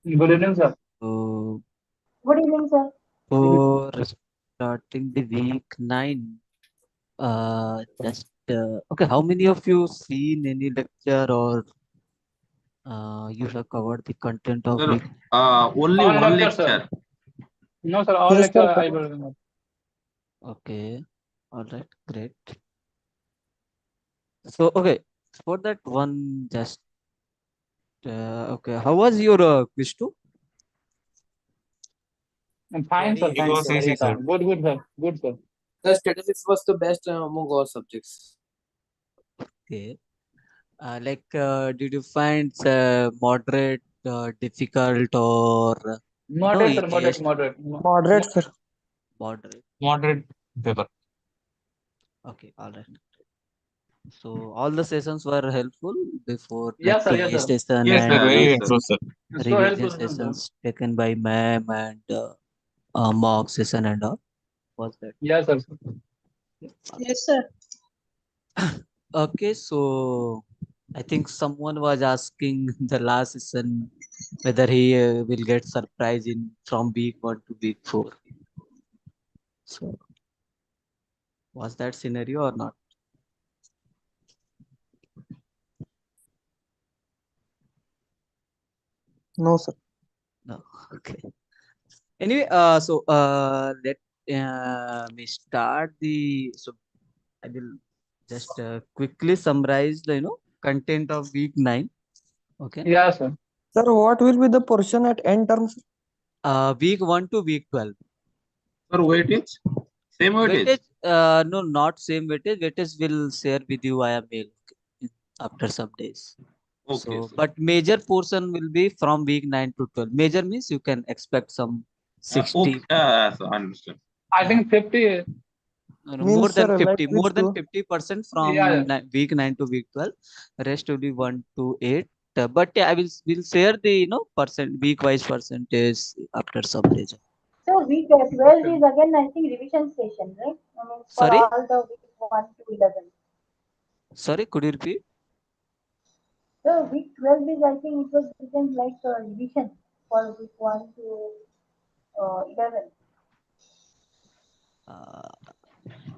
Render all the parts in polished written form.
Good evening, sir. So Good evening, sir. for starting the week 9, just okay. How many of you seen any lecture or you have covered the content of Sir, week? only All one lecture, sir. lecture. No, sir. All Yes, lecture sir. I will remember. Okay, all right, great. So okay, for that one, just okay. How was your quiz two? Fine, sir. It Thanks, was sir. easy, बढ़िया sir. था. Good, good, sir. Good, sir. The statistics was the best among all subjects. Okay, did you find moderate, difficult, or Moderate, sir. Moderate, easiest? moderate. Moderate, sir. Moderate. Moderate paper. Okay, all right. So all the sessions were helpful before the Yes, sir. Yes, TA sir. session Yes, sir. and Yeah, Very yes, sir. helpful, sir. It's so revision helpful, sir. sessions taken by ma'am and mock session and all. Was that? Yes, sir. Yes, sir. Okay, so I think someone was asking the last session whether he will get surprise in from week 1 to week 4. So was that scenario or not? No, sir. No. Okay. Anyway, let me start the. So I will just quickly summarize the content of week 9. Okay. Yes, sir. Sir, what will be the portion at end terms? Week 1 to week 12. Sir, weightage? Same weightage? Weightage, no, not same weightage. Weightage will share with you via mail, okay, after some days. Okay, So, sir. but major portion will be from week 9 to 12. Major means you can expect some 60. Okay, sir, I understand. I Yeah, think 50. no, Means, more than sir, like 50, more which than two? 50% Yeah. from week 9 to week 12. Rest will be 1 to 8. But yeah, will share the week wise percentage after some days. So week 12 is again, I think, revision session, right? I mean, for Sorry, all the week 1 to 11. sorry, could you repeat? So week 12 is, I think, it was written like a revision for week 1 to 11. Uh,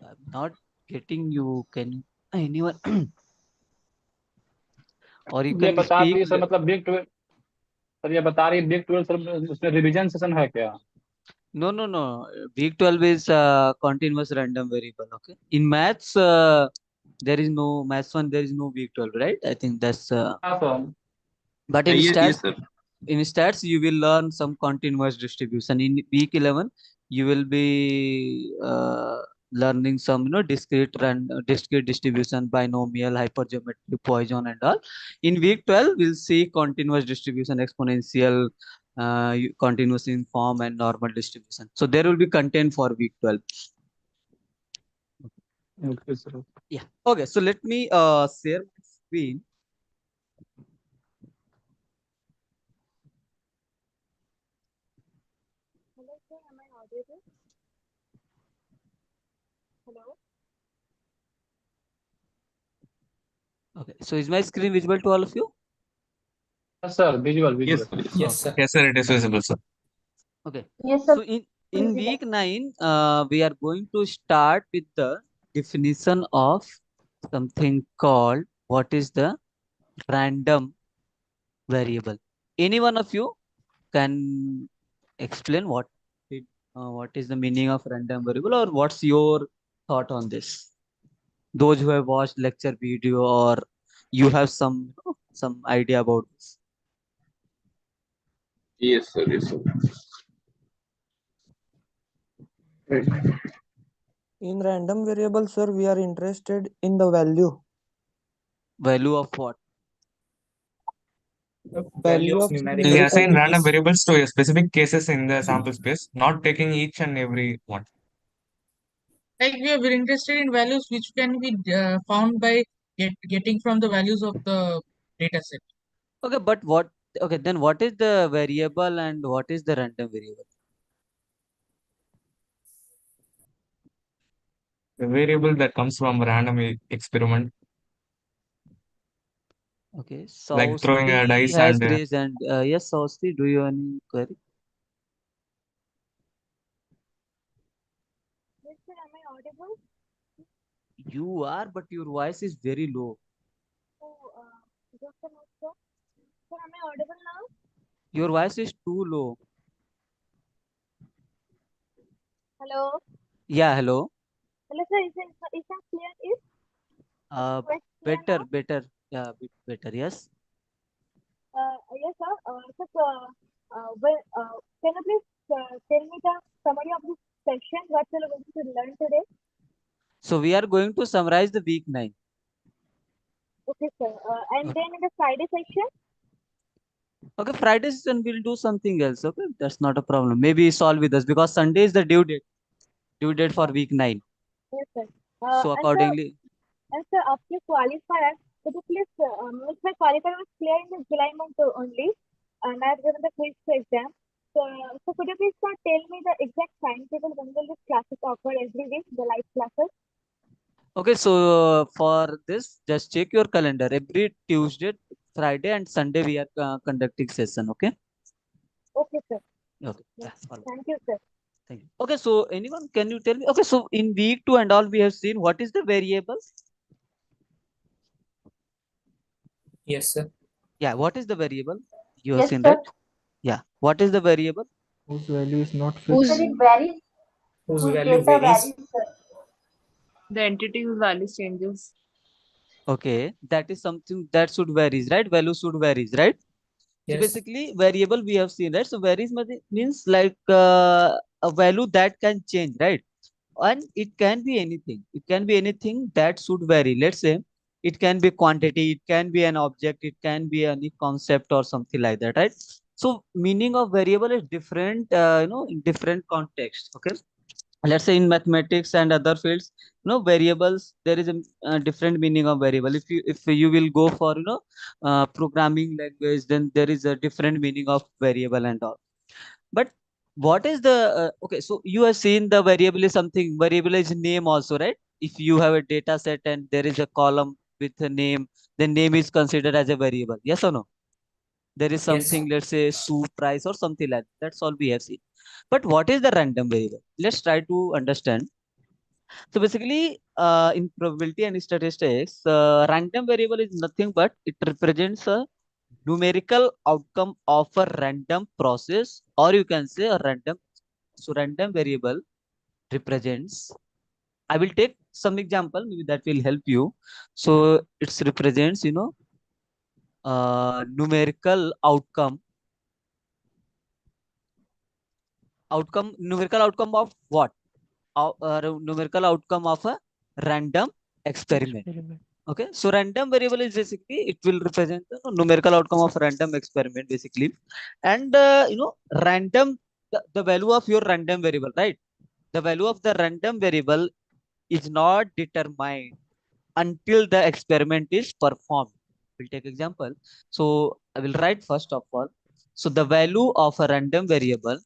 I'm not getting you. Can you anyone or you ये can बता रही speak? है sir मतलब week 12. Sir ये बता रही है week 12 sir उसमें रिवीजन सेशन है क्या? No, no, no. Week 12 is continuous random variable. Okay. In maths, there is no maths one. There is no week 12, right? I think that's. हाँ sir. But in Yes, stats, sir. you will learn some continuous distribution. In week 11, you will be learning some discrete distribution, binomial, hypergeometry, Poisson, and all. In week 12, we'll see continuous distribution, exponential, continuous in form, and normal distribution. So there will be content for week 12. Okay, sir. Yeah. Okay. So let me share my screen. Hello, sir. Am I audible? Hello. Okay. So is my screen visible to all of you? Yes, sir. Visual, Yes, visual. sir. Yes, Yes, sir. sir. Yes, sir. It is visible, sir. Okay. Yes, So sir. in Visible. week 9, we are going to start with the definition of something called what is the random variable. Any one of you can explain what is the meaning of random variable, or what's your thought on this? Those who have watched lecture video, or you have some idea about this. Yes, sir. Yes, sir. In random variable, sir, we are interested in the value. Value of what? Value of We numerical assign random quantities. variables to specific cases in the sample space, not taking each and every one. Like we are very interested in values which can be found by getting from the values of the data set. Okay, but what? Okay, then what is the variable and what is the random variable? The variable that comes from random experiment. Okay, Like throwing a Sausti dice has and raised, and yes, Sausti, do you have any query? Yes, sir. Am I audible? You are, but your voice is very low. Oh, just a minute, sir. Sir, am I audible now? Your voice is too low. Hello. Yeah, hello. Hello, sir. Is that clear? Is Uh, quite clear better, now? better. Yeah, bit better. Yes. Yes, sir. Can you please tell me the summary of this session? What we are going to learn today? So we are going to summarize the week 9. Okay, sir. And Okay. then in the Friday section? Okay, Fridays then we'll do something else. Okay, that's not a problem. Maybe solve with us because Sunday is the due date. Due date for week 9. Yes, sir. So accordingly, And sir, after qualifier, could you please make my qualifier was clear in the July month only, and I've given the quiz exam. So could you please tell me the exact timetable when will this classes offer every week, the live classes? okay. So for this, just check your calendar. Every Tuesday, Friday, and Sunday we are conducting session. Okay. Okay, sir. Okay. Yes. Yeah. All right. Thank you, sir. Thank you. Okay. So anyone, can you tell me? Okay. So in week 2 and all, we have seen what is the variable. Yes, sir. Yeah. What is the variable? You have Yes, seen, sir. right? Yeah. What is the variable? Whose value is not Sir, fixed. it varies. Whose Whose value data varies. varies, sir. The entity whose value changes. Okay. That is something that should varies, right? Value should varies, right? So Yes. basically, variable we have seen, right? So varies means like a value that can change, right? And it can be anything. It can be anything that should vary. Let's say it can be quantity, it can be an object, it can be any concept or something like that, right? So meaning of variable is different, in different contexts. Okay. Let's say in mathematics and other fields, variables, there is a different meaning of variable. If you will go for programming language, then there is a different meaning of variable and all. But what is the okay, so you have seen the variable is something, variable is name also, right? If you have a data set and there is a column with a name, then name is considered as a variable, yes or no? There is Yes. something, let's say soup price or something like that. That's all we have seen. But what is the random variable? Let's try to understand. So basically, in probability and statistics, random variable is nothing but it represents a numerical outcome of a random process, or you can say a random. So random variable represents. I will take some example, maybe that will help you. So it represents, numerical numerical outcome of what? Numerical outcome of a random experiment. Okay, so random variable is basically it will represent the numerical outcome of random experiment basically, and random the value of your random variable, right? The value of the random variable is not determined until the experiment is performed. We'll take example. So I will write first of all. So the value of a random variable,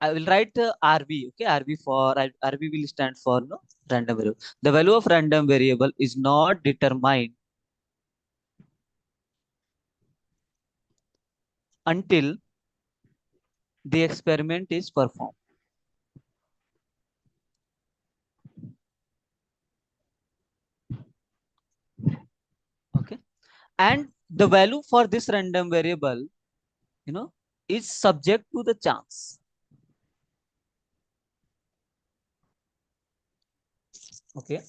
I will write RV. Okay, RV for RV will stand for no random variable. The value of random variable is not determined until the experiment is performed. Okay, and the value for this random variable, is subject to the chance. Okay,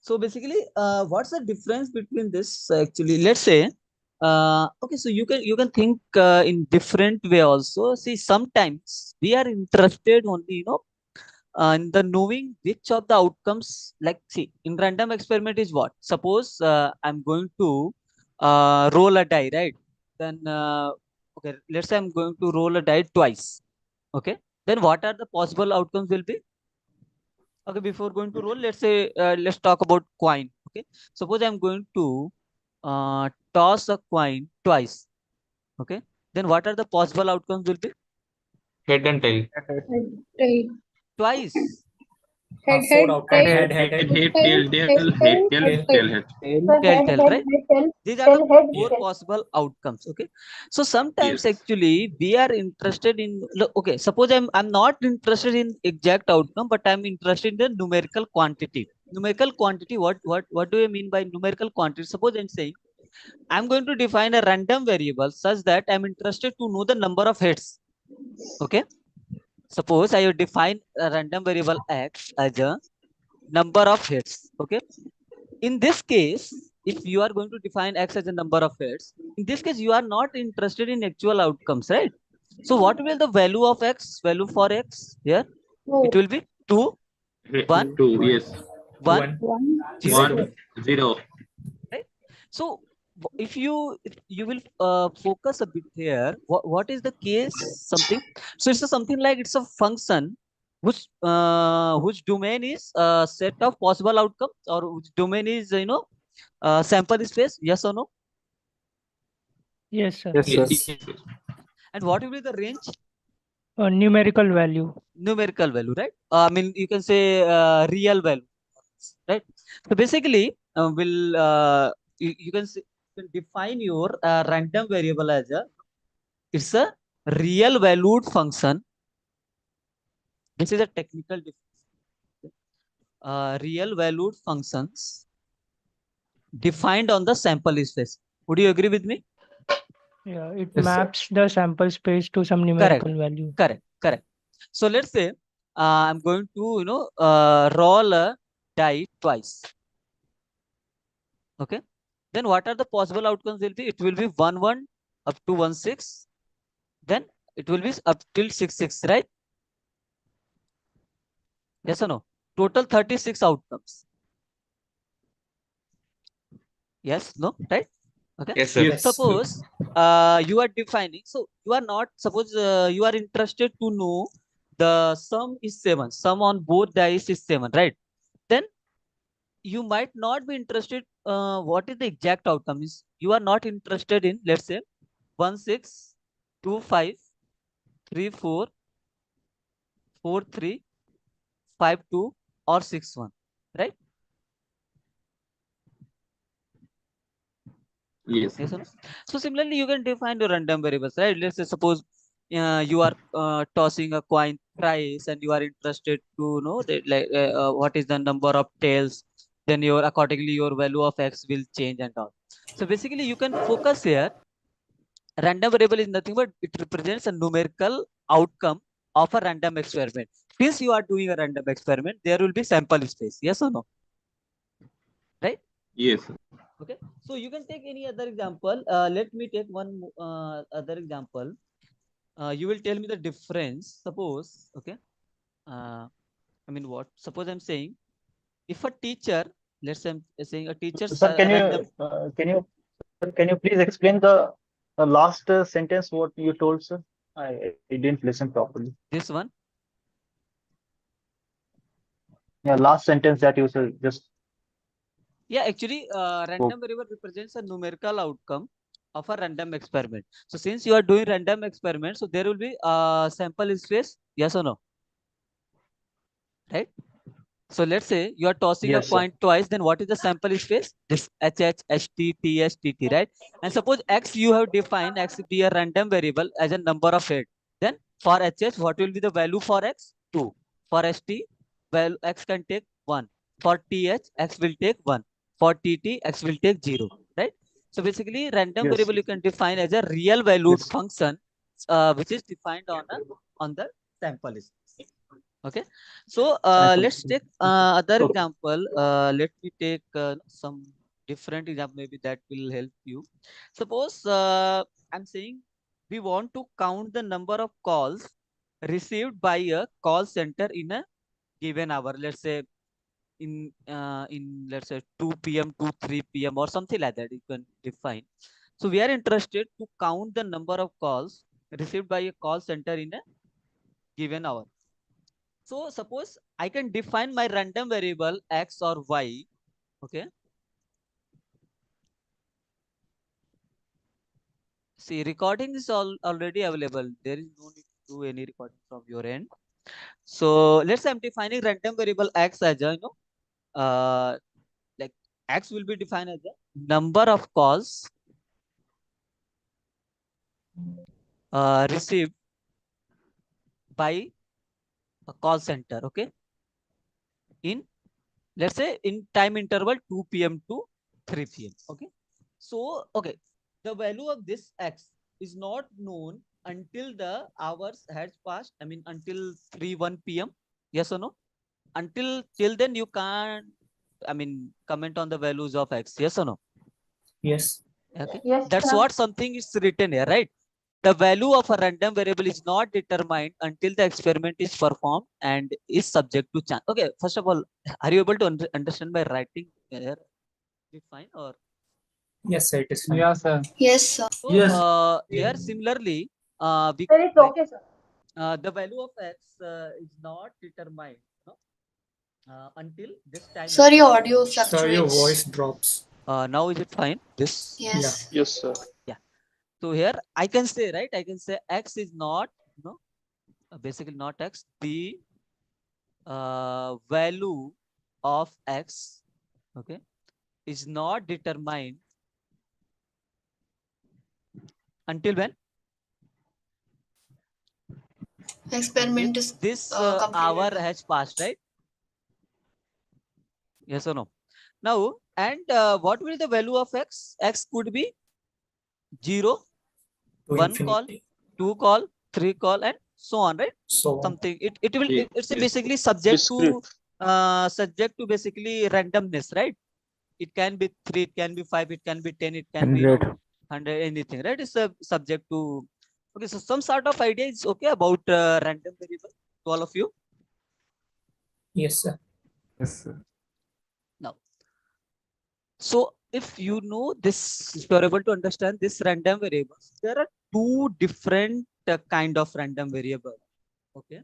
so basically, what's the difference between this? Actually, let's say, okay, so you can think in different way also. See, sometimes we are interested only, in the knowing which of the outcomes. Like, see, in random experiment is what? Suppose I'm going to roll a die, right? Then, okay, let's say I'm going to roll a die twice. Okay, then what are the possible outcomes will be? Okay, before going to roll, let's say let's talk about coin. Okay, suppose I'm going to toss a coin twice. Okay, then what are the possible outcomes will be? head and tail. Right. Twice. Head, Four head, outcome. tail, Head, Head, head, head, tail, tail, head, tail, tail, head, tail, head, tail, tail. head. Sir, Tail, head, tail, head, right? head, tail, These are the tail, head, four tail. possible outcomes. Okay. So sometimes Yes. actually we are interested in, okay, suppose I'm not interested in exact outcome, but I'm interested in the numerical quantity. Numerical quantity, what do I mean by numerical quantity? Suppose I'm saying I'm going to define a random variable such that I'm interested to know the number of hits. Okay. Suppose I define a random variable x as a number of hits. Okay. In this case, if you are going to define x as a number of hits, in this case, you are not interested in actual outcomes, right? So what will the value of x, value for x here? It 2, will be 2, Head, 1, 2, yes. 1, 1, 1, 0, 0. 1, 0. right? So if you will focus a bit here, what is the case? Something. So it's a something like it's a function whose domain is a set of possible outcomes, or which domain is sample space. Yes or no? Yes, sir. Yes, Yes, yes. yes, yes. And what will be the range? Numerical value. Numerical value, right? I mean, you can say real value, right? So basically, you can say, you can define your random variable as it's a real valued function. This is a technical difference. Real valued functions defined on the sample space. Would you agree with me? Yeah, it Yes, sir. maps the sample space to some Correct, numerical value. correct. So let's say I'm going to roll a die twice. Okay. Then what are the possible outcomes will be? It will be 1 1 up to 1 6. Then it will be up till 6 6, right? Yes or no? Total 36 outcomes. Yes, no, right? Okay. Yes, sir. Yes. Suppose you are defining, so you are not, suppose you are interested to know the sum is 7, sum on both dice is 7, right? Then you might not be interested what is the exact outcome is. You are not interested in, let's say, 1 6 2 5 3 4 4 3 5 2 or 6 1, right? Yes. Yes or no? So similarly, you can define your random variables, right? Let's say suppose you are tossing a coin thrice and you are interested to know that, like what is the number of tails. Then your accordingly your value of x will change and all. So basically, you can focus here. Random variable is nothing but it represents a numerical outcome of a random experiment. Since you are doing a random experiment, there will be sample space. Yes or no? Right? Yes. Okay. So you can take any other example. Let me take one other example. You will tell me the difference. Suppose, okay. I mean, what? Suppose I'm saying, if a teacher, let's say I'm saying a teacher Sir, random. can you please explain the last sentence what you told, sir? I didn't listen properly. This one. Yeah, last sentence that you said just. Yeah, actually, random variable represents a numerical outcome of a random experiment. So since you are doing random experiment, so there will be sample space. Yes or no? Right? So let's say you are tossing a Yes, sir. coin twice, then what is the sample space? This HH, HT, TH, TT, right? And suppose X you have defined X to be a random variable as a number of head. Then for HH, what will be the value for X? 2. For ST, well, X can take 1. For TH, X will take 1. For TT, X will take 0. Right? So basically, random Yes. variable you can define as a real valued Yes. function, which is defined on the sample space. Okay. So let's take other Okay. example. Let me take some different example. Maybe that will help you. Suppose I'm saying we want to count the number of calls received by a call center in a given hour. Let's say in let's say 2 p.m. to 3 p.m. or something like that. You can define. So we are interested to count the number of calls received by a call center in a given hour. So suppose I can define my random variable x or y. Okay. See, recording is already available. There is no need to do any recording from your end. So let's say I'm defining random variable x as a, like x will be defined as a number of calls received by a call center. Okay. In, let's say, in time interval 2 p.m. to 3 p.m. Okay. So, okay, the value of this x is not known until the hours has passed. I mean, until 3:01 p.m. Yes or no? Until till then, you can't, I mean, comment on the values of x. Yes or no? Yes. Okay. Yes, That's sir. what something is written here, right? The value of a random variable is not determined until the experiment is performed and is subject to chance. Okay, first of all, are you able to understand by writing here? Is it fine or? Yes, sir, it is fine. Yeah, sir. Yes, sir. So, Yes. here similarly, we Sir, it's like okay, sir. the value of x is not determined, until this time. Sir, your audio Sir, your fluctuates. voice drops. Now is it fine? This. Yes. Yes, sir. Yeah. So here I can say, right? I can say x is not, basically not x. The value of x, okay, is not determined until when? Experiment Until is this completed. hour has passed, right? Yes or no? Now, and what will the value of x? X could be 0, To 1 infinity. call, 2 call, 3 call, and so on, right? So Something it will Yes, it's yes. basically subject Discrete. to basically randomness, right? It can be 3, it can be 5, it can be 10, it can be 100, anything, right? It's subject to. Okay, so some sort of idea is okay about random variable to all of you. yes, sir. Yes, sir. Now, so if you know this, if you are able to understand this random variables, there are two different kind of random variable. Okay.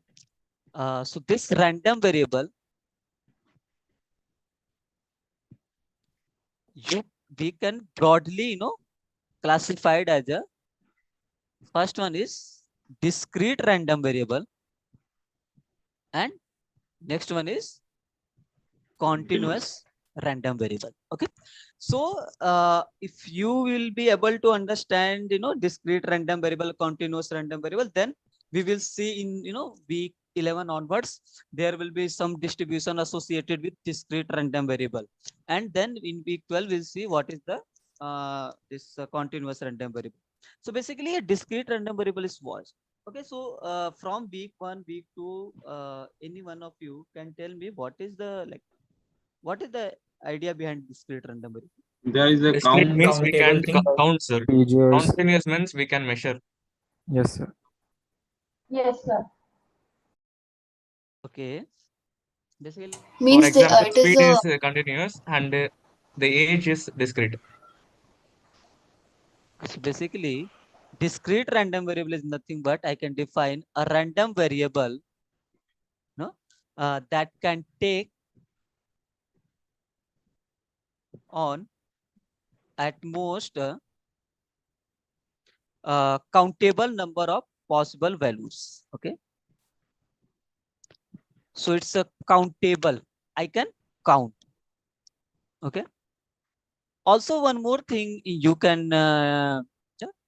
So this random variable, we can broadly, classified as a, first one is discrete random variable and next one is continuous random variable. Okay. So if you will be able to understand, discrete random variable, continuous random variable, then we will see in, week 11 onwards, there will be some distribution associated with discrete random variable. And then in week 12, we'll see what is the this continuous random variable. So basically a discrete random variable is what? Okay, so from week 1, week 2, any one of you can tell me what is the idea behind discrete random variable? There is a Discrete count. means we Countable can thing. count, sir. Pages. Continuous means we can measure. Yes, sir. Yes, sir. Okay. Basically, For Means example, it is speed a is continuous and the age is discrete. so basically, discrete random variable is nothing but I can define a random variable, that can take on at most countable number of possible values. Okay. So it's a countable. I can count. Okay. Also, one more thing you can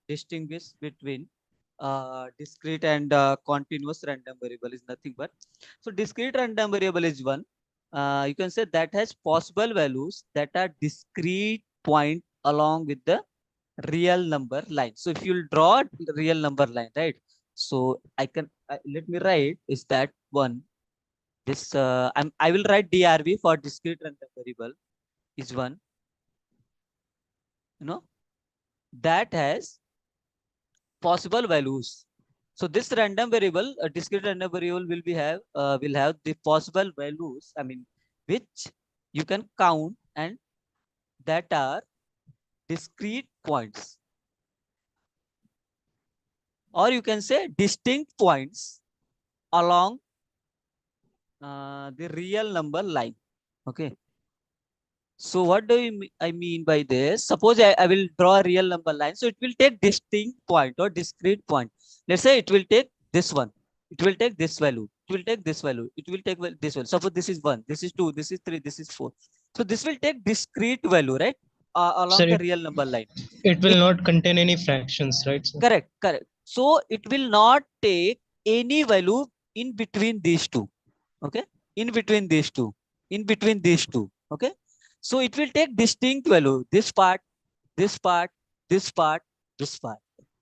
distinguish between discrete and continuous random variable is nothing but, so discrete random variable is one, you can say, that has possible values that are discrete point along with the real number line. So if you'll draw a real number line, right? So I can let me write is that one. This I will write DRV for discrete random variable is one, that has possible values. So this random variable, a discrete random variable, will have the possible values. I mean, which you can count and that are discrete points, or you can say distinct points along the real number line. Okay. So what do I mean by this? Suppose I will draw a real number line. So it will take distinct point or discrete point. Let's say it will take this one. It will take this value. will take this value. It will take this value. Suppose this is 1, this is 2, this is 3, this is 4. So this will take discrete value, right? Along Sir, the real number line. It will not contain any fractions, right, sir? Correct, correct. So it will not take any value in between these two. Okay, in between these two, okay. So it will take distinct value, this part, this part, this part, this part.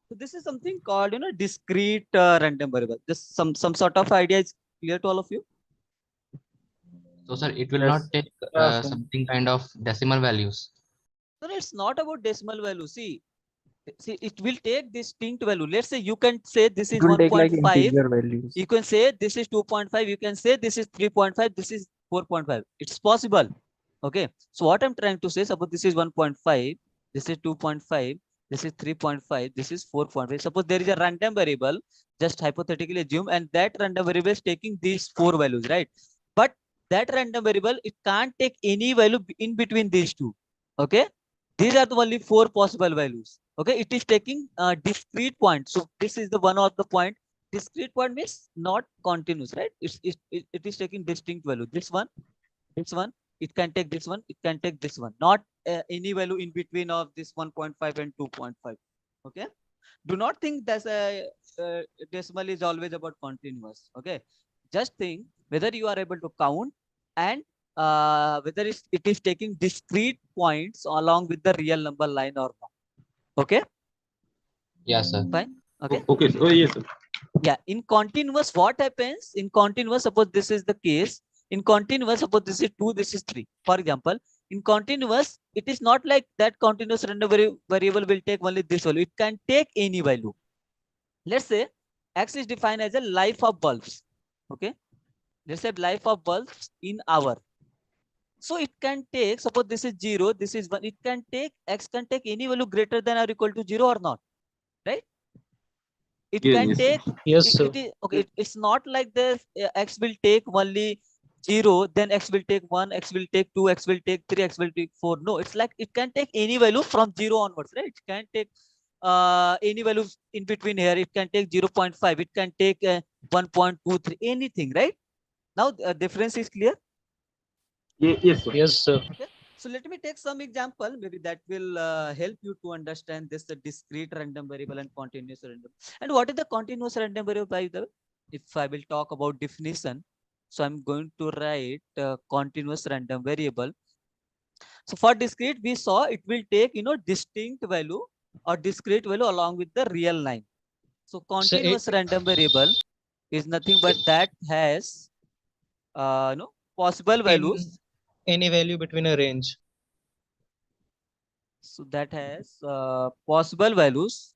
So this is something called, discrete random variable. Just some sort of idea is clear to all of you? So sir, it will Yes. not take Yeah, sir. something kind of decimal values. So it's not about decimal value. See, it will take distinct value. Let's say you can say this is It will take like 1.5. integer values. You can say this is 2.5. You can say this is 3.5. This is 4.5. It's possible. Okay. So what I'm trying to say, suppose this is 1.5. This is 2.5. This is 3.5. This is 4.5. Suppose there is a random variable, just hypothetically assume, and that random variable is taking these 4 values, right? But that random variable, it can't take any value in between these two. Okay. These are the only 4 possible values. Okay. It is taking discrete points. So this is the one of the point. Discrete point means not continuous, right? It is taking distinct value. This one, it can take this one, it can take this one. Not any value in between of this 1.5 and 2.5. Okay. Do not think that decimal is always about continuous. Okay. Just think whether you are able to count and whether it is taking discrete points along with the real number line or not. Okay. Yeah, sir. Fine. Okay. Okay. Oh, yes, sir. Yeah. In continuous, what happens? In continuous, suppose this is the case. In continuous, suppose this is 2, this is 3. For example, in continuous, it is not like that continuous random variable will take only this value. It can take any value. Let's say X is defined as a life of bulbs. Okay. Let's say life of bulbs in hour. So it can take, suppose this is 0, this is 1. It can take, X can take any value greater than or equal to 0 or not. Right? It can take, yes, sir. it is okay. It's not like this. X will take only 0, then X will take 1, X will take 2, X will take 3, X will take 4. No, it's like it can take any value from 0 onwards, right? It can take any value in between here. It can take 0.5. It can take 1.23, anything, right? Now the difference is clear. Yes, sir. Yes, sir. Okay. So let me take some example. Maybe that will help you to understand this discrete random variable and continuous random. And what is the continuous random variable? By the way, if I will talk about definition, so I'm going to write continuous random variable. So for discrete, we saw it will take distinct value or discrete value along with the real line. So continuous random variable is nothing but that has possible values. Any value between a range. So that has possible values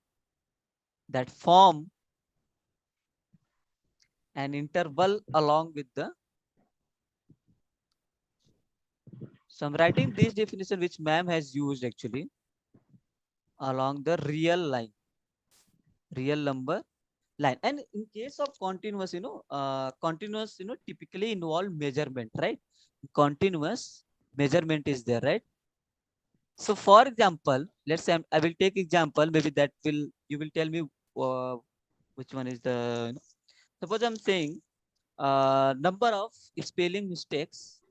that form an interval along with the. So I'm writing this definition which ma'am has used actually along the real line, real number line. And in case of continuous, continuous, typically involve measurement, right? Continuous measurement is there, right? So for example, let's say I will take example, maybe that will, you will tell me which one is the, suppose I'm saying number of spelling mistakes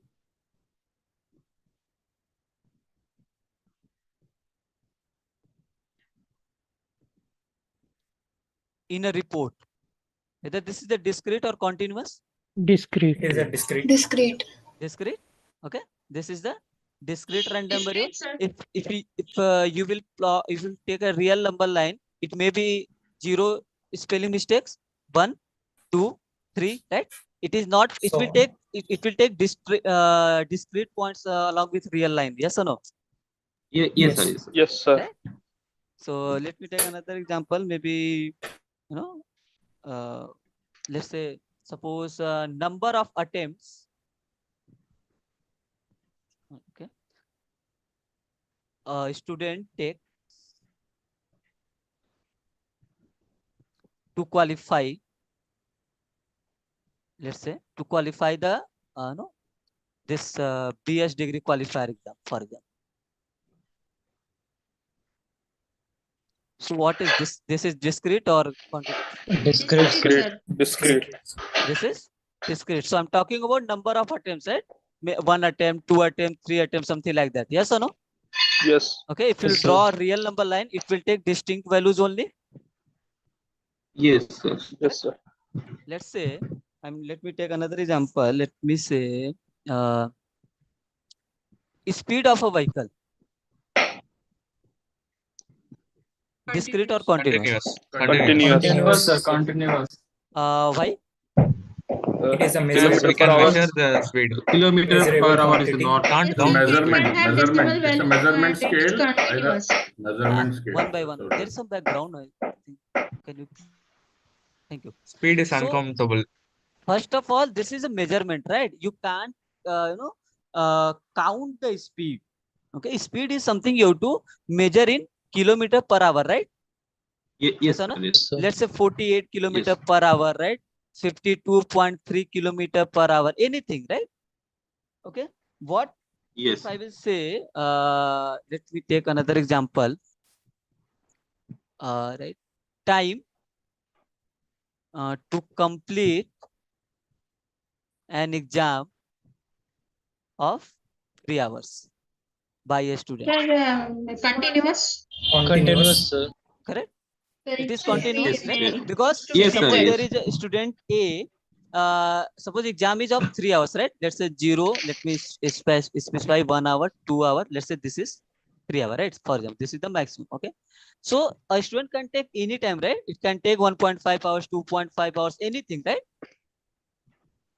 in a report. Whether this is the discrete or continuous? Discrete. It is a discrete. Discrete. Discrete. Okay. This is the discrete random variable. Discrete, sir. If you will take a real number line, it may be 0 spelling mistakes, 1, 2, 3, right? It is not. It will take. It will take discrete points along with real line. Yes or no? Yes, sir. Yes, sir. Right? So let me take another example. Maybe let's say suppose number of attempts. Okay. A student takes to qualify. Let's say to qualify the this BS degree qualifier exam, for example. So what is this? This is discrete or continuous? Discrete. Discrete, sir. Discrete. This is Discrete. So I'm talking about number of attempts, right? 1 attempt, 2 attempt, 3 attempts, something like that. Yes or no? Yes. Okay. If you Yes, draw sir. a real number line, it will take distinct values only. Yes, sir. Yes, sir. Let's say, let me take another example. Let me say, speed of a vehicle. Discrete or continuous? Continuous. Sir, continuous. Why? It is a Because Kilometer we per can hour. measure the speed. Kilometer measurable per hour is quantity. not. Can't Yes, count the it speed. can have decimal value. Measurement It's scale. continuous. Measurement scale. One by one. So There is some background noise. Can you? Thank you. Speed is So, uncountable. first of all, this is a measurement, right? You can't, count the speed. Okay, speed is something you have to measure in kilometer per hour, right? Yes, or no? sir, yes. Let's say 48 kilometer Yes. per hour, right? 52.3 kilometer per hour, anything, right? Okay. What Yes. if I will say, let me take another example. Right. Time to complete an exam of 3 hours by a student. Continuous. Continuous, sir. Correct? So It is it's very, continuous, right? very Because to Yes, sir, suppose measure. there is a student A, suppose exam is of 3 hours, right? Let's say 0, let me specify 1 hour, 2 hour. Let's say this is 3 hour, right? For example, this is the maximum. Okay. So a student can take any time, right? It can take 1.5 hours, 2.5 hours, anything, right?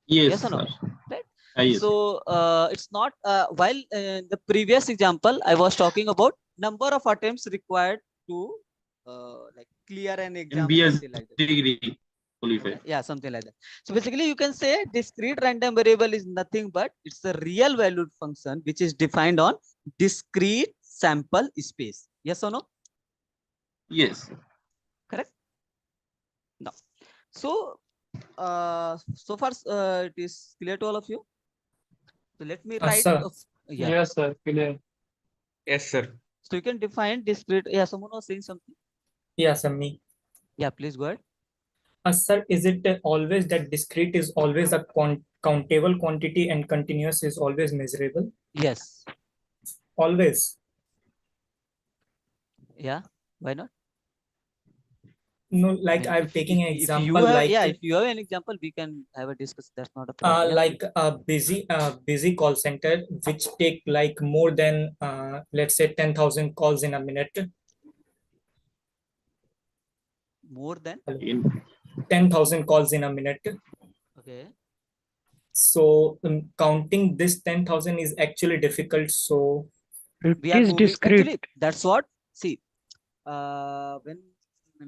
Yes, or no? sir. Right? Yes. So it's not, while the previous example, I was talking about number of attempts required to like clear an exam, be a something like that. degree qualified. Yeah, something like that. So basically you can say discrete random variable is nothing but it's a real valued function which is defined on discrete sample space. Yes or no? Yes. Correct? No. So so far it is clear to all of you. So let me write. Sir. Yeah. Yes, sir. Clear. Yes, sir. So you can define discrete. Yeah, someone was saying something. Yeah, sir, me. Yeah, please go ahead. Sir, is it always that discrete is always a countable quantity and continuous is always measurable? Yes. Always. Yeah. Why not? No, like I'm taking an If example. you have, like, yeah, if you have an example, we can have a discuss. That's not a problem. like a busy call center which take like more than let's say 10,000 calls in a minute. More than 10,000 calls in a minute. Okay. So counting this 10,000 is actually difficult. So we are moving. Actually, that's what. See, when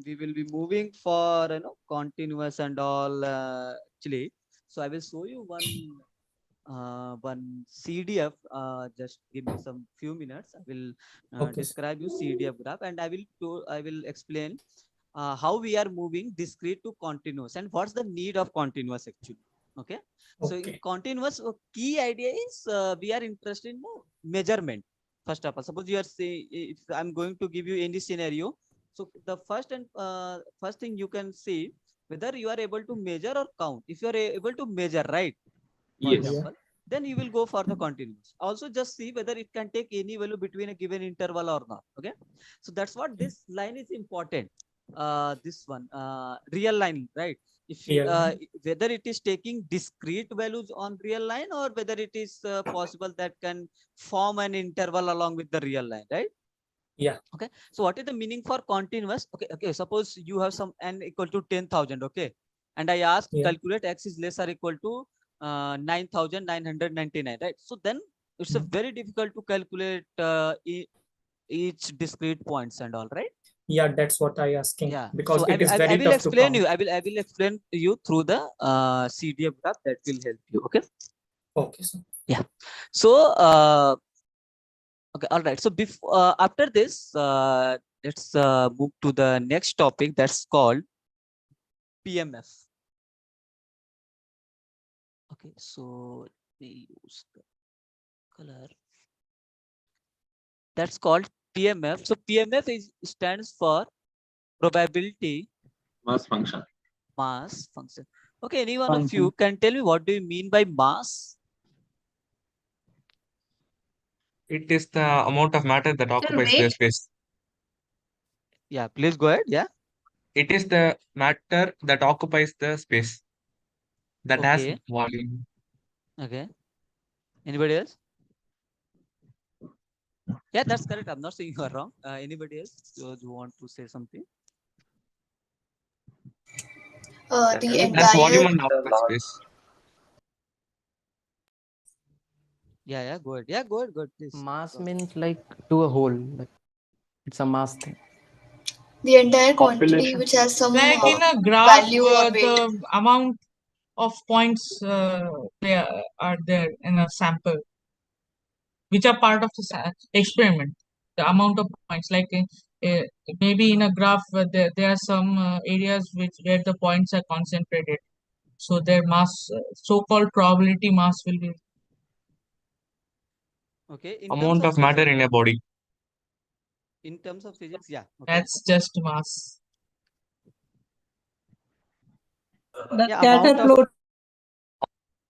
we will be moving for continuous and all. Actually, so I will show you one CDF. Just give me some few minutes. I will describe you CDF graph, and I will explain how we are moving discrete to continuous and what's the need of continuous actually. Okay. So in continuous, key idea is we are interested in measurement. First of all, suppose you are saying, if I'm going to give you any scenario, so the first thing you can see whether you are able to measure or count. If you are able to measure, right? For example, then you will go for the continuous. Also just see whether it can take any value between a given interval or not. Okay. So that's what this line is important. This one, real line, right? If whether it is taking discrete values on real line or whether it is possible that can form an interval along with the real line, right? Yeah. Okay. So what is the meaning for continuous? Okay. Suppose you have some n equal to 10,000. Okay. And I ask calculate x is less or equal to 9,999, right? So then it's a very difficult to calculate each discrete points and all, right? Yeah, that's what I asking. Yeah. Because so it is very I will tough explain to you. count. I will explain you through the CDF graph that will help you. Okay. Okay. So yeah. So okay. All right. So before after this, let's move to the next topic that's called PMF. Okay. So let me use the color. That's called PMF. So PMF stands for probability mass function. Mass function. Okay, any one of you can tell me what do you mean by mass? It is the amount of matter that occupies the weight. space. Yeah, please go ahead. Yeah. It is the matter that occupies the space that has Okay. volume. Okay. Anybody else? Yeah, that's correct. I'm not saying you are wrong. Anybody else? Do you want to say something? The That's volume entire and occupied space. Yeah, go ahead. Yeah, go ahead, please. Mass means like to a whole. Like it's a mass thing. the entire quantity which has some Like in a graph, value or weight. the amount of points are there in a sample, which are part of the experiment. The amount of points, like maybe in a graph, there are some areas where the points are concentrated. So their mass, so-called probability mass will be. Okay. In Amount terms of matter in a body. In terms of physics, yeah. Okay. That's just mass. The Yeah, scatter amount of plot.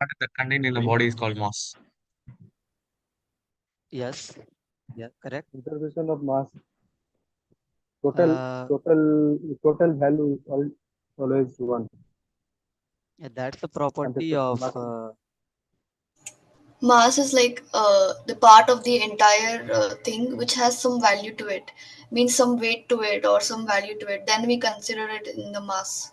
Matter that contained in the body is called mass. Yes. Yeah, correct. Interpretation of mass. Total value is always 1. Yeah, that's the property of Mass is like the part of the entire thing which has some value to it, means some weight to it or some value to it. Then we consider it in the mass.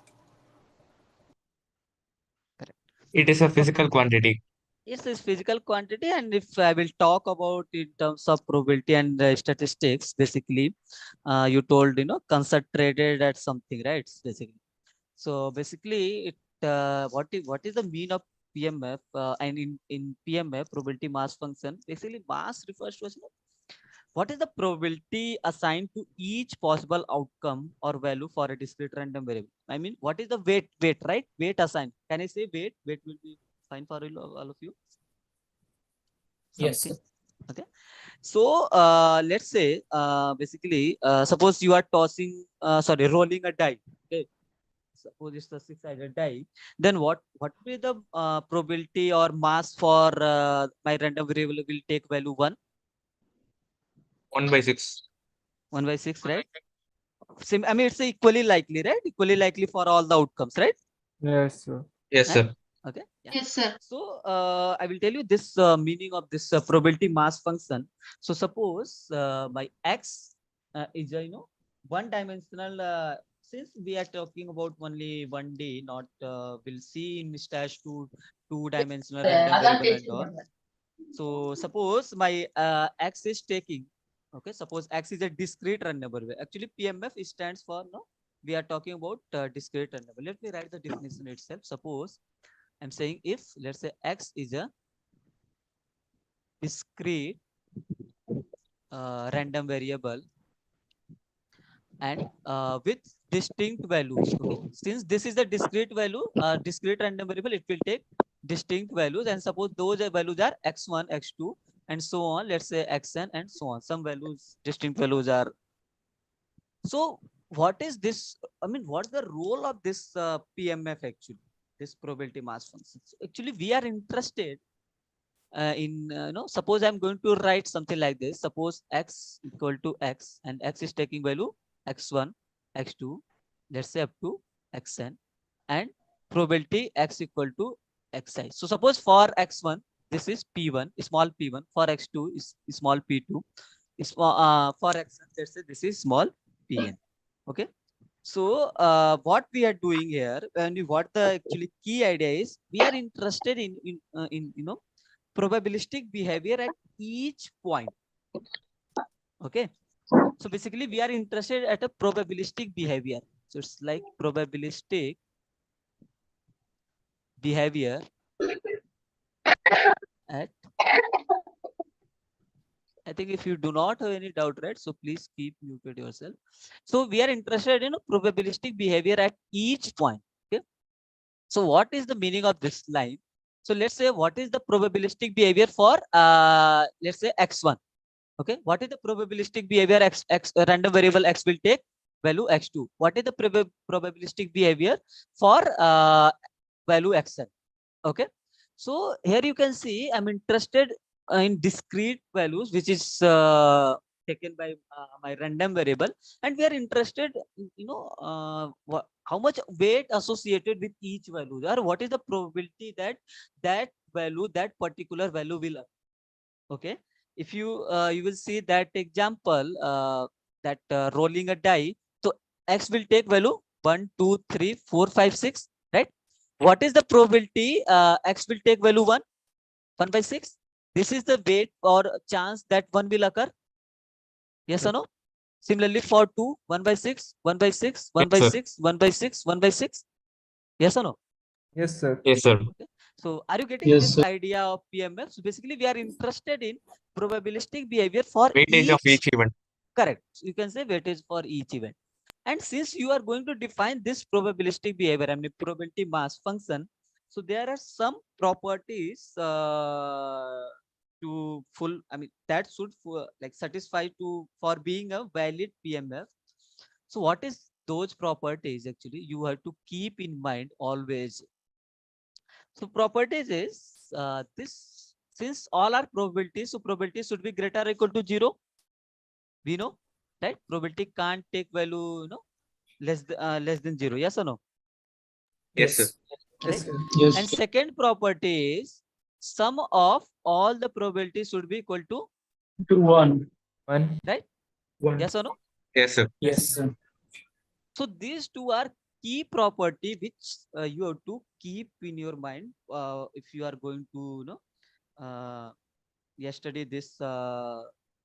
It is a physical quantity. Yes, it's physical quantity, and if I will talk about in terms of probability and statistics, basically, you told concentrated at something, right? Basically, so basically, what is the mean of PMF? And in PMF, probability mass function, basically, mass refers to what is the probability assigned to each possible outcome or value for a discrete random variable? I mean, what is the weight, right? Weight assigned. Can I say weight? Weight will be fine for all of you. Yes. Something. Okay. So let's say basically suppose you are rolling a die. Okay. Suppose it's a 6-sided die. Then what will be the probability or mass for my random variable will take value 1? 1/6. 1/6, right? I mean, it's equally likely, right? Equally likely for all the outcomes, right? Yes, sir. Yes, sir. Okay. Yeah. Yes, sir. So I will tell you this meaning of this probability mass function. So suppose my x is one-dimensional. Since we are talking about only 1D, not we'll see in Stash two-dimensional random variable and all. So suppose my x is taking. Okay, suppose x is a discrete random variable. Actually, PMF stands for we are talking about discrete random variable. Let me write the definition itself. Suppose I'm saying if let's say x is a discrete random variable and with distinct values. Okay, since this is the discrete value, discrete random variable, it will take distinct values, and suppose those values are x1, x2, and so on. Let's say xn and so on. Some values, distinct values are. So what is this? I mean, what's the role of this PMF actually? This probability mass function. So actually, we are interested suppose I'm going to write something like this. Suppose x equal to x and x is taking value x1, x2, let's say up to xn, and probability x equal to xi. So suppose for x1 this is p1, small p1. For x2 is small p2. For xn, let's say this is small pn. Okay. So what we are doing here, and what the actually key idea is, we are interested in probabilistic behavior at each point. Okay. So basically we are interested at a probabilistic behavior. So it's like probabilistic behavior at, I think if you do not have any doubt, right? So please keep muted yourself. So we are interested in probabilistic behavior at each point. Okay. So what is the meaning of this line? So let's say what is the probabilistic behavior for let's say x1. Okay, what is the probabilistic behavior x random variable x will take value x2? What is the probabilistic behavior for value xn. Okay, so here you can see I'm interested in discrete values, which is taken by my random variable, and we are interested how much weight associated with each value, or what is the probability that that particular value will. Okay, if you you will see that example, that rolling a die, so x will take value 1 2 3 4 5 6, right? What is the probability x will take value 1 by 6? This is the weight or chance that 1 will occur. Yes or no? Similarly for 2, 1 by 6, 1 by 6, 1 by 6, 1 by 6, 1 by 6. Yes or no? Yes, sir. Yes, sir. Okay. So are you getting Yes, this sir. idea of PMF? So basically we are interested in probabilistic behavior for Weightage of each event. Correct. You can say weightage for each event. And since you are going to define this probabilistic behavior, I mean probability mass function, so there are some properties to that should like satisfy for being a valid PMF. So what is those properties actually you have to keep in mind always? So properties is this, since all are probabilities, so probability should be greater or equal to 0. We know, right? Probability can't take value, less than 0. Yes or no? Yes, sir. Right? Yes. And second property is sum of all the probabilities should be equal to 1. right? 1. Yes or no? Yes, sir. Yes. So these two are key property which you have to keep in your mind if you are going to study this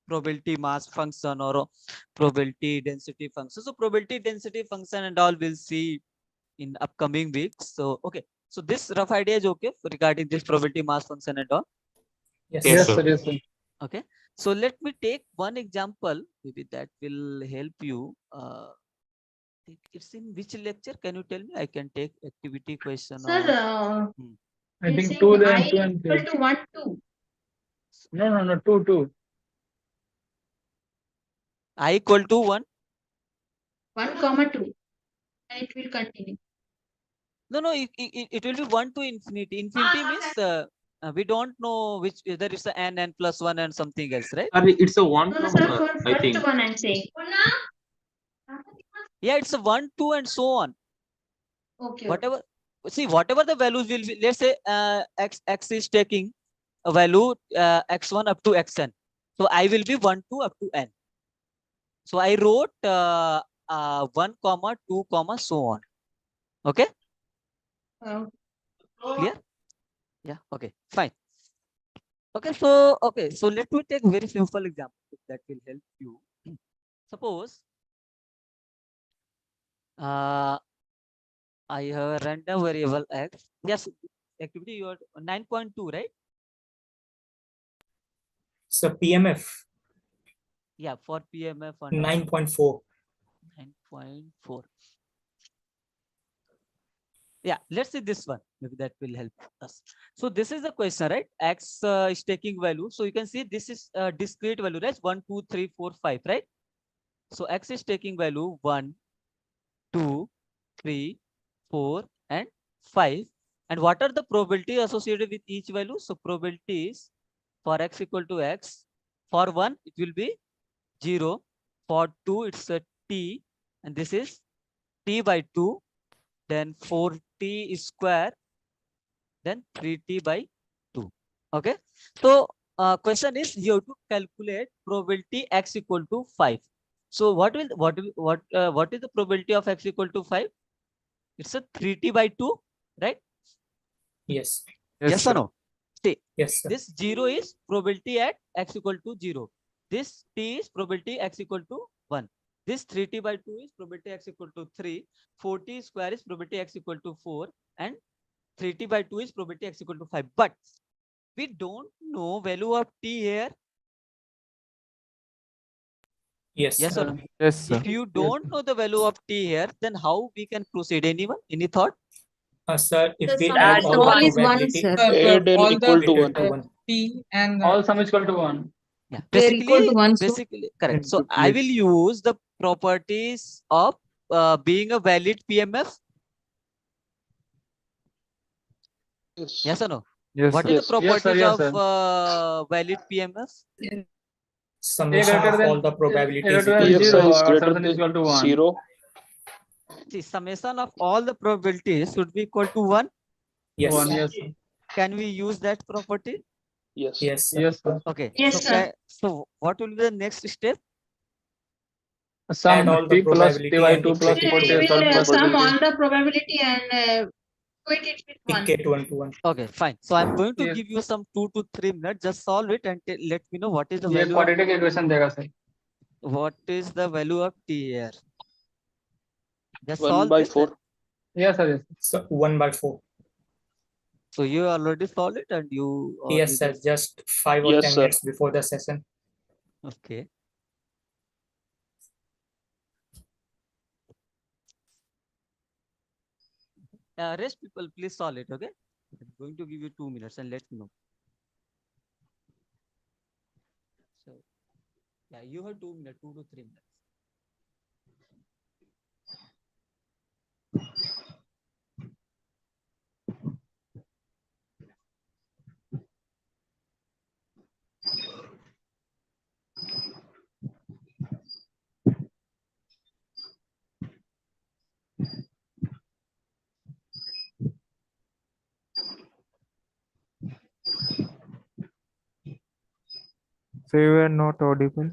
probability mass function or probability density function. So probability density function and all we'll see in upcoming weeks. So okay, so this rough idea is okay regarding this probability mass function and all. Yes, Yes, sir. Yes, sir. Okay, so let me take one example, maybe that will help you. It's in which lecture? Can you tell me? I can take activity question. Sir, or I you're think saying 2 I and 2 and equal 3. to 1, 2. No, 2, 2. I equal to 1. 1 comma 2. And it will continue. No, it will be 1 to infinity. Infinity means we don't know which, whether it's a n plus 1 and something else, right? It's a one No, no, from, sir, for I think. first one I'm saying. Yeah, it's a 1, 2 and so on. Okay. Whatever, see, whatever the values will be, let's say x is taking a value x1 up to xn. So I will be 1, 2 up to n. So I wrote 1 comma 2 comma so on. Okay. Clear? Yeah. Okay. Fine. Okay. So let me take very simple example that will help you. Suppose I have a random variable x. Yes. Activity you are 9.2, right? So PMF. Yeah. For PMF 9.4. 9.4. Yeah, let's see this one. Maybe that will help us. So this is the question, right? X is taking value. So you can see this is a discrete value, right? 1, 2, 3, 4, 5, right? So X is taking value 1, 2, 3, 4, and 5. And what are the probability associated with each value? So probability is for X equal to X. For 1, it will be 0. For 2, it's a T. And this is T by 2. Then 4t square, then 3t by 2. Okay. So question is you have to calculate probability x equal to 5. So what is the probability of x equal to 5? It's a 3t by 2, right? Yes. Yes or no? See, yes, sir. This 0 is probability at x equal to 0. This t is probability x equal to 1. This 3t by 2 is probability x equal to 3. 4t square is probability x equal to 4. And 3t by 2 is probability x equal to 5. But we don't know value of t here. Yes. Yes or no? Yes, sir. If you don't know the value of t here, then how we can proceed? Anyone? Any thought? Sir, if we sum add is all all the is 1, probability, sir. Add n all equal the to 1. T and All sum is equal to 1. Yeah, They're equal to 1. So basically correct. So I will use the properties of being a valid PMF. Yes or no? Yes, What sir. is the Yes, sir. properties Yes, of sir. valid PMF? A Summation greater of than all the A probabilities greater than equal to 0 1. or something is equal to 1. See, summation of all the probabilities should be equal to 1. Yes. 1, yes, sir. Can we use that property? Yes. Sir. Yes, sir. Okay. Yes, sir. So what will be the next step? Add Sum all the t plus t probability by and 2 plus equate it We potential to 1. will sum probability. all the probability and equate it with 1. Equate 1 to 1. Okay, fine. So I'm going to Yes. give you some 2 to 3 minutes. Just solve it and let me know what is the ये value of quadratic equation देगा sir. what is the value of t here. Just 1 solve by this. 4. Yes, sir. Yes. So 1 by 4. So you already solved it and you Yes, sir. Just 5 or Yes, 10 sir. minutes before the session. Okay. Rest people, please solve it. Okay. I'm going to give you 2 minutes and let me know. So yeah, you have 2 minutes, 2 to 3 minutes. So you are not audible.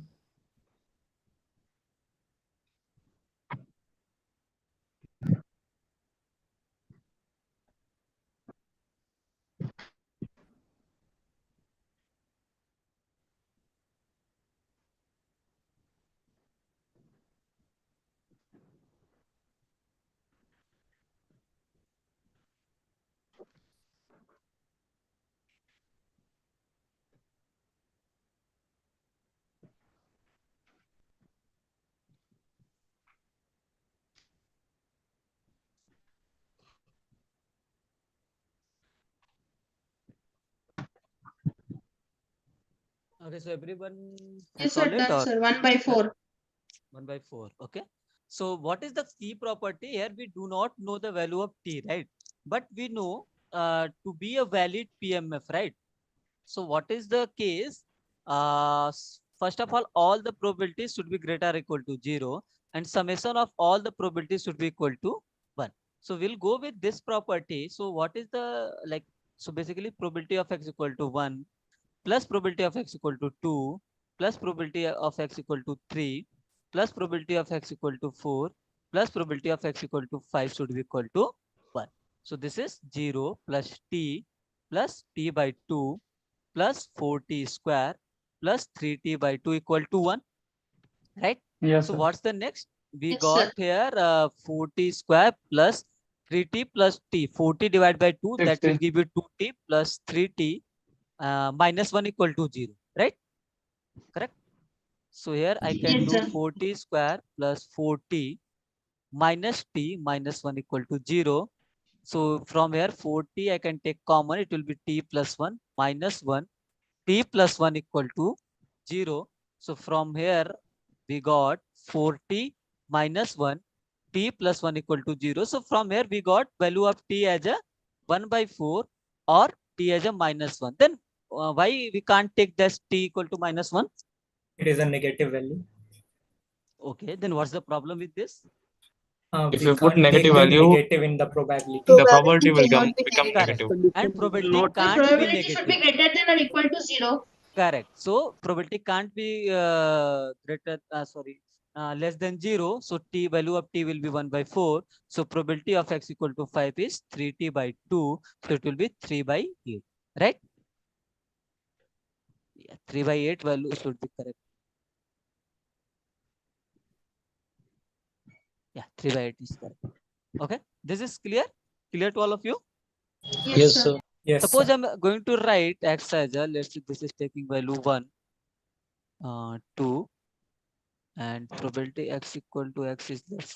Okay, so everyone has Yes, sir. solved it Done, or sir. 1 by 4. 1 by 4. Okay. So what is the key property here? We do not know the value of t, right? But we know to be a valid PMF, right? So what is the case? First of all the probabilities should be greater or equal to 0 and summation of all the probabilities should be equal to 1. So we'll go with this property. So what is the so basically probability of x equal to 1 plus probability of x equal to 2 plus probability of x equal to 3 plus probability of x equal to 4 plus probability of x equal to 5 should be equal to 1. So this is 0 plus t plus t by 2 plus 4t square plus 3t by 2 equal to 1. Right? Yes, so sir. what's the next? We Yes, got sir. here 4t square plus 3t plus t. 40 divided by 2, that 60. will give you 2t plus 3t minus 1 equal to 0. Right? Correct? So here I can Yes, do sir. 4t square plus 4t minus t minus 1 equal to 0. So from here 4t I can take common. It will be t plus 1 minus 1. T plus 1 equal to 0. So from here we got 4t minus 1. T plus 1 equal to 0. So from here we got value of t as a 1 by 4 or t as a minus 1. Then why we can't take this t equal to minus 1? It is a negative value. Okay, then what's the problem with this? If We you put can't take negative the value, negative in the probability. the probability will cannot be become Correct. negative. And probability Not The can't be probability should be negative. greater than or equal to 0. Correct. So probability can't be less than 0. So t value of t will be 1 by 4. So probability of x equal to 5 is 3t by 2. So it will be 3 by 8. Right? Yeah, 3 by 8 value should be correct. Yeah, 3 by 8 is correct. Okay. This is clear? Clear to all of you? Yes, sir. Yes, Suppose sir. I'm going to write x as a, let's say this is taking value 1, 2, and probability x equal to x is let's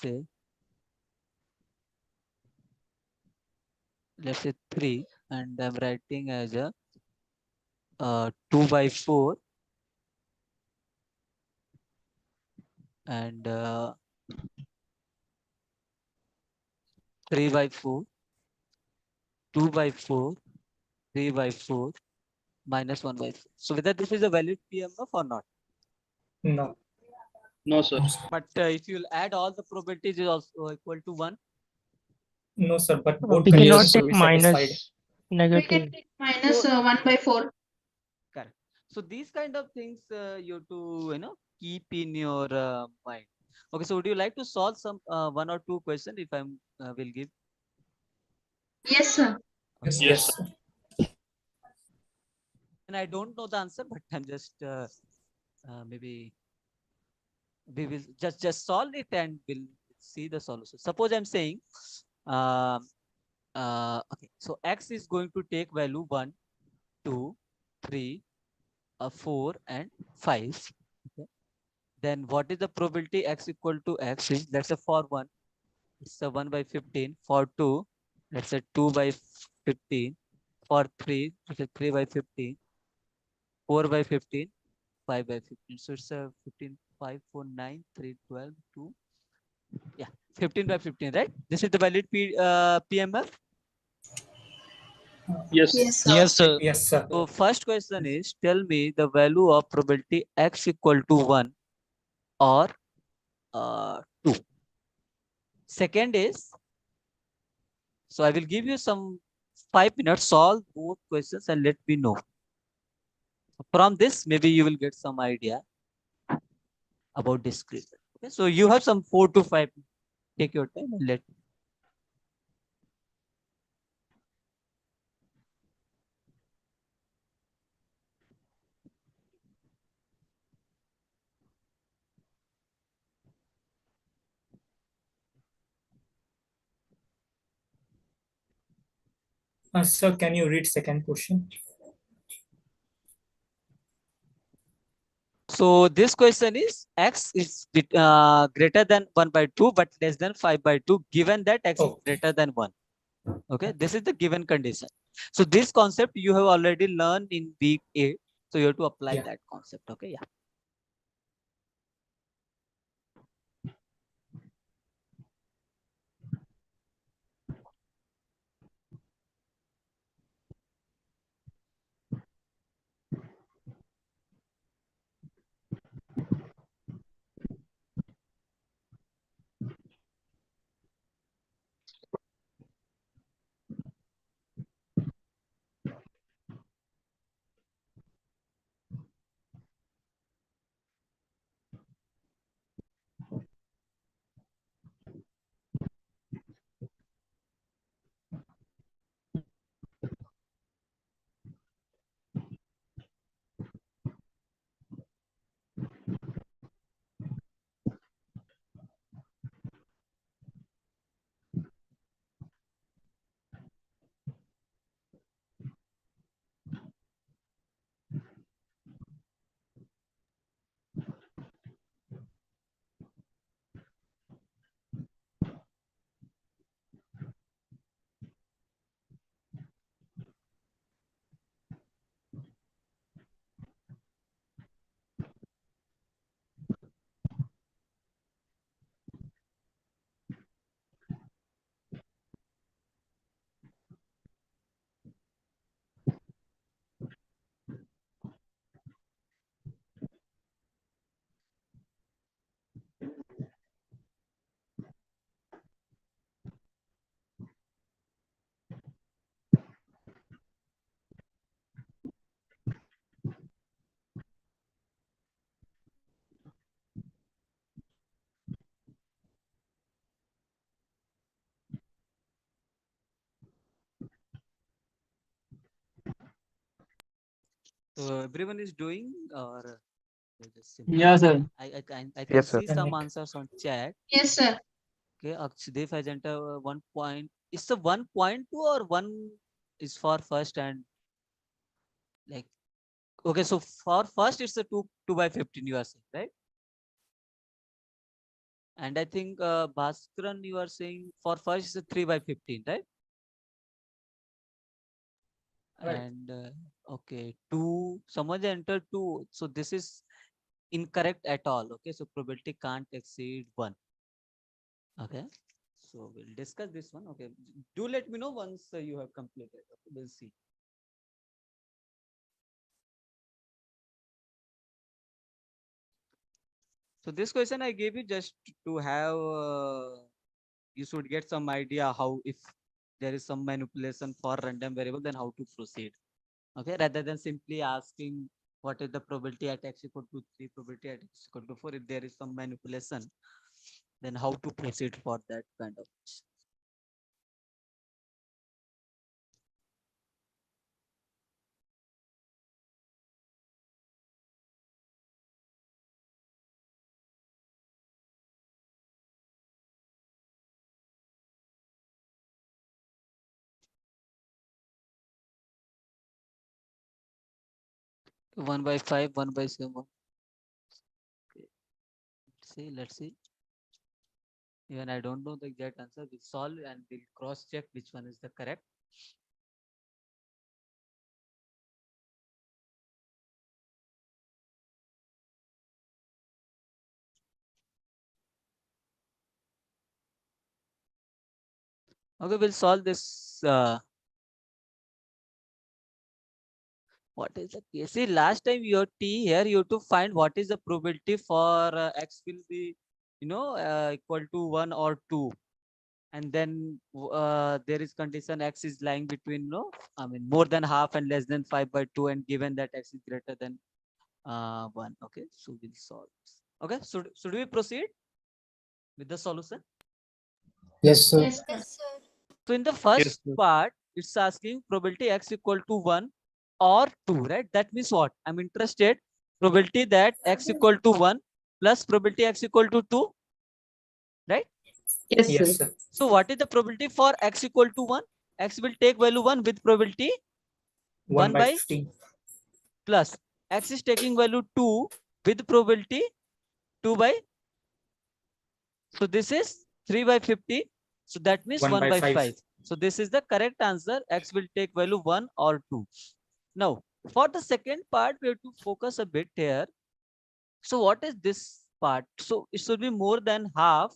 say 3, and I'm writing as a 2 by 4 and 3 by 4, 2 by 4 3 by 4 minus 1 by 4. So whether this is a valid PMF or not? No. No, sir. But if you'll add all the probabilities is also equal to 1. No, sir, but both We cannot conditions will take be satisfied. minus We can negative. take minus 1 by 4. Correct. So these kind of things you have to keep in your mind. Okay, so would you like to solve some one or two questions if I'm will give? Yes, sir. Yes. And I don't know the answer, but I'm just maybe we will just solve it and we'll see the solution. Suppose I'm saying okay, so x is going to take value 1, 2, 3, 4 and 5. Okay. Then what is the probability x equal to x is, let's say for 1 it's a 1 by 15, for 2 let's say 2 by 15, for 3 it's a 3 by 15, 4 by 15, 5 by 15. So it's a 15, 5, 4, 9, 3, 12, 2. Yeah, 15 by 15, right? This is the valid PMF. Yes. Yes, sir. Yes, sir. Yes, sir. So first question is, tell me the value of probability x equal to 1 or 2. Second is, so I will give you some 5 minutes, solve both questions and let me know. From this, maybe you will get some idea about discrete. Okay, so you have some 4 to 5. Take your time and let me. Sir, can you read second question? So this question is x is greater than 1 by 2 but less than 5 by 2 given that x is greater than 1. Okay, this is the given condition. So this concept you have already learned in week 8. So you have to apply that concept. Okay, yeah. So everyone is doing or just Yeah, sir. I can Yes, sir. see some answers on chat. Yes, sir. Okay, Akshadev has entered 1 point. Is the 1.2 or 1 is for first and like okay, so for first it's a 2 by 15 you are saying, right? And I think Bhaskaran you are saying for first it's a 3 by 15, right? Right. And okay, 2 someone entered 2, so this is incorrect at all. Okay, so probability can't exceed 1. Okay, so we'll discuss this one. Okay, do let me know once you have completed. Okay, we'll see. So this question I gave you just to have, you should get some idea how, if there is some manipulation for random variable, then how to proceed. Okay, rather than simply asking what is the probability at x equal to 3, probability at x equal to 4, if there is some manipulation, then how to proceed for that kind of. 1/5, 1/7. Okay. Let's see. Even I don't know the exact answer. We'll solve and we'll cross check which one is the correct. Okay, we'll solve this. What is the case? See, last time your T here, you have to find what is the probability for x will be, equal to 1 or 2. And then there is condition x is lying between, more than half and less than 5/2, and given that x is greater than 1. Okay, so we'll solve this. Okay, should we proceed with the solution? Yes, sir. Yes, sir. So in the first part, it's asking probability x equal to 1 or 2, right? That means what? I'm interested probability that x equal to 1 plus probability x equal to 2, right? Yes, sir. So what is the probability for x equal to 1? X will take value 1 with probability 1 by 15. Plus x is taking value 2 with probability 2 by. So this is 3/50. So that means 1/5. So this is the correct answer. X will take value 1 or 2. Now, for the second part, we have to focus a bit here. So what is this part? So it should be more than half,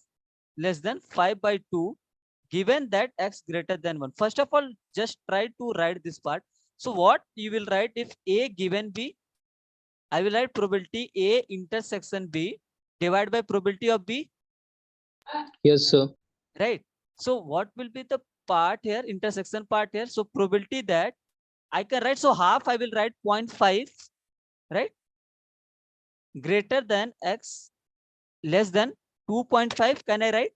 less than 5/2, given that x greater than 1. First of all, just try to write this part. So what you will write if A given B? I will write probability A intersection B divided by probability of B. Yes, sir. Right. So what will be the part here, intersection part here? So probability that I can write, so half I will write 0.5, right? Greater than x less than 2.5. Can I write?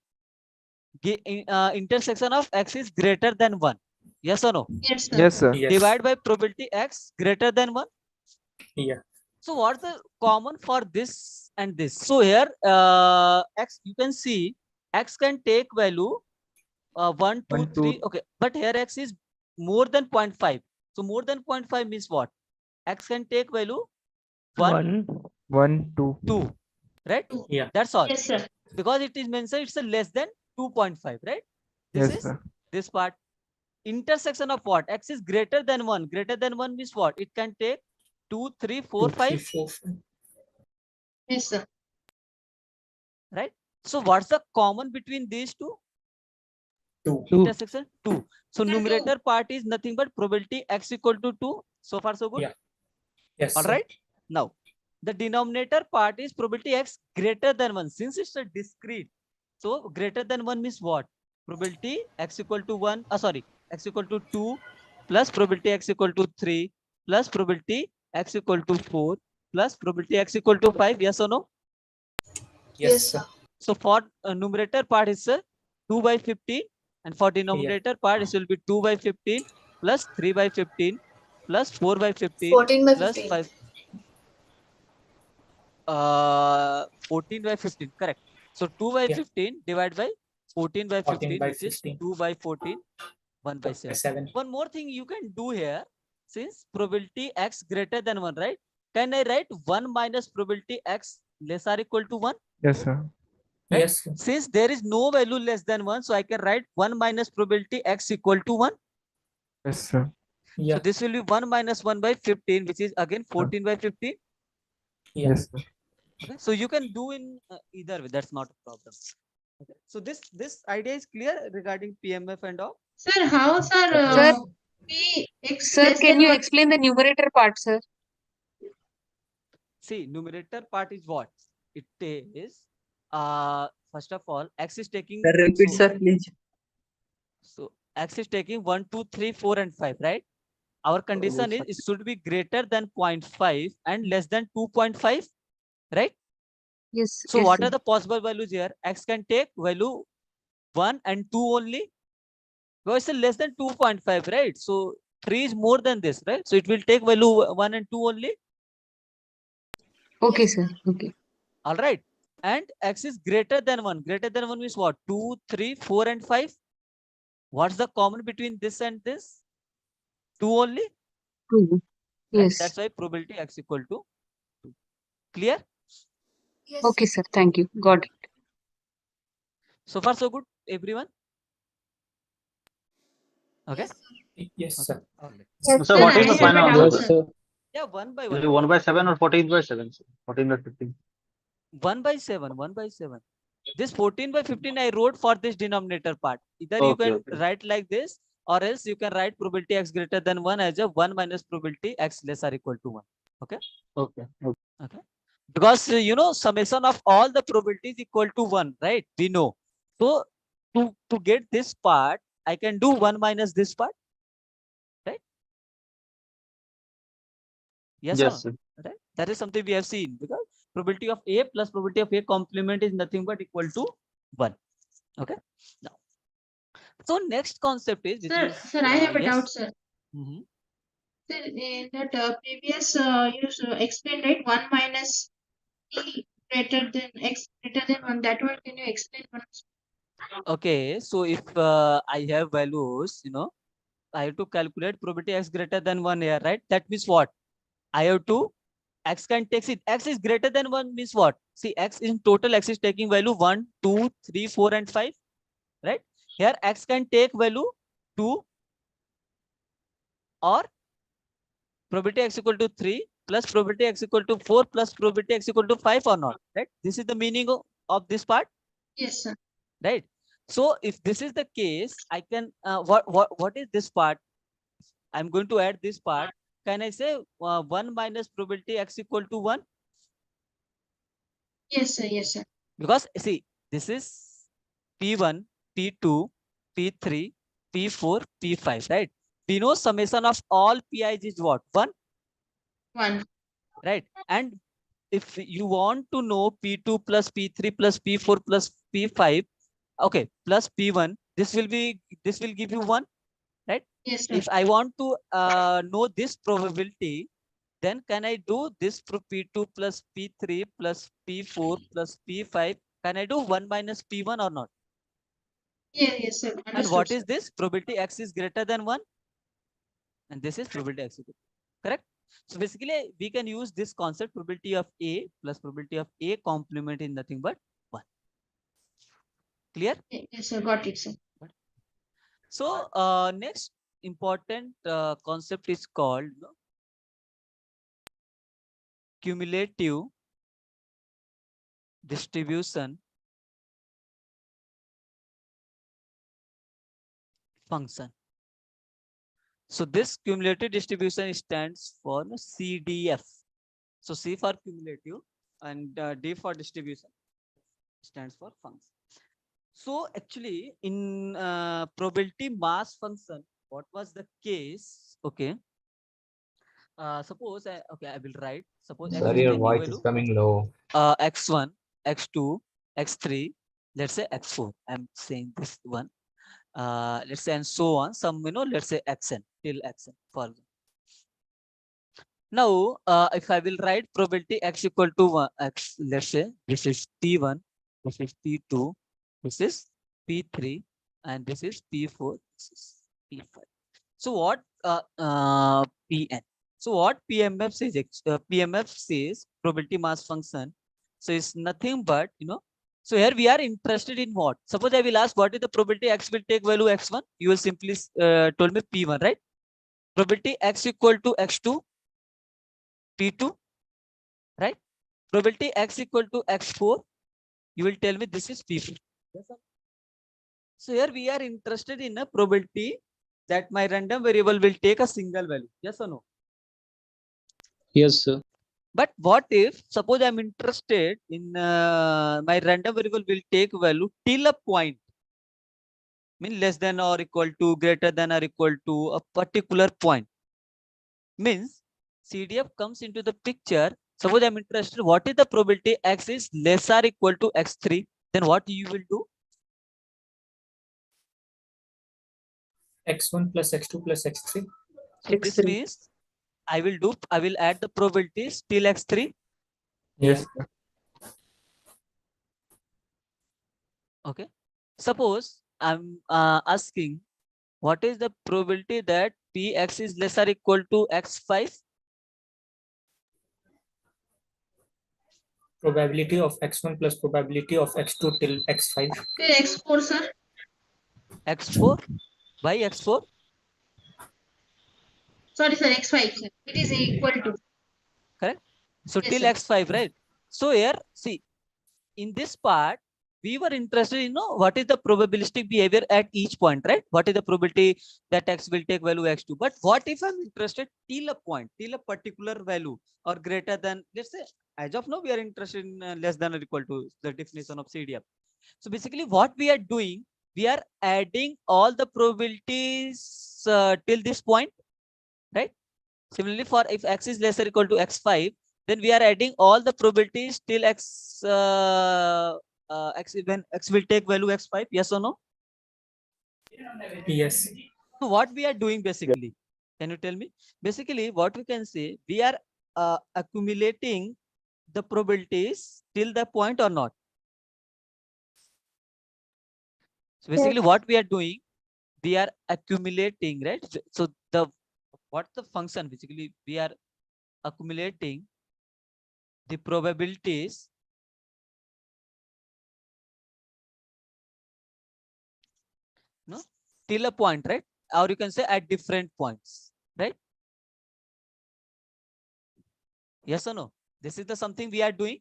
Intersection of x is greater than 1. Yes or no? Yes, sir. Yes, sir. Divide by probability x greater than 1. Yeah. So what's the common for this and this? So here x, you can see x can take value 1, 2, 1, 3. 2. Okay, but here x is more than 0.5. So more than 0.5 means what? X can take value 1, 1, 2. 2, right? Yeah. That's all. Yes, sir. Because it is mentioned it's a less than 2.5, right? This Yes, is sir. this part. Intersection of what? X is greater than 1. Greater than 1 means what? It can take 2, 3, 4, 5. Yes, sir. Right? So what's the common between these two? 2. Intersection 2. So numerator part is nothing but probability x equal to 2. So far so good? Yeah. Yes, All sir. right. Now, the denominator part is probability x greater than 1. Since it's a discrete, so greater than 1 means what? Probability x equal to 1, x equal to 2 plus probability x equal to 3 plus probability x equal to 4 plus probability x equal to 5. Yes or no? Yes, sir. So for numerator part is 2/15, and for denominator part it will be 2/15 plus 3/15 plus 4/15 plus 14/15. 5. 14/15, correct. So 2/15 divided by 14/15, which is 2/14, 1/7. One more thing you can do here, since probability x greater than 1, right? Can I write 1 minus probability x less or equal to 1? Yes, sir. Right? Yes, sir. Since there is no value less than 1, so I can write 1 minus probability x equal to 1. Yes, sir. So this will be 1 minus 1/15, which is again 14/15. Yes, sir. Okay. So you can do in either way. That's not a problem. Okay. So this idea is clear regarding PMF and all. Sir, how, sir? Sir, X Sir, less can than you one. explain the numerator part, sir? See, numerator part is what? it is first of all x is taking Repeat, so, sir, please. so x is taking 1, 2, 3, 4, and 5, right? Our condition is it should be greater than 0.5 and less than 2.5, right? Yes. So Yes, what sir. are the possible values here? X can take value 1 and 2 only. Because it's less than 2.5, right? So 3 is more than this, right? So it will take value 1 and 2 only. Okay, sir. Okay. All right. And x is greater than 1. Greater than 1 means what? 2, 3, 4, and 5. What's the common between this and this? 2 only. 2. Right? Yes. That's why probability x equal to 2. Clear? Yes. Okay, sir. Thank you. Got it. So far, so good, everyone? Okay. Yes, sir. Yes, So sir, what I is the have final a answer? doubt, Yes, Sir? sir. sir. Yeah, 1 by Is 1. it 1 by 7 or 14 by 7? 14 by 15. 1 by 7. 1 by 7. This 14 by 15 I wrote for this denominator part. Either you Okay, can okay. write like this, or else you can write probability x greater than 1 as a 1 minus probability x less or equal to 1. Okay. Okay. Okay. Okay. Because you know, summation of all the probabilities equal to 1, right? We know. So to get this part, I can do 1 minus this part, right? Yes, Yes, or sir. no? Right? That is something we have seen, because probability of A plus probability of A complement is nothing but equal to 1. Okay. Now, so next concept is, which Sir, is sir, I have a doubt, yes. sir. Mm-hmm. Sir, in that previous you explained, right? 1 minus e greater than x greater than 1. That one, can you explain once? Okay, so if I have values, you know, I have to calculate probability x greater than 1 here, right? That means what? I have to, x can take it. X is greater than 1 means what? See, x in total, x is taking value 1, 2, 3, 4, and 5, right? Here, x can take value 2, or probability x equal to 3 plus probability x equal to 4 plus probability x equal to 5 or not, right? This is the meaning of this part. Yes, sir. Right. So if this is the case, I can what is this part? I'm going to add this part. Can I say 1 minus probability x equal to 1? Yes, sir. Yes, sir. Because see, this is P1, P2, P3, P4, P5, right? We know summation of all PIs is what? 1. 1. Right. And if you want to know P2 plus P3 plus P4 plus P5, okay, plus P1, this will give you 1, right? Yes, sir. If I want to know this probability, then can I do this for P2 plus P3 plus P4 plus P5? Can I do 1 minus P1 or not? Yes, sir. And Understood, what sir. is this? Probability x is greater than 1. And this is probability x equal. Correct? So basically, we can use this concept, probability of A plus probability of A complement is nothing but 1. Clear? Yes, sir. Got it, sir. So next important concept is called cumulative distribution function. So this cumulative distribution stands for CDF. So C for cumulative and D for distribution stands for function. So actually in probability mass function, what was the case? Okay. Suppose I will write. Suppose x Sir, is your taking voice is value coming low. x1, x2, x3. Let's say x4. I'm saying this one. Let's say and so on. Some let's say xn till xn for example. Now, if I will write probability x equal to 1, x, let's say this is P1, this is P2, this is P3, and this is P4, this is P5. So what Pn? So what PMF says? PMF says probability mass function. So it's nothing but So here we are interested in what? Suppose I will ask what is the probability x will take value x1. You will simply told me P1, right? Probability x equal to x2. P2, right? Probability x equal to x4, you will tell me this is P4. Yes, sir? So here we are interested in a probability that my random variable will take a single value. Yes or no? Yes, sir. But what if, suppose I'm interested in my random variable will take value till a point, mean less than or equal to, greater than or equal to a particular point. Means CDF comes into the picture. Suppose I'm interested, what is the probability x is less or equal to x3? Then what you will do? x1 plus x2 plus x3. So this means I will add the probabilities till x3. Yes. Okay. Suppose I'm asking, what is the probability that px is less or equal to x5? Probability of x1 plus probability of x2 till x5. Okay, x4, sir. X4? Why x4? Sorry, sir, x5. Sir. It is equal to. Correct. So Yes, till sir. x5, right? So here, see, in this part, we were interested in what is the probabilistic behavior at each point, right? What is the probability that x will take value x2? But what if I'm interested till a point, till a particular value or greater than, let's say, as of now, we are interested in less than or equal to the definition of CDF. So basically what we are doing, we are adding all the probabilities till this point, right? Similarly, for if x is less or equal to x5, then we are adding all the probabilities till x when x will take value x5. Yes or no? Yes. So what we are doing basically, can you tell me? Basically, what we can say, we are accumulating the probabilities till the point or not. So basically, what we are doing, we are accumulating, right? So what the function basically, we are accumulating the probabilities till a point, right? Or you can say at different points, right? Yes or no? This is the something we are doing,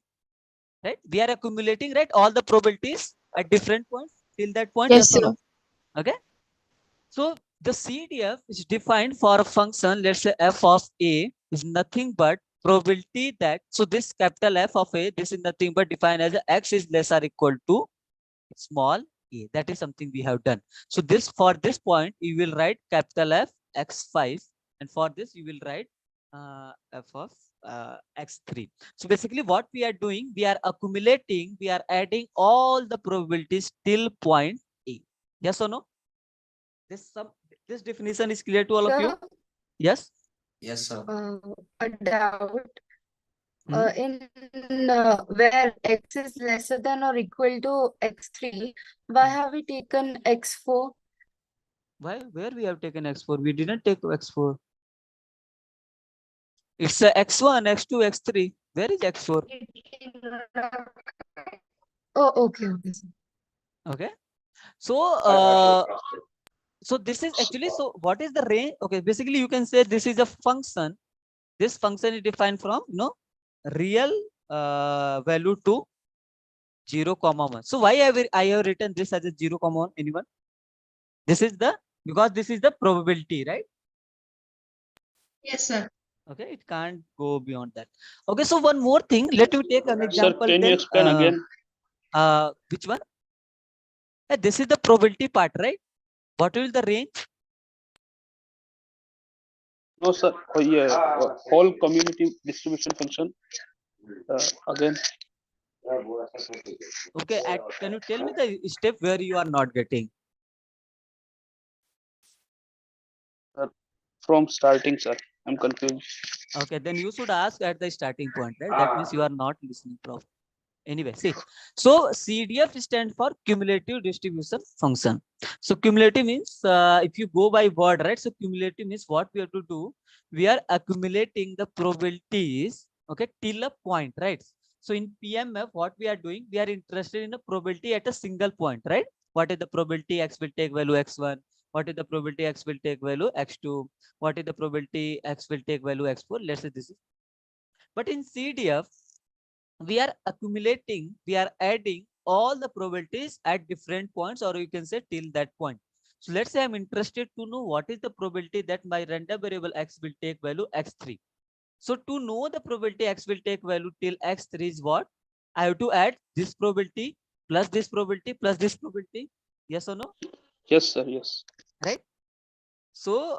right? We are accumulating, right? All the probabilities at different points till that point. Yes, Yes or sir. no? Okay. So the CDF is defined for a function, let's say f of a is nothing but probability that, so this capital F of a, this is nothing but defined as x is less or equal to small a. That is something we have done. So this, for this point, you will write capital F x5, and for this you will write f of x3. So basically what we are doing, we are accumulating, we are adding all the probabilities till point A. Yes or no? This definition is clear to all of you? Yes? Yes, sir. A doubt. Hmm? In where x is lesser than or equal to x3, why have we taken x4? Why? Where we have taken x4? We didn't take x4. It's a x1, x2, x3. Where is x4? Oh, okay, okay. Okay. So so this is actually, so what is the range? Okay, basically you can say this is a function. This function is defined from real value to 0, 1. So why I have written this as a 0, 1? Anyone? This is the, because this is the probability, right? Yes, sir. Okay, it can't go beyond that. Okay, so one more thing. Let me take an example. Sir, can you then, explain again? Which one? This is the probability part, right? What will the range? No, sir. Oh, yeah. Whole community distribution function. Again. Okay, can you tell me the step where you are not getting? From starting, sir. I'm confused. Okay, then you should ask at the starting point, right? That means you are not listening properly. Anyway, see, so CDF stands for cumulative distribution function. So cumulative means if you go by word, right? So cumulative means what we have to do, we are accumulating the probabilities, okay, till a point, right? So in PMF, what we are doing, we are interested in a probability at a single point, right? What is the probability x will take value x1? What is the probability x will take value x2? What is the probability x will take value x4? Let's say this is. But in CDF, we are accumulating, we are adding all the probabilities at different points, or you can say till that point. So let's say I'm interested to know what is the probability that my random variable x will take value x3. So to know the probability x will take value till x3 is what? I have to add this probability plus this probability plus this probability. Yes or no? Yes, sir. Yes. Right. So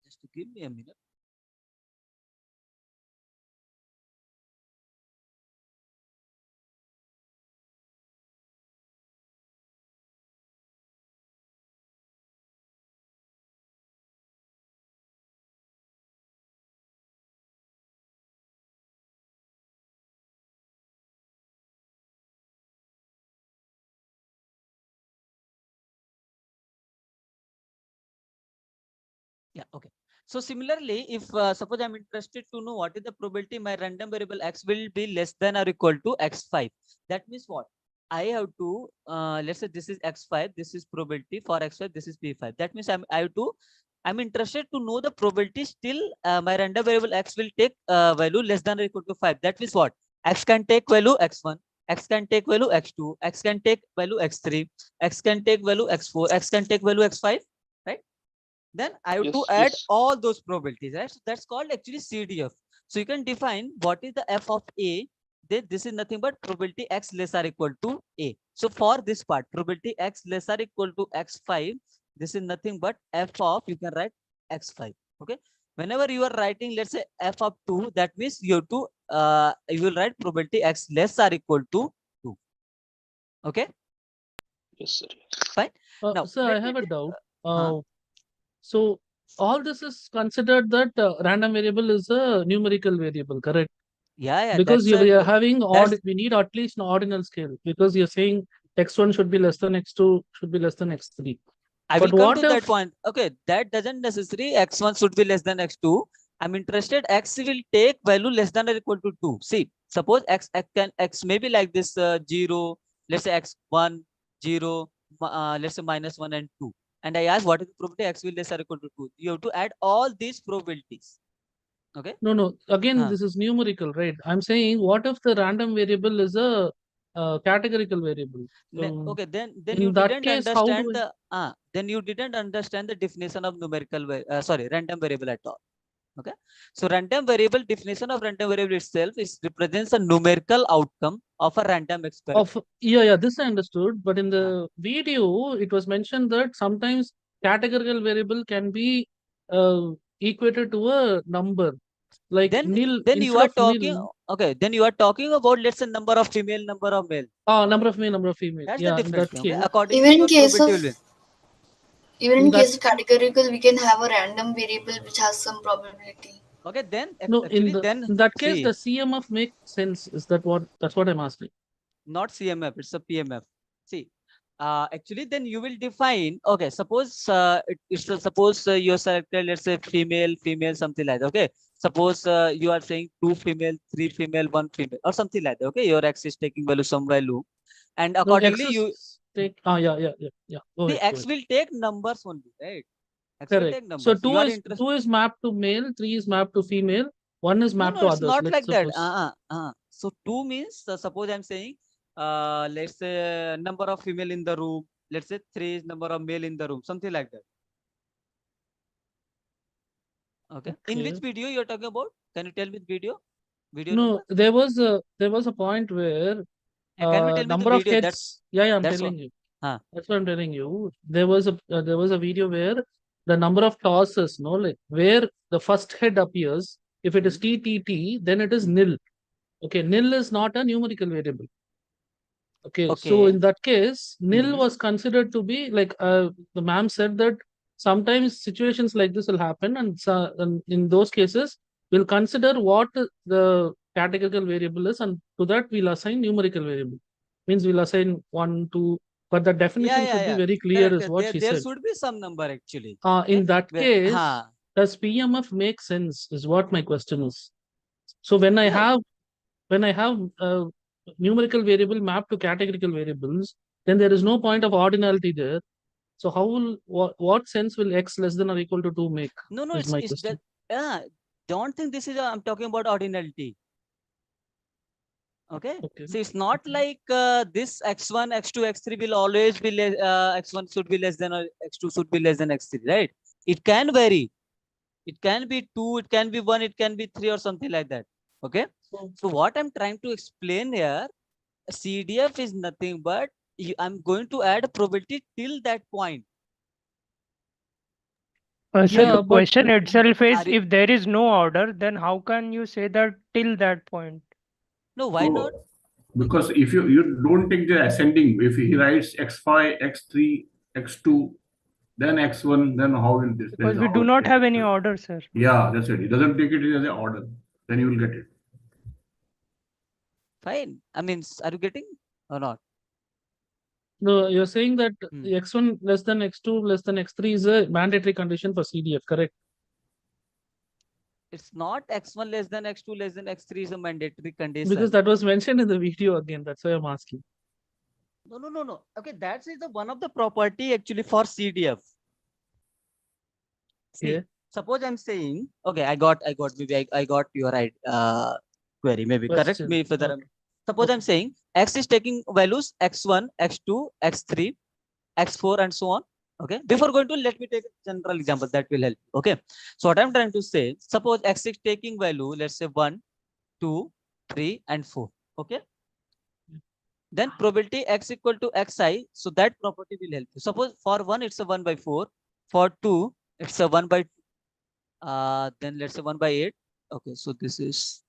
just give me a minute. Yeah, okay. So similarly, if suppose I'm interested to know what is the probability my random variable x will be less than or equal to x5. That means what? I have to, let's say this is x5, this is probability for x5, this is p5. That means I'm interested to know the probability still my random variable x will take value less than or equal to 5. That means what? X can take value x1, x can take value x2, x can take value x3, x can take value x4, x can take value x5, right? Then I have to add all those probabilities, right? So that's called actually CDF. So you can define what is the f of A. This is nothing but probability x less or equal to A. So for this part, probability x less or equal to x5, this is nothing but f of, you can write x5. Okay. Whenever you are writing, let's say f of 2, that means you have to, you will write probability x less or equal to 2. Okay. Yes, sir. Fine. Now, sir, I have a doubt. So all this is considered that random variable is a numerical variable, correct? Yeah, because that's we are having odd, we need at least an ordinal scale, because you're saying x1 should be less than x2, should be less than x3. I But will come what to that if point. Okay, that doesn't necessarily x1 should be less than x2. I'm interested x will take value less than or equal to 2. See, suppose x may be like this 0, let's say x1, 0, let's say -1 and 2. And I ask what is the probability x will less or equal to 2. You have to add all these probabilities. Okay. No. Again, this is numerical, right? I'm saying, what if the random variable is a categorical variable? Okay, then in you that didn't case, how understand do the then you didn't understand the definition of numerical random variable at all. Okay, so random variable, definition of random variable itself is represents a numerical outcome of a random experiment. This I understood, but in the video it was mentioned that sometimes categorical variable can be equated to a number, like nil. Then you Instead are of talking nil, okay, then you are talking about, let's say, number of female, number of male. number of male, number of female. That's Yeah, the in difference. that Okay? case, According Even to in your case probability of will win. even in in that case of categorical, we can have a random variable which has some probability. Okay, then no, actually in that case the CMF makes sense. Is that what? That's what I'm asking. Not CMF, it's a PMF. See, actually, then you will define. Okay, suppose suppose you're selected, let's say female, something like that. Okay, suppose you are saying 2 female, 3 female, 1 female, or something like that. Okay, your x is taking value, some value, and No, accordingly X you is take. Yeah. Go the ahead. x will take numbers only, right? X will Correct. take So numbers. You are interested. 2 is mapped to male, 3 is mapped to female, 1 is mapped to No, it's others. not Let's like that. suppose. So 2 means, suppose I'm saying, let's say number of female in the room. Let's say 3 is number of male in the room, something like that. Okay. In which video you're talking about? Can you tell me the video? Video No, number? there was a point where Can we tell me the number of video? heads. I'm that's telling what. you. That's what I'm telling you. There was a video where the number of tosses, like where the first head appears. If it is TTT, then it is nil. Okay, nil is not a numerical variable. Okay, so in that case, nil was considered to be like the ma'am said that sometimes situations like this will happen, and in those cases, we'll consider what the categorical variable is, and to that we'll assign numerical variable. Means we'll assign 1, 2, but the definition should be very clear, Correct. is what she There said. should be some number actually. In that case, does PMF make sense? Is what my question is. So when I have numerical variable mapped to categorical variables, then there is no point of ordinality there. So how will what sense will x less than or equal to 2 make? No, is my question. Don't think this is I'm talking about ordinality. Okay. So it's not like this x1, x2, x3 will always be less. X1 should be less than, or x2 should be less than x3, right? It can vary. It can be 2, it can be 1, it can be 3 or something like that. Okay. So what I'm trying to explain here, CDF is nothing but I'm going to add probability till that point. Sir, Yeah, the but question itself is Are you- if there is no order, then how can you say that till that point? No, why not? Because if you don't take the ascending, if he writes x5, x3, x2, then x1, then how will this? Because we do not have any order, sir. Yeah, that's it. He doesn't take it as an order. Then you will get it. Fine. I mean, are you getting or not? no, you're saying that x1 less than x2 less than x3 is a mandatory condition for CDF, correct? It's not x1 less than x2 less than x3 is a mandatory condition. Because that was mentioned in the video again. That's why I'm asking. No. Okay, that is the one of the property actually for CDF. See, Yeah. suppose I'm saying, okay, I got maybe I got your query. Maybe correct Question. me if there. Okay. Suppose I'm saying x is taking values x1, x2, x3, x4, and so on. Okay. Before going to, let me take a general example that will help. Okay. So what I'm trying to say, suppose x is taking value, let's say 1, 2, 3, and 4. Okay. Then probability x equal to xi. So that property will help you. Suppose for 1, it's a 1 by 4. For 2, it's a 1 by 2. Then let's say 1 by 8. Okay. So this is,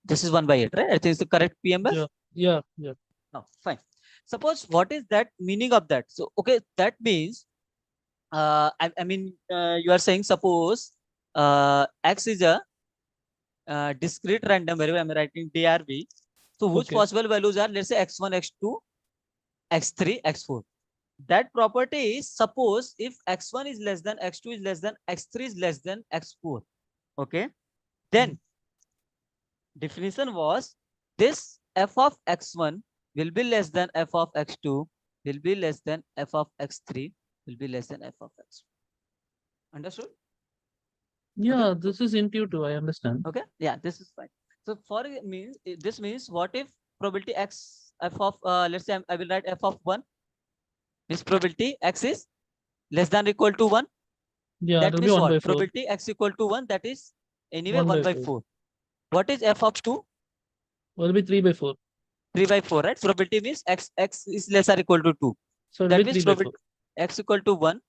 this is 1 by 8, right? I think it's the correct PMF. Yeah. No, fine. Suppose what is that meaning of that? So, okay, that means, I mean, you are saying suppose x is a discrete random variable. I'm writing DRV. So, which possible values are, let's say x1, x2, x3, x4. That property is suppose if x1 is less than x2 is less than x3 is less than x4. Okay. Then definition was this f of x1 will be less than f of x2 will be less than f of x3 will be less than f of x4. Understood? Yeah, okay. This is intuitive. I understand. Okay. Yeah, this is fine. So for means this means what if probability x f of let's say I will write f of 1 means probability x is less than or equal to 1. Yeah, that it'll be means 1 what? by 4. Probability x equal to 1, that is anyway 1 1 by by 4. What is f of 2? Will be 3 by 4. 3 by 4, right? Probability means x is less or equal to 2. So that it'll be means 3 by 4. x equal to 1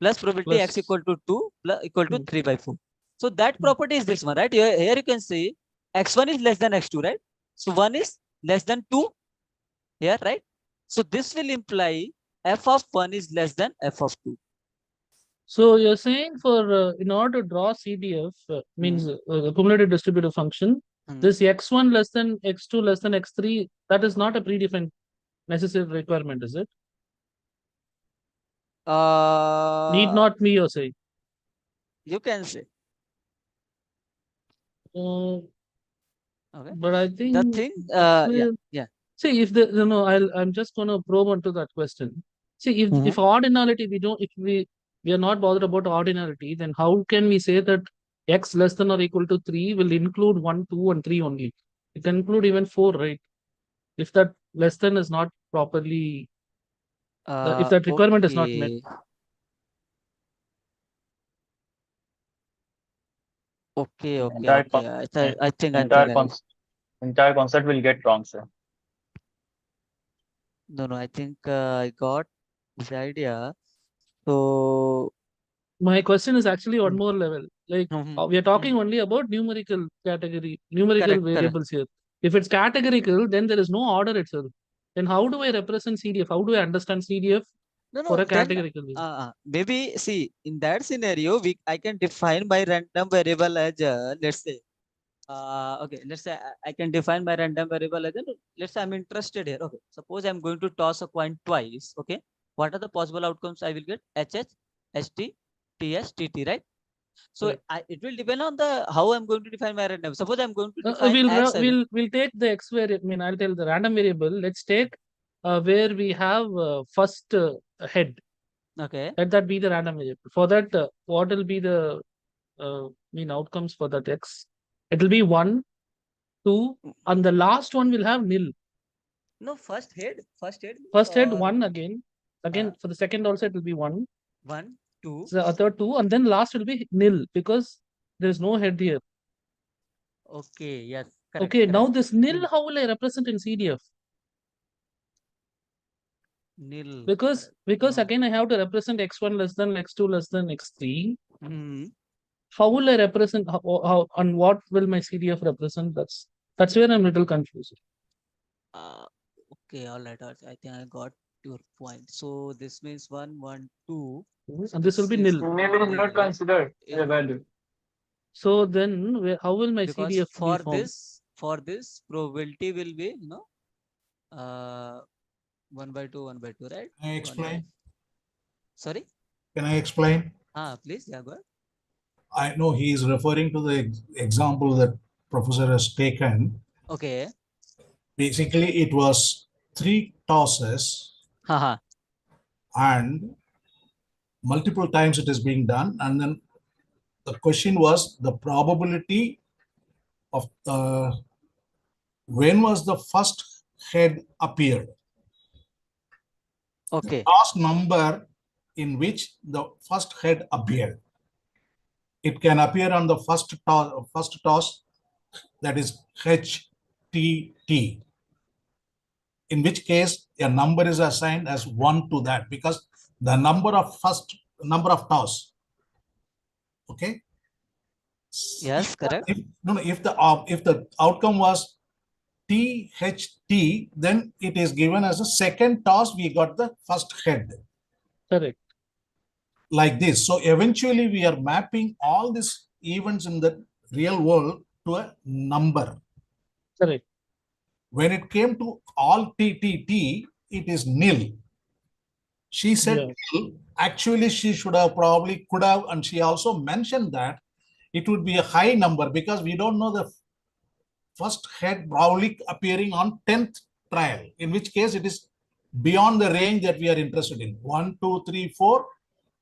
plus probability x equal to 2 plus equal to 3 by 4. So that property is this one, right? Here you can see x1 is less than x2, right? So 1 is less than 2 here, right? So this will imply f of 1 is less than f of 2. So you're saying for in order to draw CDF means cumulative distributive function, this x1 less than x2 less than x3, that is not a predefined necessary requirement, is it? Need not me, you're saying. You can say. Okay. But I think the thing, yeah. See, if the I'm just gonna probe onto that question. See, if ordinality we are not bothered about ordinality, then how can we say that x less than or equal to 3 will include 1, 2, and 3 only? It can include even 4, right? If that less than is not properly, if that requirement is not met. Okay. Entire I think entire concept will get wrong, sir. No, I think I got the idea. So my question is actually one more level. Like we are talking only about numerical variables here. If it's categorical, then there is no order itself. Then how do I represent CDF? How do I understand CDF for a categorical? Maybe see in that scenario, I can define my random variable as let's say. Okay, let's say I can define my random variable as let's say I'm interested here. Okay, suppose I'm going to toss a coin twice. Okay, what are the possible outcomes I will get? HH, HT, TS, TT, right? So it will depend on the how I'm going to define my random. Suppose I'm going to define we'll take the x variable. I mean, I'll tell the random variable. Let's take where we have first head. Okay. Let that be the random variable. For that, what will be the outcomes for that x? It will be 1, 2, and the last one will have nil. No, first head. First head 1 again. Again for the second also it will be 1. 1, 2. So other 2, and then last will be nil because there is no head here. Okay, yes, correct. Okay, now correct. this nil, how will I represent in CDF? Nil. Because again I have to represent x1 less than x2 less than x3. Mhm. How will I represent how and what will my CDF represent? That's where I'm a little confused. Okay, all right. I think I got your point. So this means 1, 1, 2. And this will be nil. Nil is not considered as a value. So then how will my Because CDF for be formed? this probability will be 1 by 2, 1 by 2, right? Can I explain? Sorry? Can I explain? Please, yeah, go ahead. I know he is referring to the example that professor has taken. Okay. Basically, it was 3 tosses and multiple times it is being done. And then the question was the probability of when was the first head appeared. Okay. The toss number in which the first head appeared. It can appear on the first toss, that is HTT. In which case a number is assigned as 1 to that because the number of toss. Okay. Yes, correct. If the outcome was THT, then it is given as a second toss. We got the first head. Correct. Like this. So eventually we are mapping all these events in the real world to a number. Correct. When it came to all TTT, it is nil. She said nil. Actually, she should have could have, and she also mentioned that it would be a high number because we don't know the first head probably appearing on 10th trial, in which case it is beyond the range that we are interested in. 1, 2, 3, 4.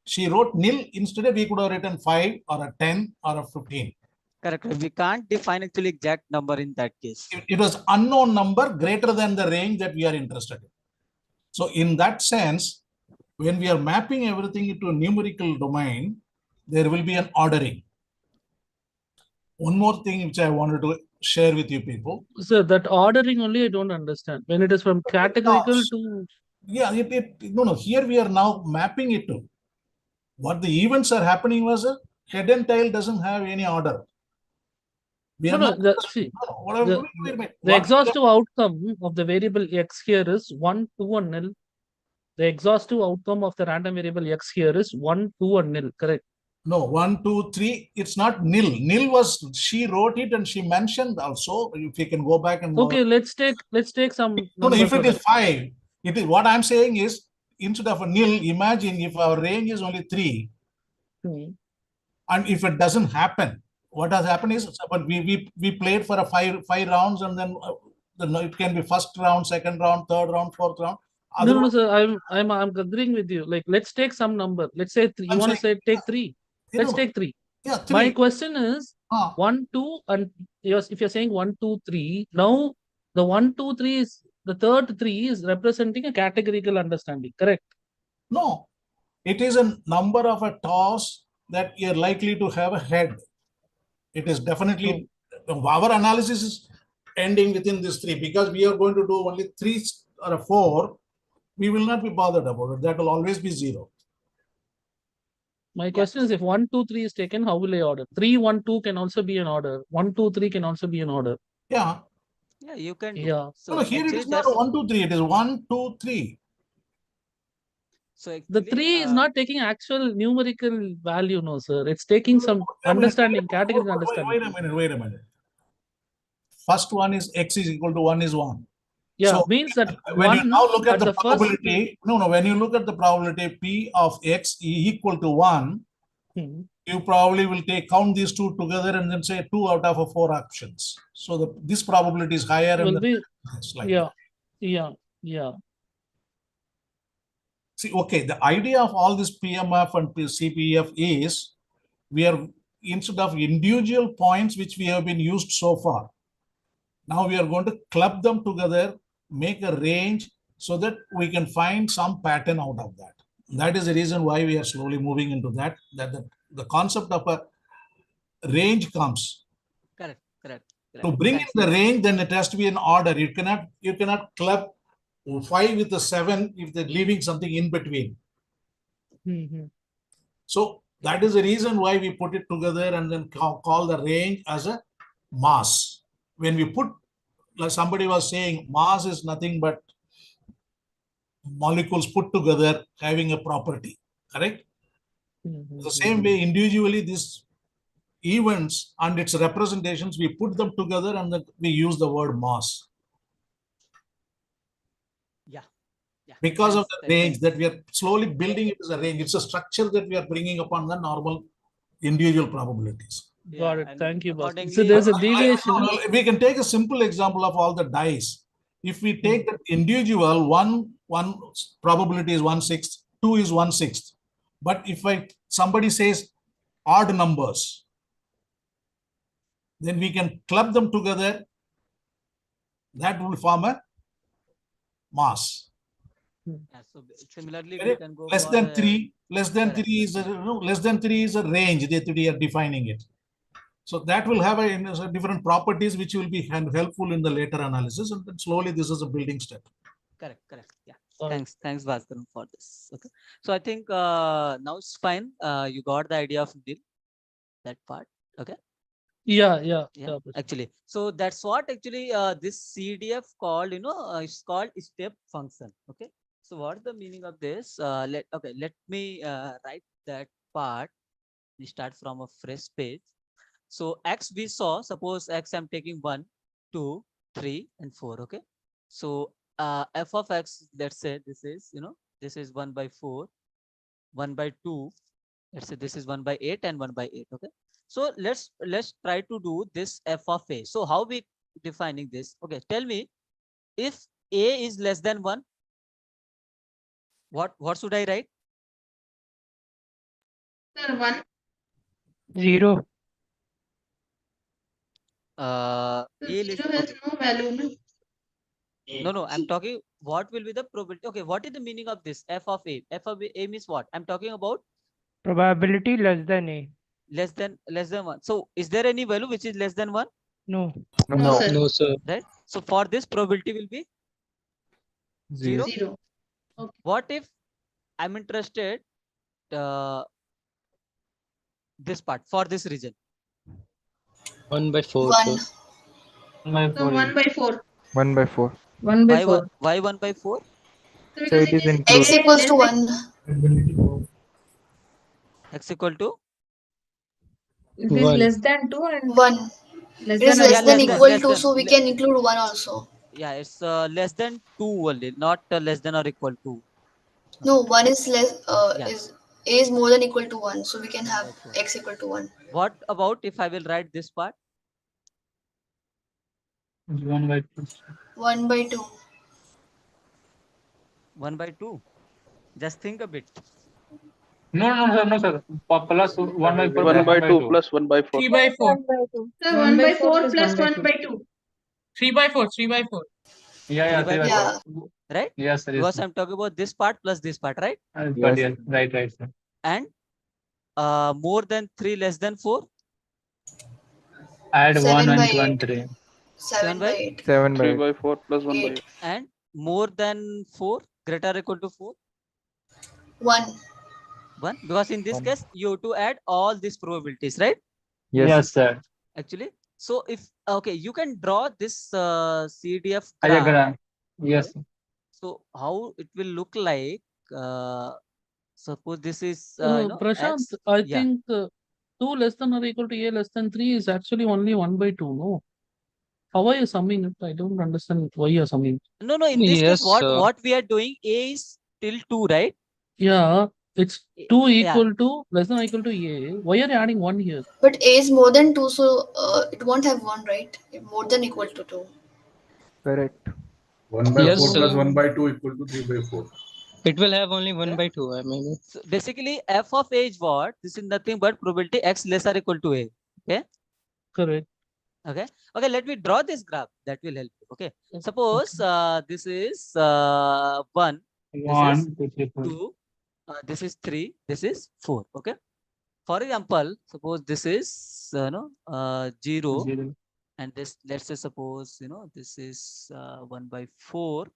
She wrote nil. Instead, we could have written 5 or a 10 or a 15. Correct. We can't define actually exact number in that case. It was unknown number greater than the range that we are interested in. So in that sense, when we are mapping everything into a numerical domain, there will be an ordering. One more thing which I wanted to share with you people. So that ordering only I don't understand. When it is from categorical to... Yeah, no, here we are now mapping it to. What the events are happening was head and tail doesn't have any order. The exhaustive outcome of the variable x here is 1, 2, and nil. The exhaustive outcome of the random variable x here is 1, 2, and nil. Correct. No, 1, 2, 3. It's not nil. Nil was, she wrote it and she mentioned also. If you can go back and okay, let's take some. No, if it is 5, it is what I'm saying is instead of a nil, imagine if our range is only 3, and if it doesn't happen, what has happened is, but we played for a five rounds, and then it can be first round, second round, third round, fourth round. No, sir. I'm agreeing with you. Like, let's take some number. Let's say 3. You want to say take 3? Let's take 3. Yeah, 3. My question is 1, 2, and if you're saying 1, 2, 3, now the 1, 2, 3 is the third 3 is representing a categorical understanding. Correct? No, it is a number of a toss that you're likely to have a head. It is definitely our analysis is ending within this 3 because we are going to do only 3 or 4. We will not be bothered about it. That will always be 0. My question is, if 1, 2, 3 is taken, how will I order? 3, 1, 2 can also be an order. 1, 2, 3 can also be an order. Yeah. Yeah, you can. Yeah. So no, here it is not 1, 2, 3. It is 1, 2, 3. So actually, the 3 is not taking actual numerical value, no, sir. It's taking some understanding, category understanding. Wait a minute. First one is x is equal to 1 is 1. Yeah, so means that when you now look at the probability, when you look at the probability P of x equal to 1, you probably will count these 2 together and then say 2 out of 4 options. So this probability is higher. Yeah. See, okay, the idea of all this PMF and CPF is we are, instead of individual points which we have been used so far, now we are going to club them together, make a range so that we can find some pattern out of that. That is the reason why we are slowly moving into that. The concept of a range comes. Correct. To bring in the range, then it has to be an order. You cannot club 5 with the 7 if they're leaving something in between. So that is the reason why we put it together and then call the range as a mass. When we put, like somebody was saying, mass is nothing but molecules put together having a property, correct? The same way, individually, these events and its representations, we put them together and then we use the word mass. Yeah. Because of the range that we are slowly building it as a range. It's a structure that we are bringing upon the normal individual probabilities. Got it. Thank you, boss. So there's a deviation. We can take a simple example of all the dice. If we take the individual, one probability is 1/6, 2 is 1/6. But if somebody says odd numbers, then we can club them together. That will form a mass. So similarly, we can go less for than 3. Less than 3 is less than 3 is a range that we are defining it. So that will have a different properties which will be helpful in the later analysis, and then slowly this is a building step. Correct. Yeah. Thanks, Bhaskaran, for this. Okay. So I think now it's fine. You got the idea of that part. Okay. Yeah. Actually, so that's what actually this CDF called. It's called step function. Okay. So what's the meaning of this? Let me write that part. We start from a fresh page. So X we saw, suppose X I'm taking 1, 2, 3, and 4. Okay. So f of X, let's say this is, this is 1/4, 1/2. Let's say this is 1/8 and 1/8. Okay. So let's try to do this f of A. So how we defining this? Okay. Tell me, if A is less than 1, what should I write? Sir, 1. 0. A 0 has no value. No, I'm talking what will be the probability. Okay, what is the meaning of this f of A? F of A means what? I'm talking about Probability less than A. less than 1. So is there any value which is less than 1? No. No, sir. Right. So for this, probability will be 0. Okay. What if I'm interested this part for this region? 1/4. 1. Sir. 1/4. 1/4. 1/4. Why 1/4? So it is X included. equals to 1. X equal to? It is 1. less than 2 and 1. less It is than or less than equal equal less to, than. so we can include 1 also. Yeah, it's less than 2 only, not less than or equal to. No, 1 is less, Yeah. A is more than equal to 1, so we can have X equal to 1. What about if I will write this part? 1/2. 1/2. 1/2. Just think a bit. No, sir. Plus 1/4. 1/2 plus 1/4. 3/4. 1/2. Sir, 1/4 plus 1/2. 3/4. 3/4. Yeah, 3/4. Right? Yes, sir. Because I'm talking about this part plus this part, right? But yes, right, sir. And more than 3, less than 4? Add 1 and 2 7/8. and 3. 7/8. 3/4 plus 1/8. And more than 4, greater or equal to 4? 1. 1. Because in this case, you have to add all these probabilities, right? Yes, sir. Actually, so if you can draw this CDF Diagram. Yes. So how it will look like? Suppose this is Prashant, X. I think 2 less than or equal to A less than 3 is actually only 1/2. No. How are you summing it? I don't understand why you're summing. No. In this case, what we are doing, A is till 2, right? Yeah, it's 2 equal to less than or equal to A. Why are you adding 1 here? But A is more than 2, so it won't have 1, right? More than equal to 2. Correct. 1/4 plus 1/2 equal to 3/4. It will have only 1/2. I mean. So basically, f of A is what? This is nothing but probability X less or equal to A. Okay. Correct. Okay. Let me draw this graph. That will help you. Okay. Suppose this is 1. This is 2. This is 3, this is 4. Okay. For example, suppose this is 0, and this, let's say, suppose this is 1/4.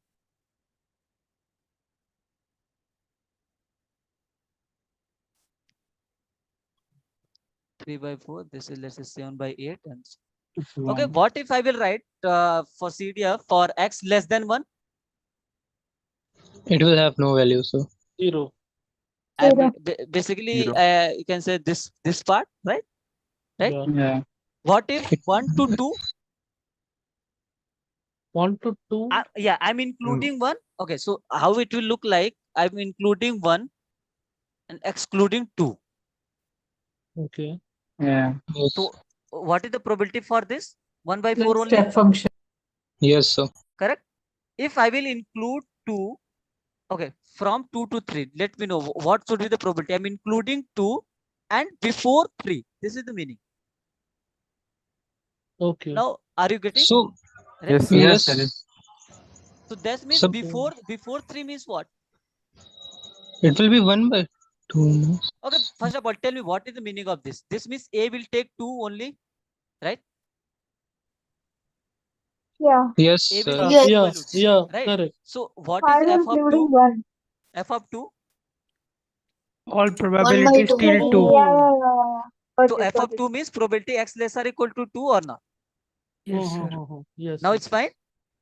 Three by 4. This is, let's say, 7/8. And okay, what if I will write for CDF for x less than 1? It will have no value, so 0. I mean, basically, 0. you can say this part, right? Right? Yeah. What if 1 to 2? 1 to 2. Yeah, I'm including 1. Okay, so how it will look like? I'm including 1 and excluding 2. Okay. Yeah. So what is the probability for this? 1/4 Like only? step function. yes, sir. Correct. If I will include 2, okay, from 2 to 3, let me know what should be the probability. I'm including 2 and before 3. This is the meaning. Okay. Now, are you getting? So right? Yes, sir. Yes, sir. So that means So- before 3 means what? it will be 1/2. No? Okay, first of all, tell me what is the meaning of this? This means A will take 2 only, right? Yeah. Yes, A will sir. take Yes. 2 Yeah. values, Yeah. right? Correct. So what I is am f of 2? including 1. F of 2? All 1 probability by is 2. still 2. Yeah, yeah, yeah. Got So it, f got of it. 2 means probability x less or equal to 2 or not? Yes, sir. Yes. Now yes. it's fine?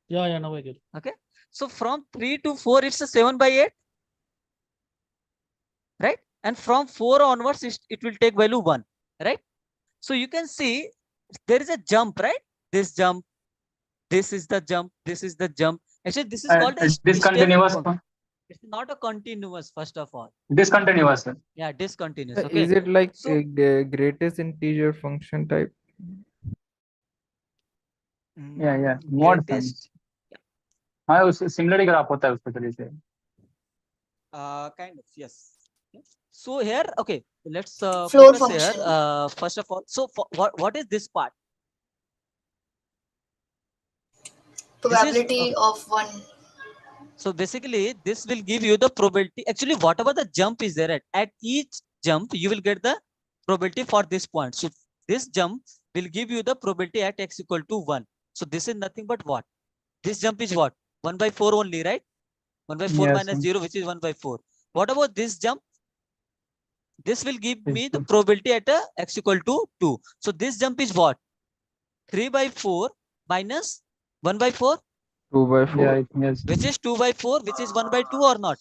Yeah, yeah, now I get it. Okay. So from 3 to 4, it's a 7/8. Right? And from 4 onwards, it will take value 1. Right? So you can see there is a jump, right? This jump, this is the jump, this is the jump. Actually, this is called a step Discontinuous. function. It's not a continuous, first of all. Discontinuous, sir. Yeah, discontinuous. Okay. Is it like So, a greatest integer function type? Yeah. Mod greatest, हाँ उस similarity graph होता है उसके तरीके से. kind of, yes. So here, okay, let's Floor focus function. here. First of all, so what is this part? Probability of 1. So basically, this will give you the probability. Actually, whatever the jump is there at each jump, you will get the probability for this point. So this jump will give you the probability at x equal to 1. So this is nothing but what? This jump is what? 1/4 only, right? 1/4 Yes, minus sir. 0, which is 1/4. What about this jump? This will give Yes, me the sir. probability at x equal to 2. So this jump is what? 3/4 minus 1/4. 2/4. Yeah, yes. Which is 2/4, which is 1/2 or not?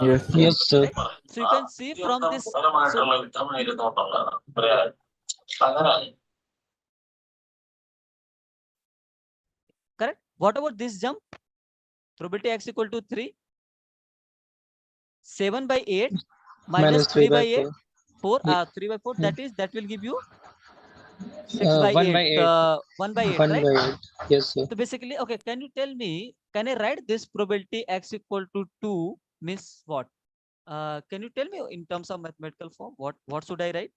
Yes, sir. Yes, sir. Right? So you can see from this. Correct. What about this jump? Probability x equal to 3. 7/8 minus 3/8. 4. 3/4. That will give you 6/8. 1/8. 1/8, 1 right? by 8. Yes, sir. So basically, okay, can you tell me, can I write this probability x equal to 2 means what? Can you tell me in terms of mathematical form, what should I write?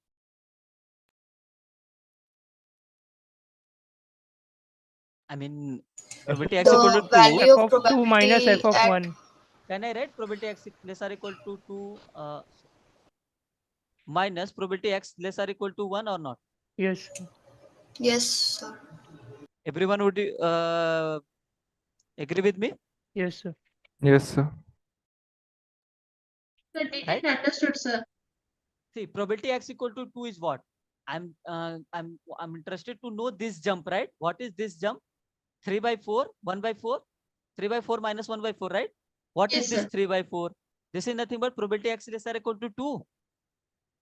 I mean, probability x equal to 2. Value F of of 2 probability minus f of at 1. Can I write probability x less or equal to 2 minus probability x less or equal to 1 or not? Yes. yes, sir. Everyone would agree with me? Yes, sir. Yes, sir. Sir, didn't Right? understood, sir. See, probability x equal to 2 is what? I'm interested to know this jump, right? What is this jump? 3/4, 1/4, 3/4 minus 1/4, right? What is Yes, this sir. 3/4? This is nothing but probability x less or equal to 2.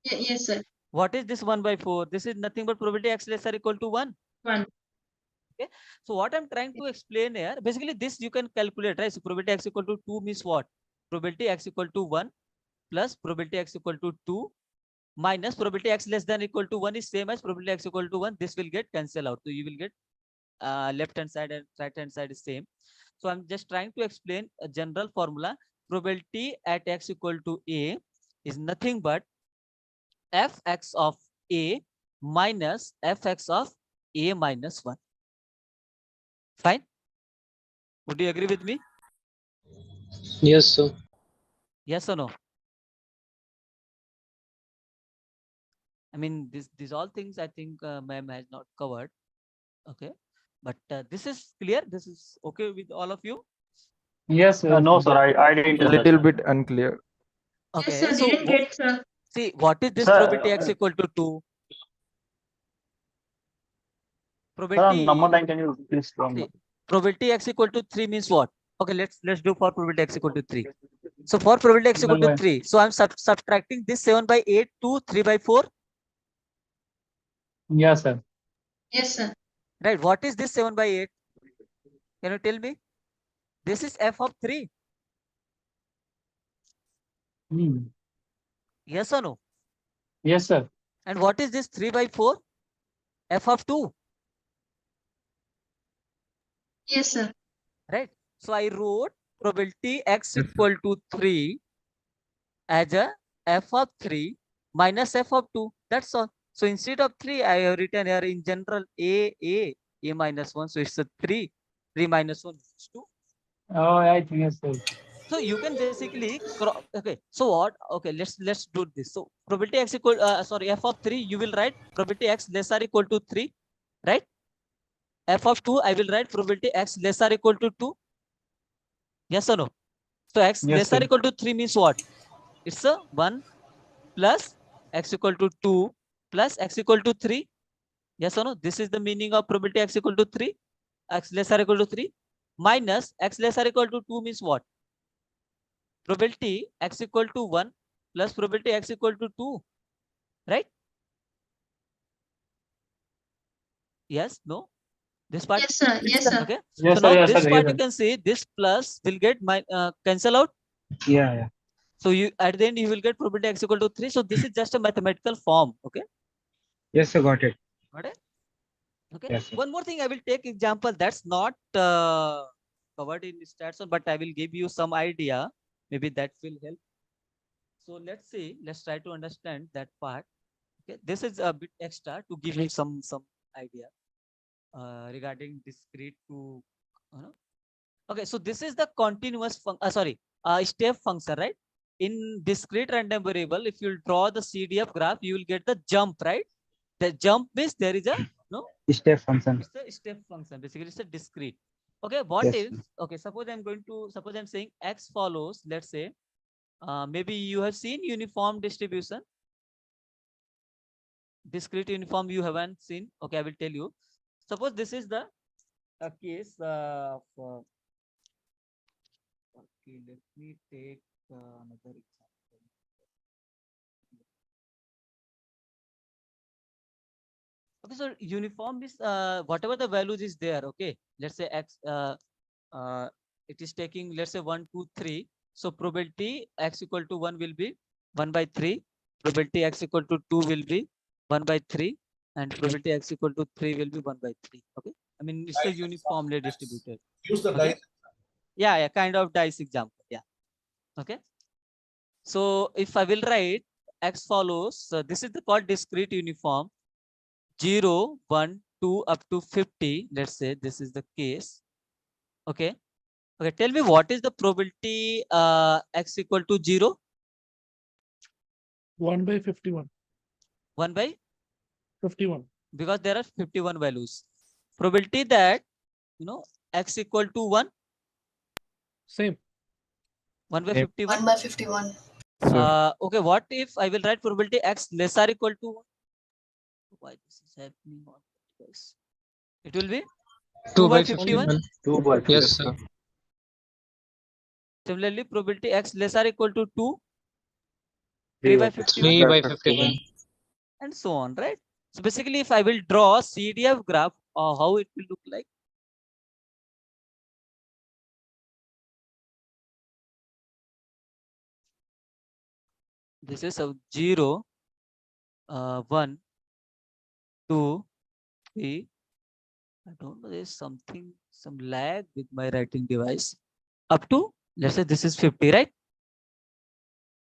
Yes, sir. What is this 1/4? This is nothing but probability x less or equal to 1. 1. Okay. So what I'm trying to explain here, basically this you can calculate, right? So probability x equal to 2 means what? Probability x equal to 1 plus probability x equal to 2 minus probability x less than equal to 1 is same as probability x equal to 1. This will get cancelled out. So you will get left hand side and right hand side is same. So I'm just trying to explain a general formula. Probability at x equal to a is nothing but fx of a minus fx of a minus 1. Fine. Would you agree with me? Yes, sir. Yes or no? I mean, these all things I think ma'am has not covered. Okay, but this is clear. This is okay with all of you. Yes, No, sir, I didn't A little understand. bit unclear. Yes, Okay, sir. so Didn't get, sir. see, what is this Sir, probability x equal to 2? sir, Probability, number line, can you please see, probability x equal to 3 means what? Okay, let's do for probability x equal to 3. So for probability x equal to 3, so I'm subtracting this 7/8 to 3/4. Yes, sir. Yes, sir. Right, what is this 7/8? Can you tell me? This is f of 3. Yes or no? Yes, sir. And what is this 3/4? F of 2. Yes, sir. Right. So I wrote probability x equal to 3 as a f of 3 minus f of 2. That's all. So instead of 3, I have written here in general a minus 1. So it's a 3. 3 minus 1 is 2. Oh, right. Yes, sir. So you can basically okay. So what? Okay, let's do this. So probability x equal sorry, f of 3, you will write probability x less or equal to 3, right? F of 2, I will write probability x less or equal to 2. Yes or no? So x Yes, less or sir. equal to 3 means what? It's a 1 plus x equal to 2 plus x equal to 3. Yes or no? This is the meaning of probability x equal to 3. X less or equal to 3 minus x less or equal to 2 means what? Probability x equal to 1 plus probability x equal to 2. Right? Yes? No? This part? Yes, sir. Yes, sir. Okay. Yes, So sir. now Yes, this sir. part Yes, you can see this plus will get cancel out. yeah, yeah. So you at the end you will get probability x equal to 3. So this is just a mathematical form. Okay. Yes, sir. Got it. Got it? Okay. Yes, sir. One more thing I will take example that's not covered in stats, but I will give you some idea. Maybe that will help. So let's see. Let's try to understand that part. Okay. This is a bit extra to give you some idea regarding discrete to. Okay. So this is the continuous step function, right? In discrete random variable, if you draw the CDF graph, you will get the jump, right? The jump means there is a Step function. it's a step function. Basically, it's a discrete. Okay, what Yes, if sir. okay, suppose I'm saying x follows, let's say, maybe you have seen uniform distribution. Discrete uniform you haven't seen. Okay, I will tell you. Suppose this is the case for okay, let me take another example. Okay, so uniform is whatever the values is there. Okay, let's say x it is taking, let's say 1 2 3. So probability x equal to 1 will be 1/3. Probability x equal to 2 will be 1/3, and probability x equal to 3 will be 1/3. Okay, I mean it's a uniformly distributed. Use the Okay. dice. Yeah, kind of dice example. Yeah. Okay. So if I will write x follows, so this is the called discrete uniform. 0 1 2 up to 50. Let's say this is the case. Okay. Okay, tell me what is the probability x equal to 0? 1/51. 1/51. 51. Because there are 51 values. Probability that x equal to 1. Same. 1/51. 1/51. Okay, what if I will write probability x less or equal to 1? Why this is happening? It will be 2/51. 2/51. Yes, sir. Similarly, probability x less or equal to 2. 3/51. 3/51. And so on, right? So basically, if I will draw CDF graph, how it will look like? This is a 0, 1, 2, 3. I don't know, there's some lag with my writing device. Up to, let's say this is 50, right?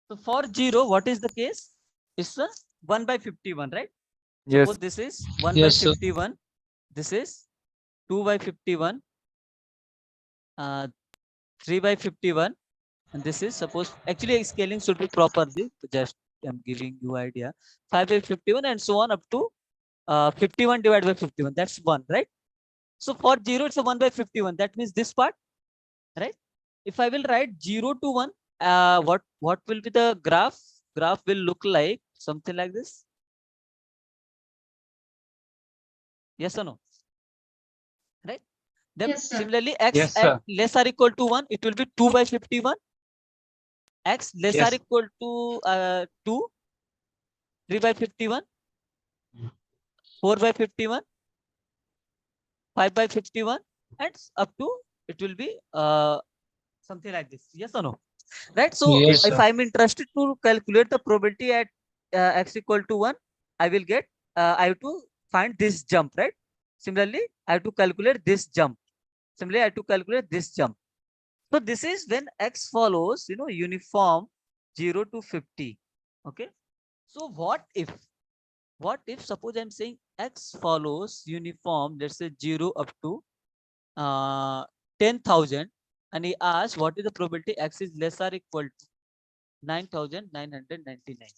So for 0, what is the case? It's a 1/51, right? Yes. Suppose this is Yes, sir. 1/51. This is 2/51. 3/51. And this is suppose actually scaling should be properly just I'm giving you idea. 5 by 51 and so on up to 51 divided by 51. That's 1, right? So for 0, it's a 1 by 51. That means this part, right? If I will write 0 to 1, what will be the graph? Graph will look like something like this. Yes or no? Right? Then Yes, sir. similarly, x Yes, at sir. less or equal to 1, it will be 2 by 51. X less or Yes. equal to 2, 3 by 51, 4 by 51, 5 by 51, and up to it will be something like this. Yes or no? Right? So Yes, if sir. I'm interested to calculate the probability at x equal to 1, I will get, I have to find this jump, right? Similarly, I have to calculate this jump. Similarly, I have to calculate this jump. So this is when x follows, uniform 0 to 50. Okay. So what if suppose I'm saying x follows uniform, let's say 0 up to 10,000, and he asks what is the probability x is less or equal to 9,999.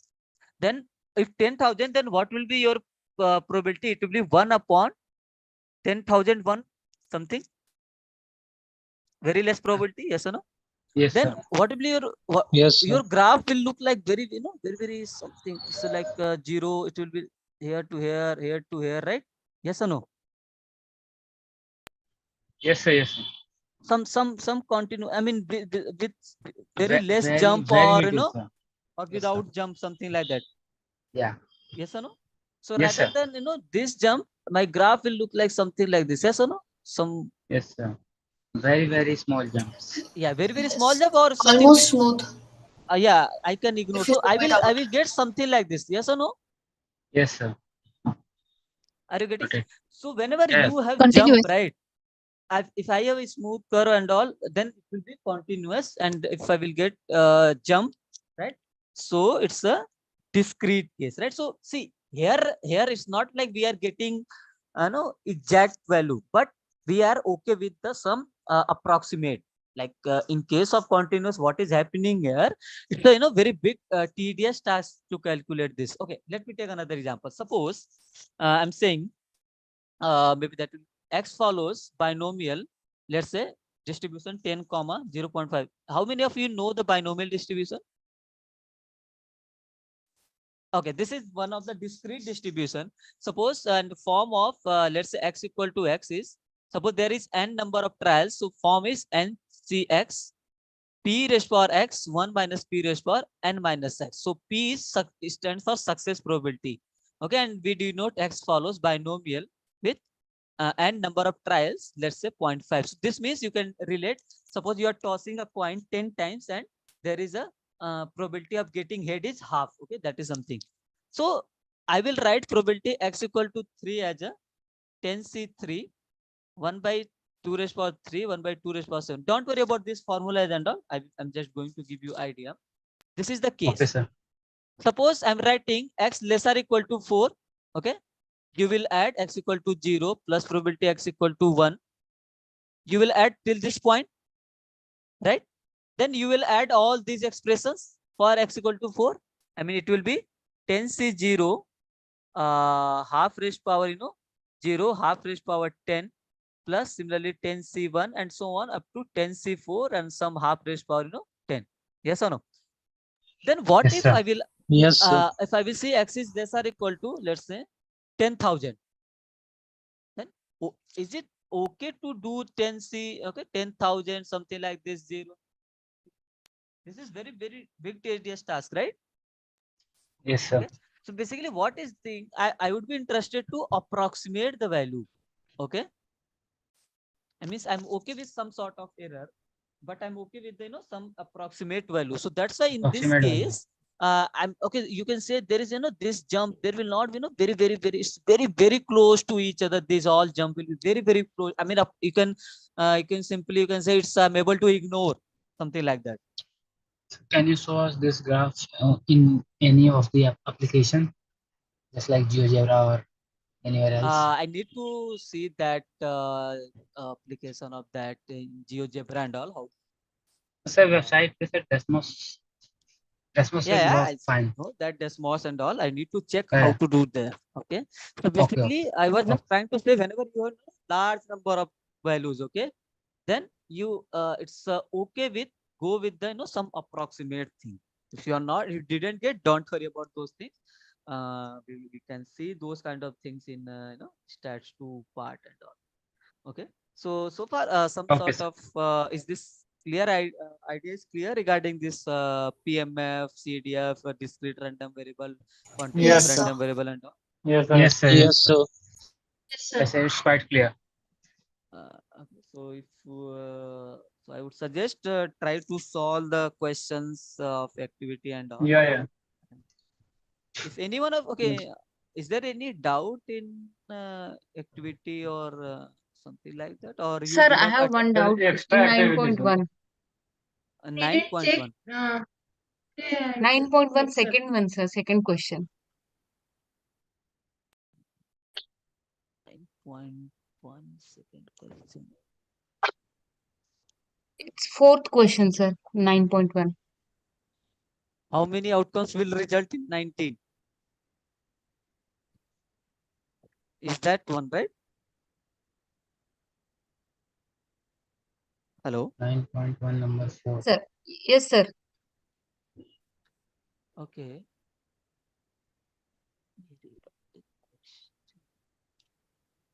Then if 10,000, then what will be your probability? It will be 1 upon 10,001 something. Very less probability, yes or no? Yes, Then sir. what will be Yes, sir. your graph will look like very, very something. So like 0, it will be here to here, here to here, right? Yes or no? Yes, sir. Yes, sir. Some continue. I mean, with very less Very, jump, very or little, sir. or Yes, without sir. jump, something like that. Yeah. Yes or no? So Yes, rather sir. than this jump, my graph will look like something like this. Yes or no? Some Yes, sir. Very, very small jumps. very small Yes. jump or something. Almost smooth. Yeah, I can ignore. If you So zoom it I out. will get something like this. Yes or no? Yes, sir. Are you getting? Okay. So whenever Yes. you have Continuous. jump, right? If I have a smooth curve and all, then it will be continuous. And if I will get jump, right? So it's a discrete case, right? So see here it's not like we are getting no exact value, but we are okay with the some approximate. Like in case of continuous, what is happening here? It's a very big tedious task to calculate this. Okay, let me take another example. Suppose I'm saying maybe that x follows binomial, let's say distribution 10 comma 0.5. How many of you know the binomial distribution? Okay, this is one of the discrete distribution. Suppose in the form of let's say x equal to x is, suppose there is n number of trials, so form is ncx p raised power x 1 minus p raised power n minus x. So p is stands for success probability. Okay, and we denote x follows binomial with and number of trials, let's say 0.5. So this means you can relate, suppose you are tossing a coin 10 times and there is a probability of getting head is half. Okay, that is something. So I will write probability x equal to 3 as a 10c3 1 by 2 raised power 3 1 by 2 raised power 7. Don't worry about this formula and all. I'm just going to give you idea. This is the case. Okay, sir. Suppose I'm writing x less or equal to 4. Okay, you will add x equal to 0 plus probability x equal to 1. You will add till this point, right? Then you will add all these expressions for x equal to 4. I mean, it will be 10c0 half raised power 0 half raised power 10 plus similarly 10c1 and so on up to 10c4 and some half raised power 10. Yes or no? Then what Yes, if sir. I will Yes, sir. if I will see x is less or equal to, let's say 10,000, then is it okay to do 10c, okay, 10,000 something like this 0? This is very big tedious task, right? Yes, sir. Okay, so basically what is the I would be interested to approximate the value. Okay, I mean I'm okay with some sort of error, but I'm okay with some approximate value. So that's why in this Approximate value. case I'm okay, you can say there is this jump, there will not be very it's very close to each other. These all jump will be very close. I mean you can simply you can say it's I'm able to ignore something like that. Can you show us this graph in any of the application, just like GeoGebra or anywhere else? I need to see that application of that in GeoGebra and all. How? Sir, website पे sir Desmos Desmos Yeah, will yeah, work I fine. know that Desmos and all. I need to check Yeah, how yeah. to do that. Okay. So Okay, basically, I was okay. just trying to say whenever you have large number of values, okay, then you it's okay with go with the some approximate thing. If you are not, you didn't get, don't worry about those things. We can see those kind of things in stats 2 part and all. Okay. So far some Okay, sort sir. of is this clear? Idea is clear regarding this PMF, CDF, discrete random variable, continuous Yes, sir. random variable and all. Yes, sir. Yes, sir. Yes, sir. Yes, sir. Yes, sir. It's quite clear. Okay, so if so I would suggest try to solve the questions of activity and all. Yeah, yeah. If anyone of okay, is there any doubt in activity or something like that, or you Sir, do I not have one doubt in Extra activity, sir. 9.1. We did check. 9.1? Yeah, 9.1 yes, sir. second one, sir. Second question. 9.1 second question. It's fourth question, sir. 9.1. How many outcomes will result in 19? Is that one, right? Hello? 9.1 number 4. Sir. Yes, sir. Okay.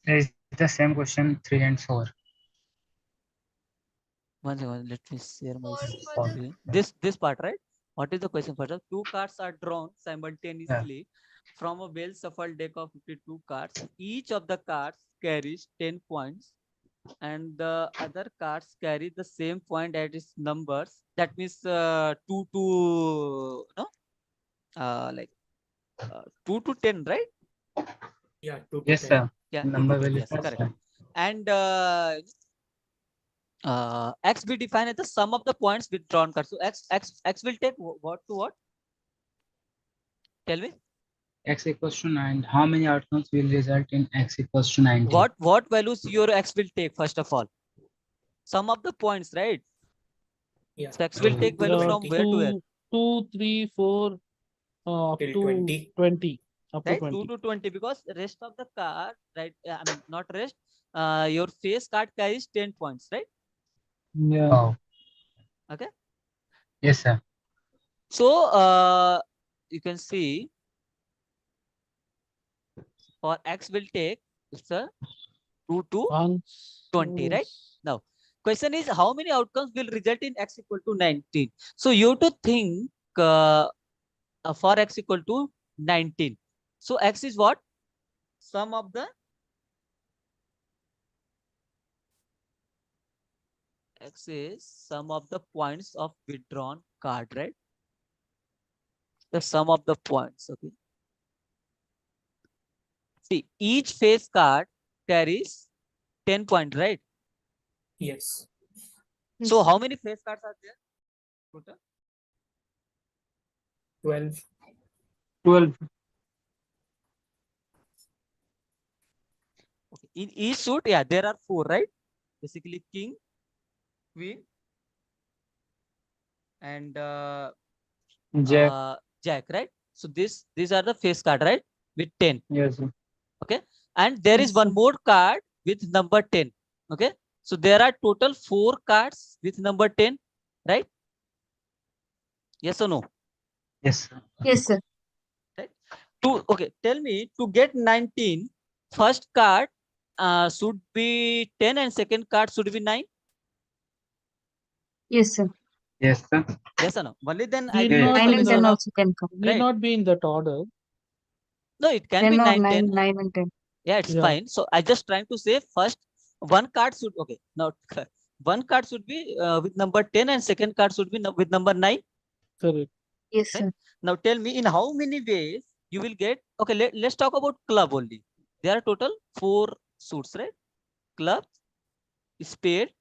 There is the same question 3 and 4. One second, let me share my Four. screen. This part, right? What is the question first? Two cards are drawn simultaneously from a well shuffled deck of 52 cards. Each of the cards carries 10 points, and the other cards carry the same point at its numbers. That means 2 to no, like 2 to 10, right? Yeah, 2 to Yes, 10. sir. Yeah, 2 Number to 10. will Yes, correct. And X we define as the sum of the points with drawn cards. So X will take what to what? Tell me. X equals to 9. How many outcomes will result in X equals to 19? What values your X will take first of all? Sum of the points, right? Yeah. So X will take value from where to where? 2, 3, 4, up Till to 20. 20. Up to Right, 20. 2 to 20, because rest of the card, right? I mean, not rest. Your face card carries 10 points, right? Yeah. Oh. Okay. Yes, sir. So you can see for X will take it's a 2 to 20, right? Now, question is how many outcomes will result in X equal to 19? So you have to think for X equal to 19. So X is what? Sum of the X is sum of the points of withdrawn card, right? The sum of the points, okay? See, each face card carries 10 points, right? Yes. So how many face cards are there? Total? 12. 12. Okay. In each suit, yeah, there are 4, right? Basically, king, queen, and jack, right? So these are the face card, right? With 10. Yes, sir. Okay. And there is one more card with number 10. Okay. So there are total 4 cards with number 10, right? Yes or no? Yes, sir. Yes, sir. Right. Okay. Tell me, to get 19, first card should be 10 and second card should be 9. Yes, sir. Yes, sir. Yes or no? Only then I Need will not, take the 9 and 10 value of, also can come. need right? not be in that order. No, it can 10 be or 9, 10. 9 and 10. Yeah, it's Yeah. fine. So I just trying to say first one card should, okay, now one card should be with number 10 and second card should be with number 9. Correct. Yes, Right? sir. Now tell me in how many ways you will get, okay, let's talk about club only. There are total 4 suits, right? Club, spade,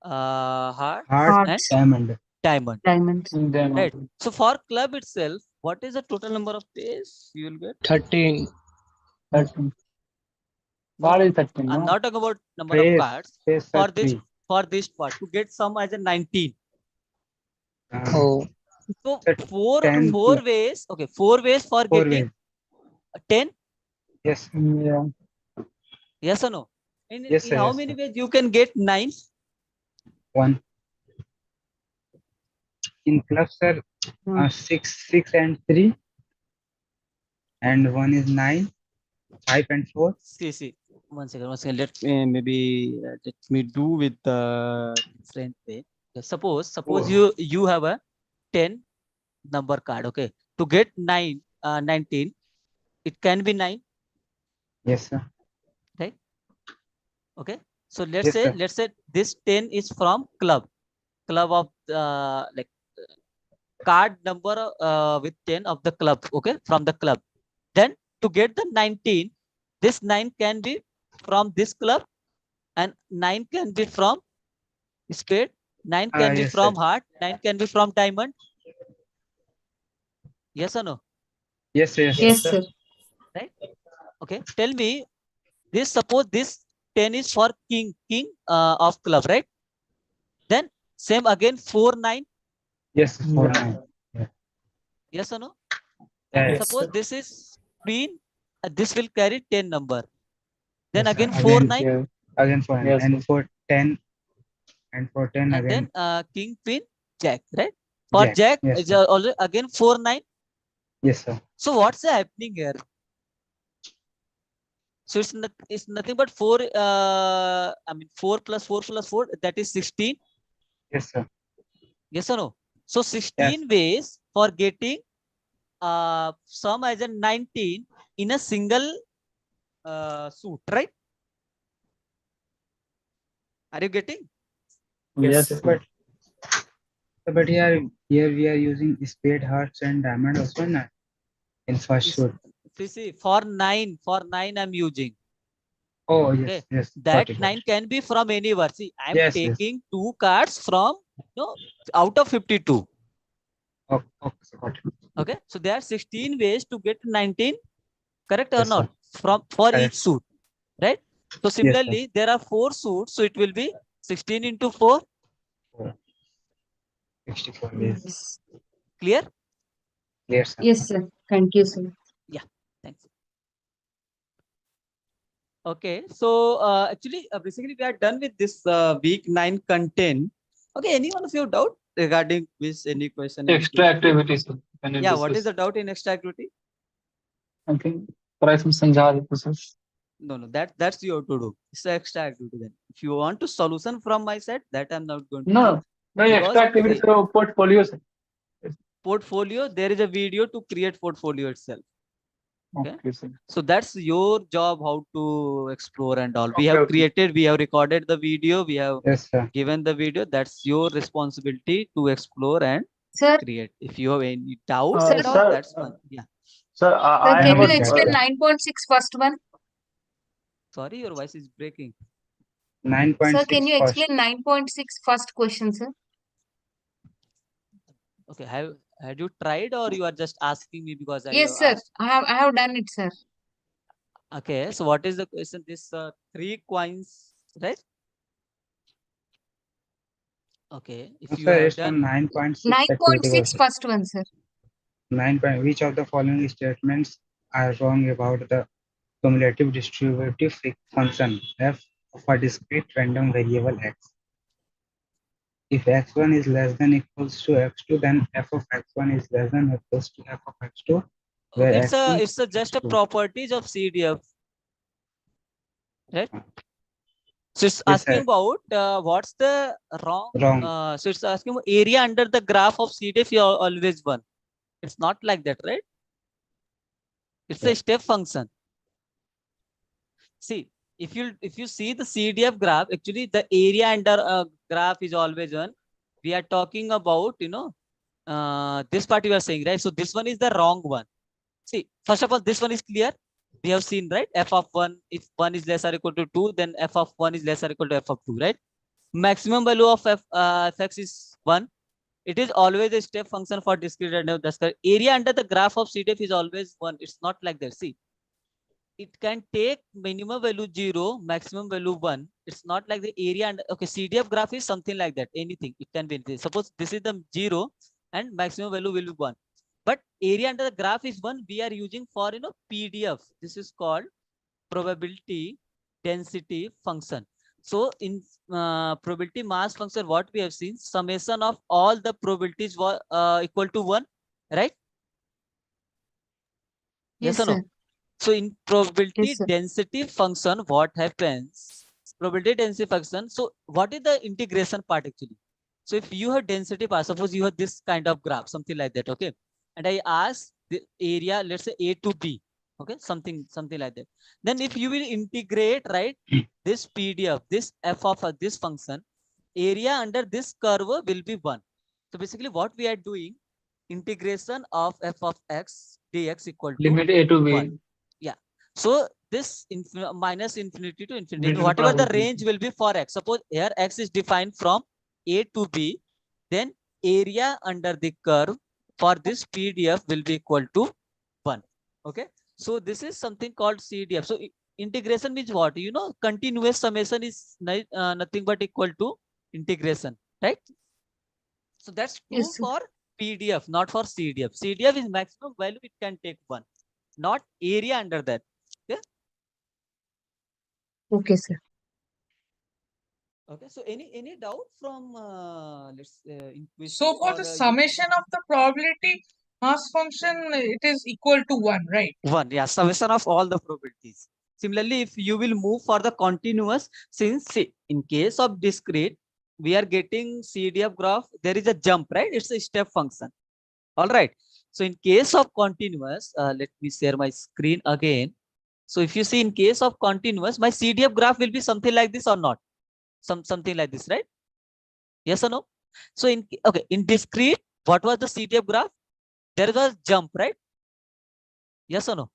heart, and diamond. Diamonds. Right. So for club itself, what is the total number of ways you will get? 13. 13. What is 13? I'm No? not talking about number of cards. For this part to get sum as a 19. Oh. So Sir, four 10 ways. Okay, 4 ways for four getting ways. 10. Yes. Yeah. Yes or no? Yes, In sir. how Yes, many sir. ways you can get 9? 1. In club, sir, 6 and 3, and 1 is 9, 5 and 4. See. One second. Let me do with the different way. Okay, suppose you have a 10 number card. Okay, to get 19, it can be 9, Yes, sir. right? Okay, so let's Yes, say sir. this 10 is from club of like card number with 10 of the club. Okay, from the club. Then to get the 19, this 9 can be from this club, and 9 can be from spade, 9 can be Yes, sir. from heart, 9 can be from diamond. Yes or no? Yes, sir. Yes, sir. Right? Okay, tell me this. Suppose this 10 is for king of club, right? Then same again 4 9. Yes, 4 9. Yeah. Yes or no? And Yes. suppose this is queen, this will carry 10 number. Then Yes, sir. again 4 9. Yeah. Again 4 9. Yes, And sir. for 10, and for 10 And again then king queen jack, right? For jack. jack, Yes, it's sir. already again 4 9. Yes, sir. So what's happening here? So it's nothing but 4. I mean 4 plus 4 plus 4, that is 16. Yes, sir. Yes or no? So 16 ways for getting sum as a 19 in a single suit, right? Are you getting? Yes, Sir. sir. But here we are using spade, hearts, and diamond also in first shoot. See, for 9 I'm using. Oh, Okay, yes, yes. that Got it. 9 can be from anywhere. See, I'm Yes, yes. taking 2 cards from out of 52. Okay, got it. Okay, so there are 16 ways to get 19, correct or Yes, not? sir. For Correct. each suit, right? So similarly, there are 4 suits, so it will be 16 into 4. 64 ways. Clear? Yes, sir. Yes, sir. Thank you, sir. Yeah, thanks. Okay, so actually, basically, we are done with this week 9 content. Okay, any one of you doubt regarding this? Any question? Extra activities. Yeah, what is the doubt in extra activity? I think try some Sanjay process. No, that's your to do. It's an extra activity then. If you want to solution from my side, that I'm not going to do. No, extra activities for portfolios. Portfolio, there is a video to create portfolio itself. Okay, sir. so that's your job, how to explore and all. We have created, we have recorded the video, we have given the video. That's your responsibility to explore and create. If you have any doubts and all, that's fine. Yeah. Sir, I Can have you explain 9.6 first one? Sorry, your voice is breaking. 9.6. Sir, can you explain 9.6 first question, sir? Okay, had you tried, or you are just asking me because I Yes, sir. asked? I have done it, sir. Okay, so what is the question? This 3 coins, right? Okay, if you have done 9.6 9.6 first one, sir. 9. Which of the following statements are wrong about the cumulative distributive function f of a discrete random variable x? If x1 is less than equals to x2, then f of x1 is less than or equals to f of x2. Where okay, it's just a properties of CDF, right? So it's asking about what's the wrong. So it's asking about area under the graph of CDF. You always 1. It's not like that, right? It's a step function. See, if you see the CDF graph, actually the area under graph is always 1. We are talking about this part you are saying, right? So this one is the wrong one. See, first of all, this one is clear. We have seen, right? F of 1, if 1 is less or equal to 2, then f of 1 is less or equal to f of 2, right? Maximum value of fx is 1. It is always a step function for discrete random. That's correct. Area under the graph of CDF is always 1. It's not like that. See, it can take minimum value 0, maximum value 1. It's not like the area. And okay, CDF graph is something like that. Anything. It can be anything. Suppose this is the 0. and maximum value will be 1. But area under the graph is 1. We are using for PDF. This is called probability density function. So in probability mass function, what we have seen, summation of all the probabilities was equal to 1, right? Yes or no? sir. So in probability Yes, sir. density function, what happens? Probability density function. So what is the integration part actually? So if you have density part, suppose you have this kind of graph, something like that, okay? And I ask the area, let's say A to B, okay? Something like that. Then if you will integrate, right, this PDF, this f of this function, area under this curve will be 1. So basically what we are doing, integration of f of x dx equal to Limit A to B. 1. Yeah. So this minus infinity to infinity, whatever the range will be for x. Suppose here x is defined from A to B, then area under the curve for this PDF will be equal to 1. Okay. So this is something called CDF. So integration means what? Continuous summation is nothing but equal to integration, right? So that's true Yes, sir. for PDF, not for CDF. CDF is maximum value it can take 1, not area under that. Okay. Okay, sir. Okay. So any doubt from let's in quiz So two for or the summation of the probability mass function, it is equal to 1, right? 1? Yeah, summation of all the probabilities. Similarly, if you will move for the continuous, since see, in case of discrete, we are getting CDF graph, there is a jump, right? It's a step function. All right. So in case of continuous, let me share my screen again. So if you see in case of continuous, my CDF graph will be something like this or not? Something like this, right? Yes or no? So in discrete, what was the CDF graph? There was jump, right? Yes or no?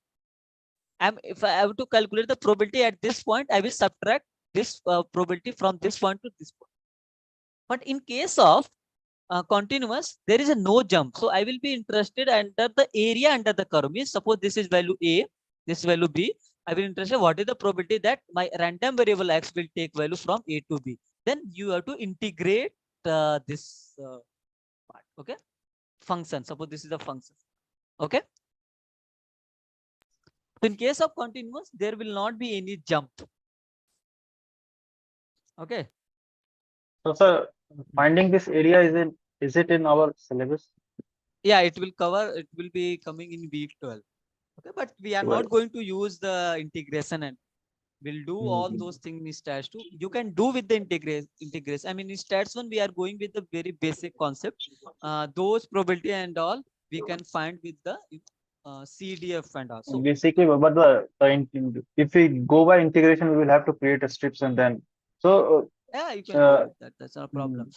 If I have to calculate the probability at this point, I will subtract this probability from this point to this point. But in case of continuous, there is a no jump. So I will be interested under the area under the curve. Means suppose this is value A, this value B. I will interested what is the probability that my random variable x will take value from A to B. Then you have to integrate this part. Okay, function. Suppose this is a function. Okay. So in case of continuous, there will not be any jump. Okay. So sir, finding this area is it in our syllabus? Yeah, it will cover. It will be coming in week 12. Okay, but we are not going to use the integration, and we'll do all those things in stats 2. You can do with the integration. I mean, in stats 1, we are going with the very basic concept. Those probability and all we can find with the CDF and all. So Basically, but if we go by integration, we will have to create a strips and then so. Yeah, you can do that. That's not a problem.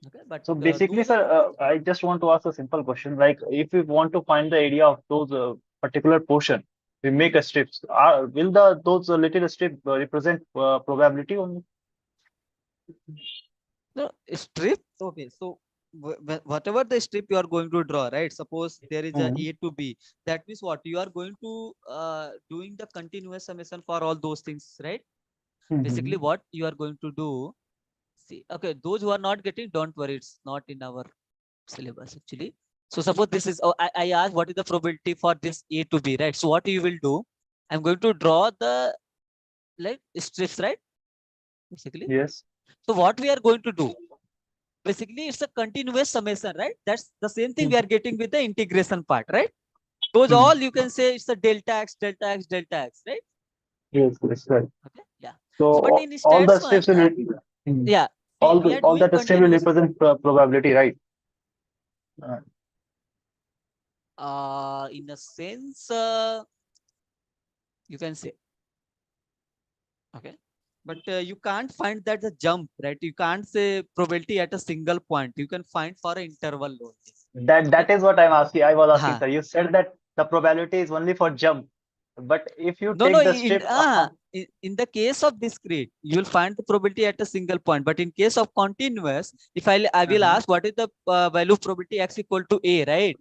Okay, but so basically, sir, I just want to ask a simple question. Like, if we want to find the area of those particular portion, we make a strips. Will those little strip represent probability only? No, strip. Okay, so whatever the strip you are going to draw, right? Suppose there is a A to B. That means what you are going to doing the continuous summation for all those things, right? Basically, what you are going to do. See, okay, those who are not getting, don't worry, it's not in our syllabus actually. So suppose this is, I asked what is the probability for this A to B, right? So what you will do, I'm going to draw the like strips, right? Basically. Yes. So what we are going to do, basically it's a continuous summation, right? That's the same thing we are getting with the integration part, right? Those all you can say it's a delta x, delta x, delta x, right? Yes, that's right. Okay, yeah. So, but in all the stats strips one, will yeah, all that strip will represent probability, right? In a sense, you can say, okay, but you can't find that the jump, right? You can't say probability at a single point. You can find for an interval load. That is what I'm asking. I was asking, sir. You said that the probability is only for jump, but if you take the strip, in the case of discrete, you will find the probability at a single point. But in case of continuous, if I will ask what is the value of probability x equal to A, right?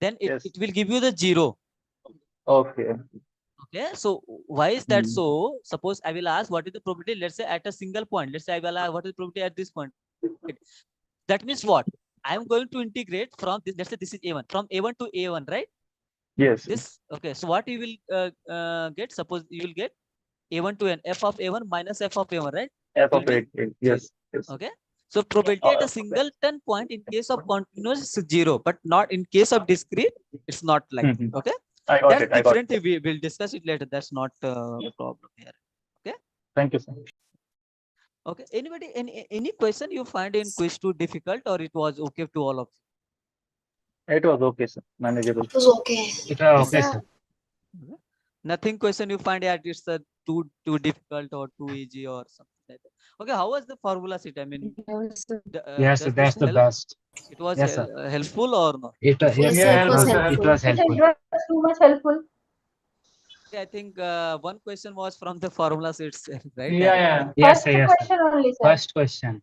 Then it will give you the 0. Okay. Okay, so why is that so? Suppose I will ask what is the probability, let's say at a single point. Let's say I will ask what is the probability at this point. That means what? I'm going to integrate from this. Let's say this is A1 from A1 to A1, right? Yes. This okay. So what you will get? Suppose you will get A1 to N, f of A1 minus f of A1, right? F Will of be 8. Yes. Yes. okay. So probability at a singleton point in case of continuous is 0, but not in case of discrete. It's not like Mhm. okay. I got That's it. I got different. it. We will discuss it later. That's not a problem here. Okay. Thank you, sir. Okay. Anybody, any question you find in quiz 2 difficult, or it was okay to all of you? It was okay, sir. Manageable. It was okay. It was okay, sir. Nothing question you find that it's too difficult or too easy or something like that. Okay, how was the formula set? I mean, Yes, sir, does this that's the help? best. It was Yes, sir. helpful or not? Yes, Yes, sir, sir, it was it helpful. was Yes, helpful. it was too much helpful. I think one question was from the formula itself, right? Yes, First sir, yes, sir. question only, sir. First question.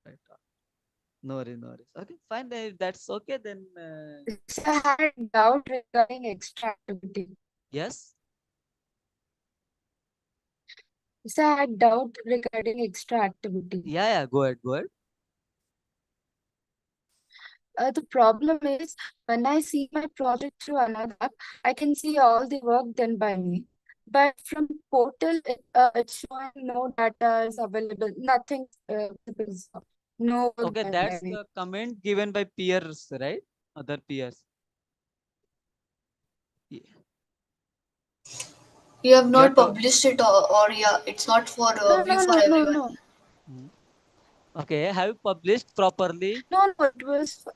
Right. No worries, no worries. Okay, fine. That's okay then. So I had a doubt regarding extra activity. Yes. So I had doubt regarding extra activity. Yeah. Go ahead. Go ahead. The problem is when I see my project through another app, I can see all the work done by me. But from portal, it's showing no data is available, nothing is no work Okay, done that's by me. the comment given by peers, right? Other peers. Yeah. You have not published it, or yeah, it's not for view for everyone. No. Okay, have you published properly? No, it was.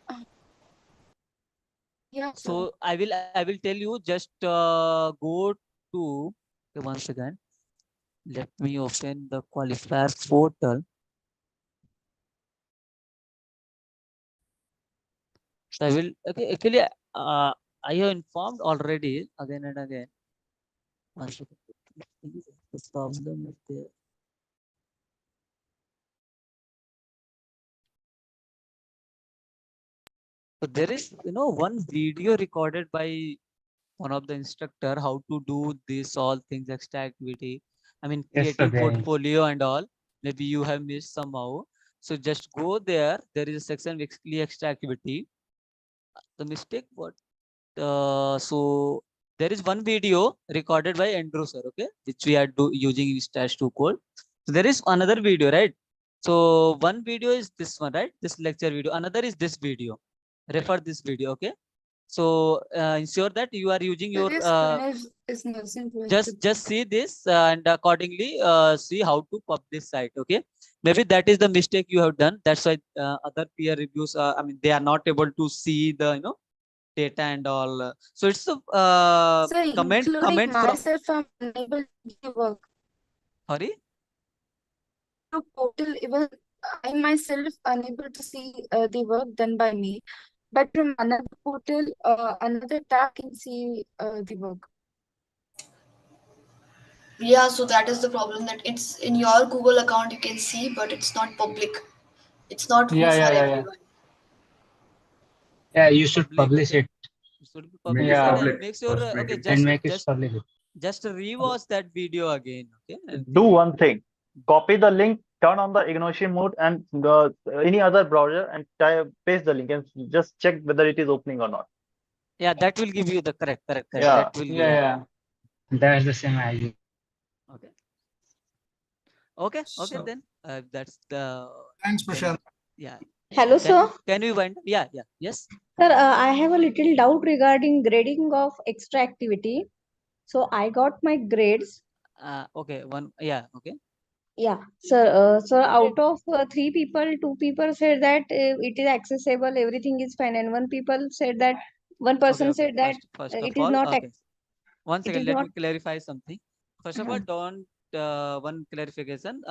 Yeah. So I will tell you, just go to once again. Let me open the qualifier portal. So I will actually I have informed already again and again. One second. The problem is there. So there is one video recorded by one of the instructor how to do this all things extra activity. I mean creating portfolio and all. Maybe you have missed somehow. So just go there. There is a section weekly extra activity. The mistake what? So there is one video recorded by Andrew sir, okay, which we are using in Stash 2 code. So there is another video, right? So one video is this one, right? This lecture video. Another is this video. Refer this video, okay? So ensure that you are using your just see this and accordingly see how to publish site, okay? Maybe that is the mistake you have done. That's why other peer reviews, I mean, they are not able to see the data and all. So it's a comment from myself, I'm unable to do work. Sorry? To portal, even I myself unable to see the work done by me. But from another portal, another tab can see the work. Yeah, so that is the problem, that it's in your Google account you can see, but it's not public. It's not for everyone. Yeah, you should publish it. It should be Make published it and public. make sure First make okay, it just make it public. just rewatch that video again, okay? And Do one thing. Copy the link, turn on the ignition mode and any other browser and paste the link and just check whether it is opening or not. yeah, that will give you the correct. Yeah. That will That's the same idea. Okay, So- then that's the Thanks, Prashant. yeah. Hello, sir. Can we wind? Yeah, yes. Sir, I have a little doubt regarding grading of extra activity. So I got my grades. Okay, okay. Yeah, sir. So out of 3 people, 2 people said that it is accessible, everything is fine, and one person Okay. said that First it of is all, not. okay. One It second, is let not. me clarify something. First of all, don't one clarification.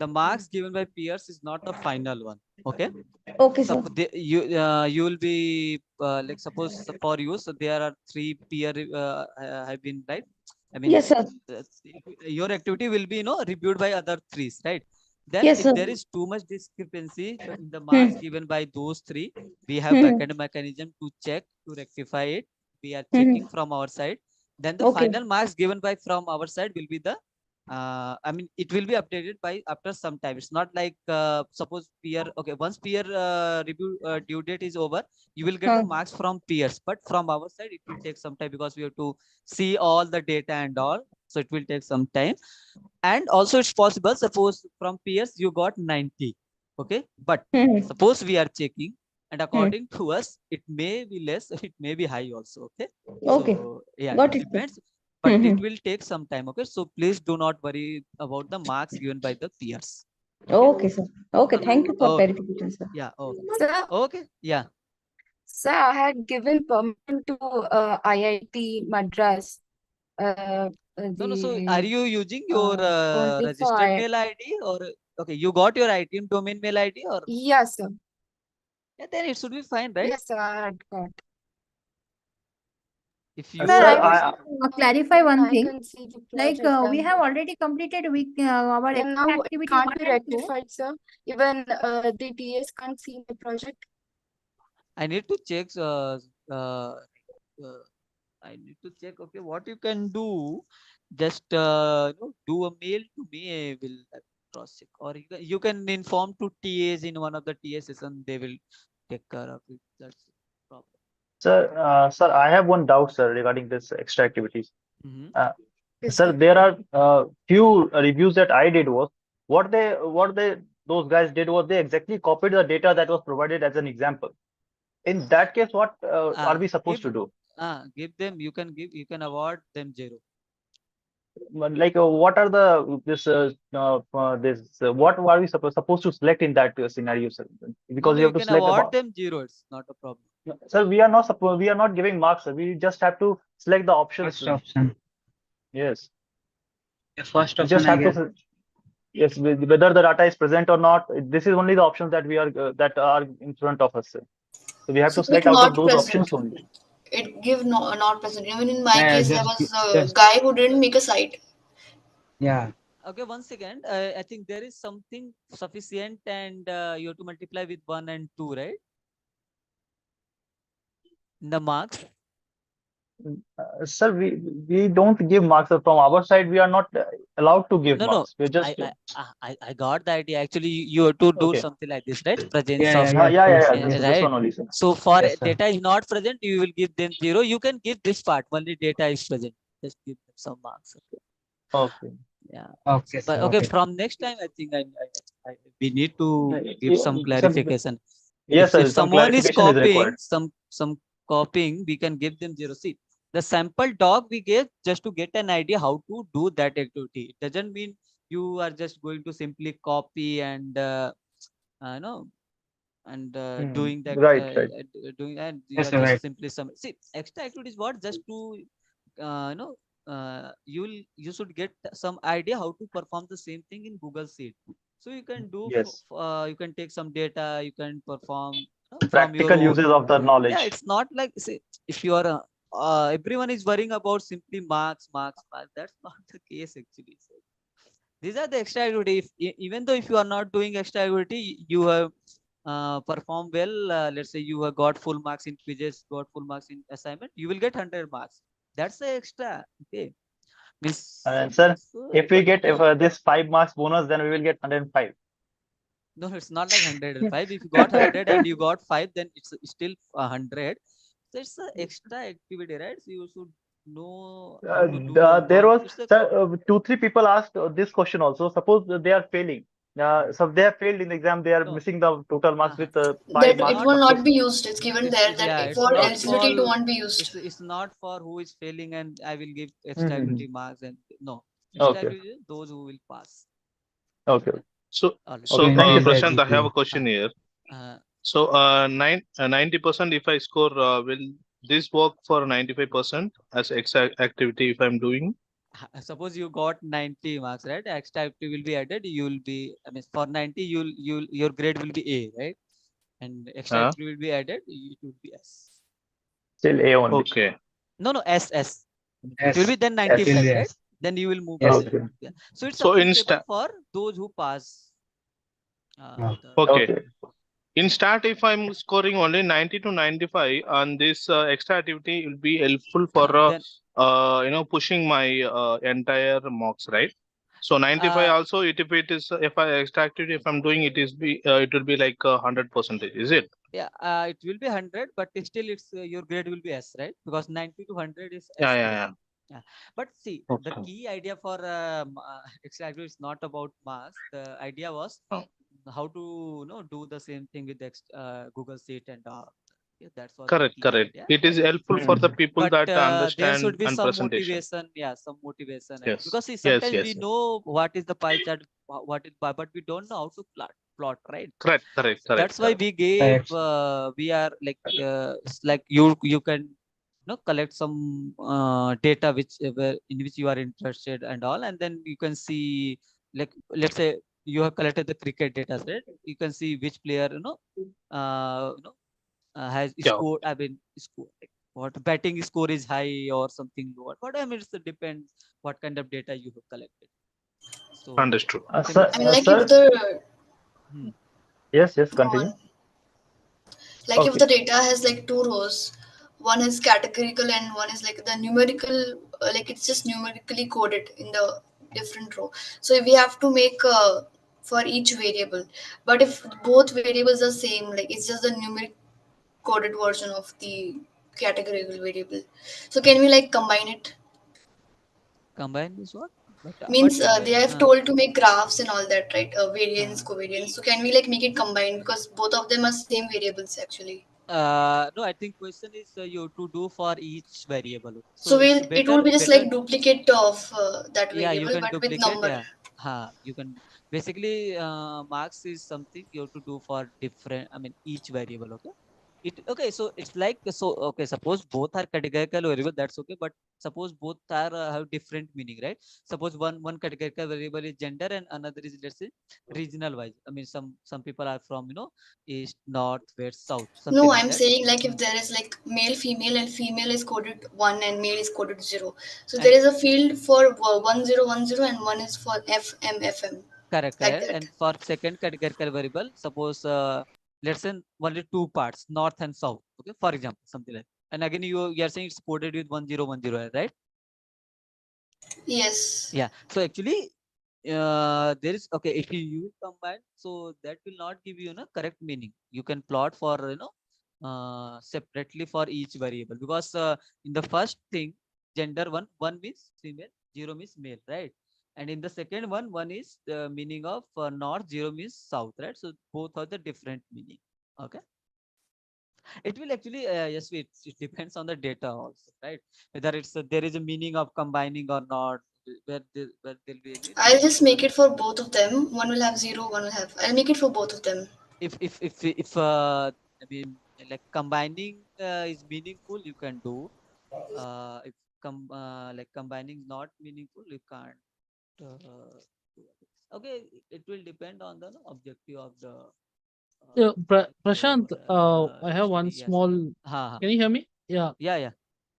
The marks given by peers is not the final one. Okay. Okay, sir. You will be like suppose for you. So there are 3 peer have been right. I mean, Yes, sir. Your activity will be reviewed by other 3s, right? Then Yes, if sir. there is too much discrepancy in the marks given by those 3, we have backend mechanism to check to rectify it. We are checking from our side. Then the Okay. final marks given by from our side will be the I mean, it will be updated by after some time. It's not like suppose peer. Okay, once peer review due date is over, you will get the marks from peers. But from our side, it will take some time because we have to see all the data and all. So it will take some time. And also, it's possible. Suppose from peers you got 90. Okay, but suppose we are checking, and according to us, it may be less. It may be high also. Okay. Okay. So yeah, Got it it. depends. But it will take some time. Okay, so please do not worry about the marks given by the peers. Okay, sir. Okay, thank you for Okay. clarification, sir. Yeah. Okay. Sir, Okay. Yeah. sir, I had given permission to IIT Madras. No. So are you using your Only for registered IIT. mail ID or okay? You got your ITM domain mail ID or Yes, sir. yeah? Then it should be fine, right? Yes, sir, I had got. If you Sir, I are want to clarify one I thing. can see the Like project we and have already completed our then now it activity can't 1 be and 2. rectified, sir. Even the TS can't see the project. I need to check. I need to check. Okay, what you can do? Just do a mail to me. I will cross check, or you can inform to TAs in one of the TAs session. They will take care of it. That's the problem. Sir, I have one doubt, sir, regarding this extra activities. Mhm. Sir, there are few reviews that I did was what those guys did was they exactly copied the data that was provided as an example. In that case, what are we supposed to do? Give them. You can award them 0. Like what are what are we supposed to select in that scenario, sir? Because No, you you have to can select award them 0. It's not a problem. Sir, we are not giving marks, sir. We just have to select the options. First option. Yes. The first We option, just I have guess. to yes, whether the data is present or not. This is only the options that that are in front of us, sir. So we have So to click select out of not those present. options only. It give not present. Even in my Yeah, case, there just was a guy who didn't make a site. yeah. Okay, one second. I think there is something sufficient, and you have to multiply with 1 and 2, right? The marks. Sir, we don't give marks, sir. From our side. We are not allowed to give No. marks. We're just I got the idea. Actually, you have to do okay. something like this, right? Presence Yeah, of This right. one only, sir. So for Yes, sir. data is not present, you will give them 0. You can give this part only data is present. Just give them some marks. Okay. Okay. Yeah. Okay, But sir. okay, Okay. from next time, I think we need to give some Sir, clarification. yes, sir. If Some someone is clarification is copying required. some copying, we can give them 0. See, the sample doc we gave just to get an idea how to do that activity. It doesn't mean you are just going to simply copy and doing that Right. doing and you Yes, are sir. just Right. simply see extra activities what just to you should get some idea how to perform the same thing in Google Sheet. So you can do Yes. you can take some data, you can perform from your Practical own. uses of the Yeah, knowledge. it's not like say, if you are everyone is worrying about simply marks. That's not the case actually. So these are the extra activity. Even though if you are not doing extra activity, you have performed well. Let's say you have got full marks in quizzes, got full marks in assignment, you will get 100 marks. That's the extra. Okay. Means, And sir, if we but get this 5 marks bonus, then we will get 105. no, it's not like 105. If you got 100 and you got 5, then it's still 100. So it's an extra activity, right? So you should know how to do and There all. was It's a sir, 2-3 people asked this question also. Suppose they are failing. So they have failed in the exam. They are missing the total marks with 5 That marks. it will not be used. It's given it's there that yeah, it's for not eligibility for it won't be used. it's not for who is failing and I will give extra Mhm. activity marks and no. Extra Okay. activity is those who will pass. Okay. So, All right. so Okay. Thank you, sir. Prashant, I have a question here. Uh, So, 90% if I score, will this work for 95% as extra activity if I'm doing? suppose you got 90 marks, right? Extra activity will be added. You will be, I mean, for 90, your grade will be A, right? And extra activity will be added. It will be S. Still A only. Okay. No, S. It will Yes. be then Yes. 95, Yes. right? Then you will move Yes, to sir. Okay. yeah. So it's So in applicable for those who pass. Okay. Okay. In start, if I'm scoring only 90 to 95, and this extra activity will be helpful for Then pushing my entire marks, right? So 95 also, if it is if I extracted, if I'm doing it is it will be like 100%, is it? Yeah, it will be 100, but still it's your grade will be S, right? Because 90 to 100 is S Yeah, grade. yeah. Yeah. But see, the Okay. key idea for extractive is not about marks. The idea was how to do the same thing with Google Sheet and yeah, that's what Correct, the key correct. idea. It is helpful for the people But that there should understand be and some presentation. motivation. Yeah, some motivation. Yes. Because see, Yes, sometimes yes, we yes. know what is the pie chart, what is pie, but we don't know how to plot, right? Correct, correct, correct. That's why correct. we gave we are like like you can collect some data in which you are interested and all, and then you can see, like, let's say you have collected the cricket data set, you can see which player has Yeah. scored. I mean, score, like, what batting score is high or something low. What I mean, it depends what kind of data you have collected. So Understood. Sir, I mean, like sir, if the yes, go continue. on. Like if Okay. the data has like two rows, one is categorical and one is like the numerical, like it's just numerically coded in the different row. So we have to make for each variable. But if both variables are same, like it's just the numeric coded version of the categorical variable. So can we like combine it? Combine is what? Means But they have told to make graphs and all that, right? Variance, covariance. So can we like make it combined because both of them are same variables actually? No, I think question is you to do for each variable. So So it's it will be just like better. duplicate of that Yeah, you variable, can but with duplicate. number. Yeah, you can basically marks is something you have to do for different. I mean, each variable. Okay. Okay. So it's like okay. Suppose both are categorical variable, that's okay. But suppose both are have different meaning, right? Suppose one categorical variable is gender and another is, let's say, regional wise. I mean, some people are from east, north, west, south, something No, like I'm that. saying like if there is like male, female, and female is coded 1 and male is coded 0. So And there is a field for 1010 and one is for FMFM. correct, Like correct. that. And for second categorical variable, suppose let's say only two parts, north and south. Okay, for example, something like. And again, you are saying it's coded with 1010, right? Yes. Yeah. So actually, there is, okay, if you use combine, so that will not give you correct meaning. You can plot for separately for each variable, because in the first thing, gender one means female, 0 means male, right? And in the second one is the meaning of north, 0 means south, right? So both are the different meaning. Okay. It will actually yes, it depends on the data also, right? Whether it's there is a meaning of combining or not, where there'll be any I'll difference. just make it for both of them. One will have 0, one will have. I'll make it for both of them. If I mean, like combining is meaningful, you can do. If like combining is not meaningful, you can't. Okay, it will depend on the objective of the. Yeah, Prashant, I have one Yes. small. Can you hear me? Yeah. Yeah.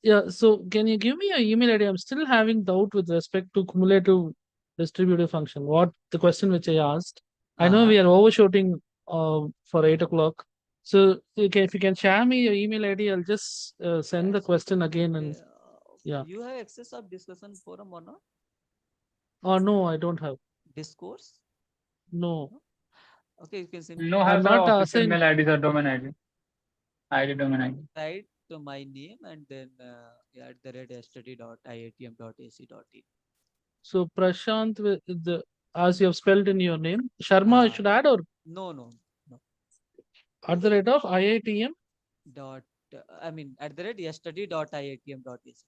Yeah. So can you give me your email ID? I'm still having doubt with respect to cumulative distributive function. What the question which I asked. I know we are overshooting for 8 o'clock. So if you can share me your email ID, I'll just send the question again and yeah. You have access of discussion forum or not? Oh no, I don't have. Discourse? No. Okay, you can simply. No I'm have the not official saying. mail ID or domain ID. ID domain ID. Write to my name and then @study.iatm.ac.in. So Prashant, with the as you have spelled in your name, Sharma I should add, or No. @ of IITM. I mean @study.iatm.ac.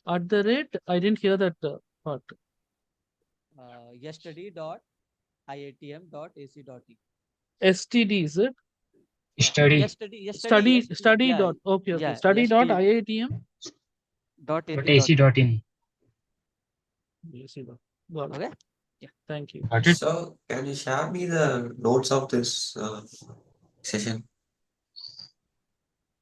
I didn't hear that part. Study.iatm.ac.in. STD, is it? Study. Study. Yeah, Dot. Okay. yeah, Study dot IITM. .ac.in. Got it. Okay. Yeah. Thank you. So, can you share me the notes of this session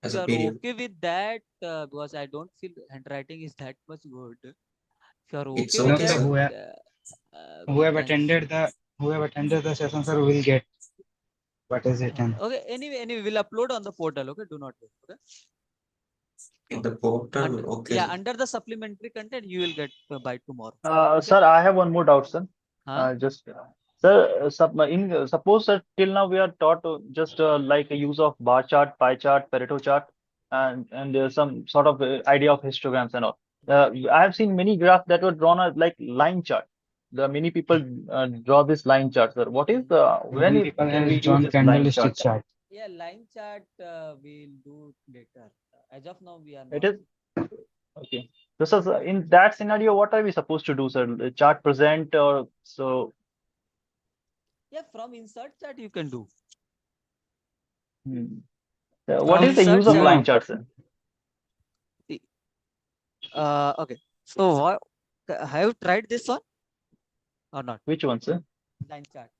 as If you a are PDF? okay with that, because I don't feel handwriting is that much good. If you are It's okay with okay, that, sir. Who have attended the session, sir, will get what is written. okay. Anyway, we'll upload on the portal. Okay, do not wait. Okay. In the portal, okay. Yeah, under the supplementary content, you will get by tomorrow. Sir, I have one more doubt, sir. Huh? Suppose that till now we are taught to just like a use of bar chart, pie chart, Pareto chart, and some sort of idea of histograms and all. I have seen many graphs that were drawn as like line chart. The many people draw this line chart, sir. What is the Many people can we has use drawn this line candlestick chart? chart. Yeah, line chart we'll do later. As of now, we are It not. is okay. This is in that scenario. What are we supposed to do, sir? The chart present or so? Yeah, from insert chart you can do. What is the use of line chart, sir? Okay. So what have you tried this one or not? Which one, sir? Line chart.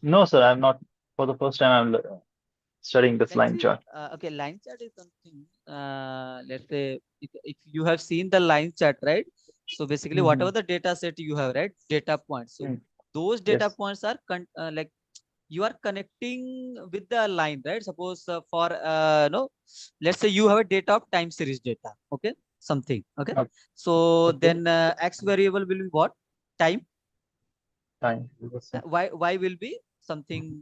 No, sir, I'm not. For the first time, I'm studying this line chart. Okay, line chart is something. Let's say if you have seen the line chart, right? So basically, whatever the data set you have, right? Data points. So those data points are like you are connecting with the line, right? Suppose for no, let's say you have a data of time series data. Okay, something. Okay. So then x variable will be what? Time. Time. Y will be something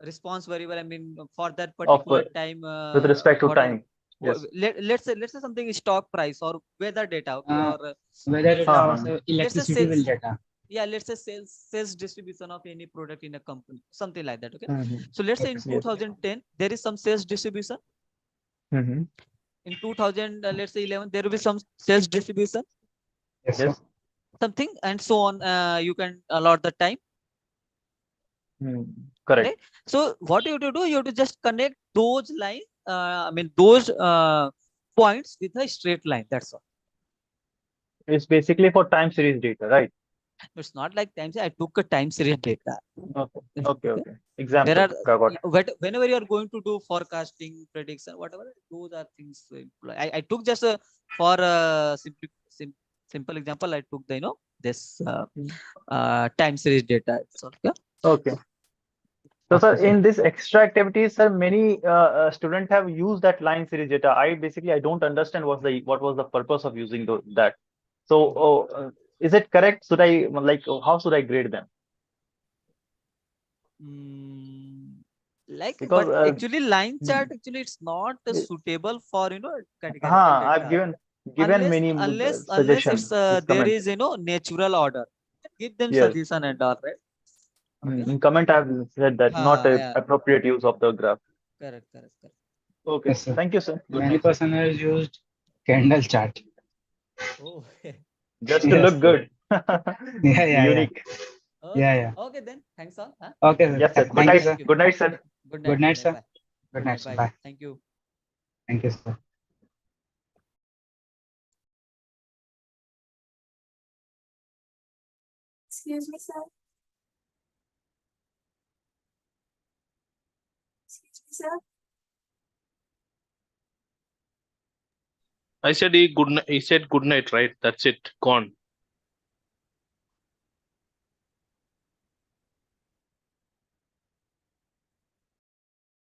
response variable. I mean, for that particular time. With respect to time. Yes. Let's say something stock price or weather data. Okay, or weather data also electricity bill data. Yeah, let's say sales distribution of any product in a company, something like that. Okay. So let's say in 2010 there is some sales distribution. In 2000, let's say 11, there will be some sales distribution. Yes. Something and so on. You can allot the time. Correct. Right? So what you have to do, you have to just connect those lines. I mean those points with a straight line. That's all. It's basically for time series data, right? It's not like time series. I took a time series data. Okay. Example. There are whenever you are going to do forecasting, prediction, whatever, those are things. I took just for simple example. I took the this time series data. So, yeah. Okay. So, sir, in this extra activities, sir, many students have used that line series data. I don't understand what was the purpose of using that. So, is it correct? Should I how should I grade them? But actually line chart actually it's not suitable for categorical data. I've given many unless suggestions. it's there is natural order. Give them suggestion and all, right? In comment, I have said that not appropriate use of the graph. Correct. Okay. Yes, sir. Thank you, sir. Many person has used candle chart. Oh. Just to look good. Unique. Okay. Yeah. Okay then. Thanks all. Huh? Okay, sir. Yes, sir. Thank you, sir. Good night, sir. Good night, sir. Bye. Good night, sir. Bye. Thank you. Thank you, sir. Excuse me, sir. Excuse me, sir. I said he said good night, right? That's it. Gone.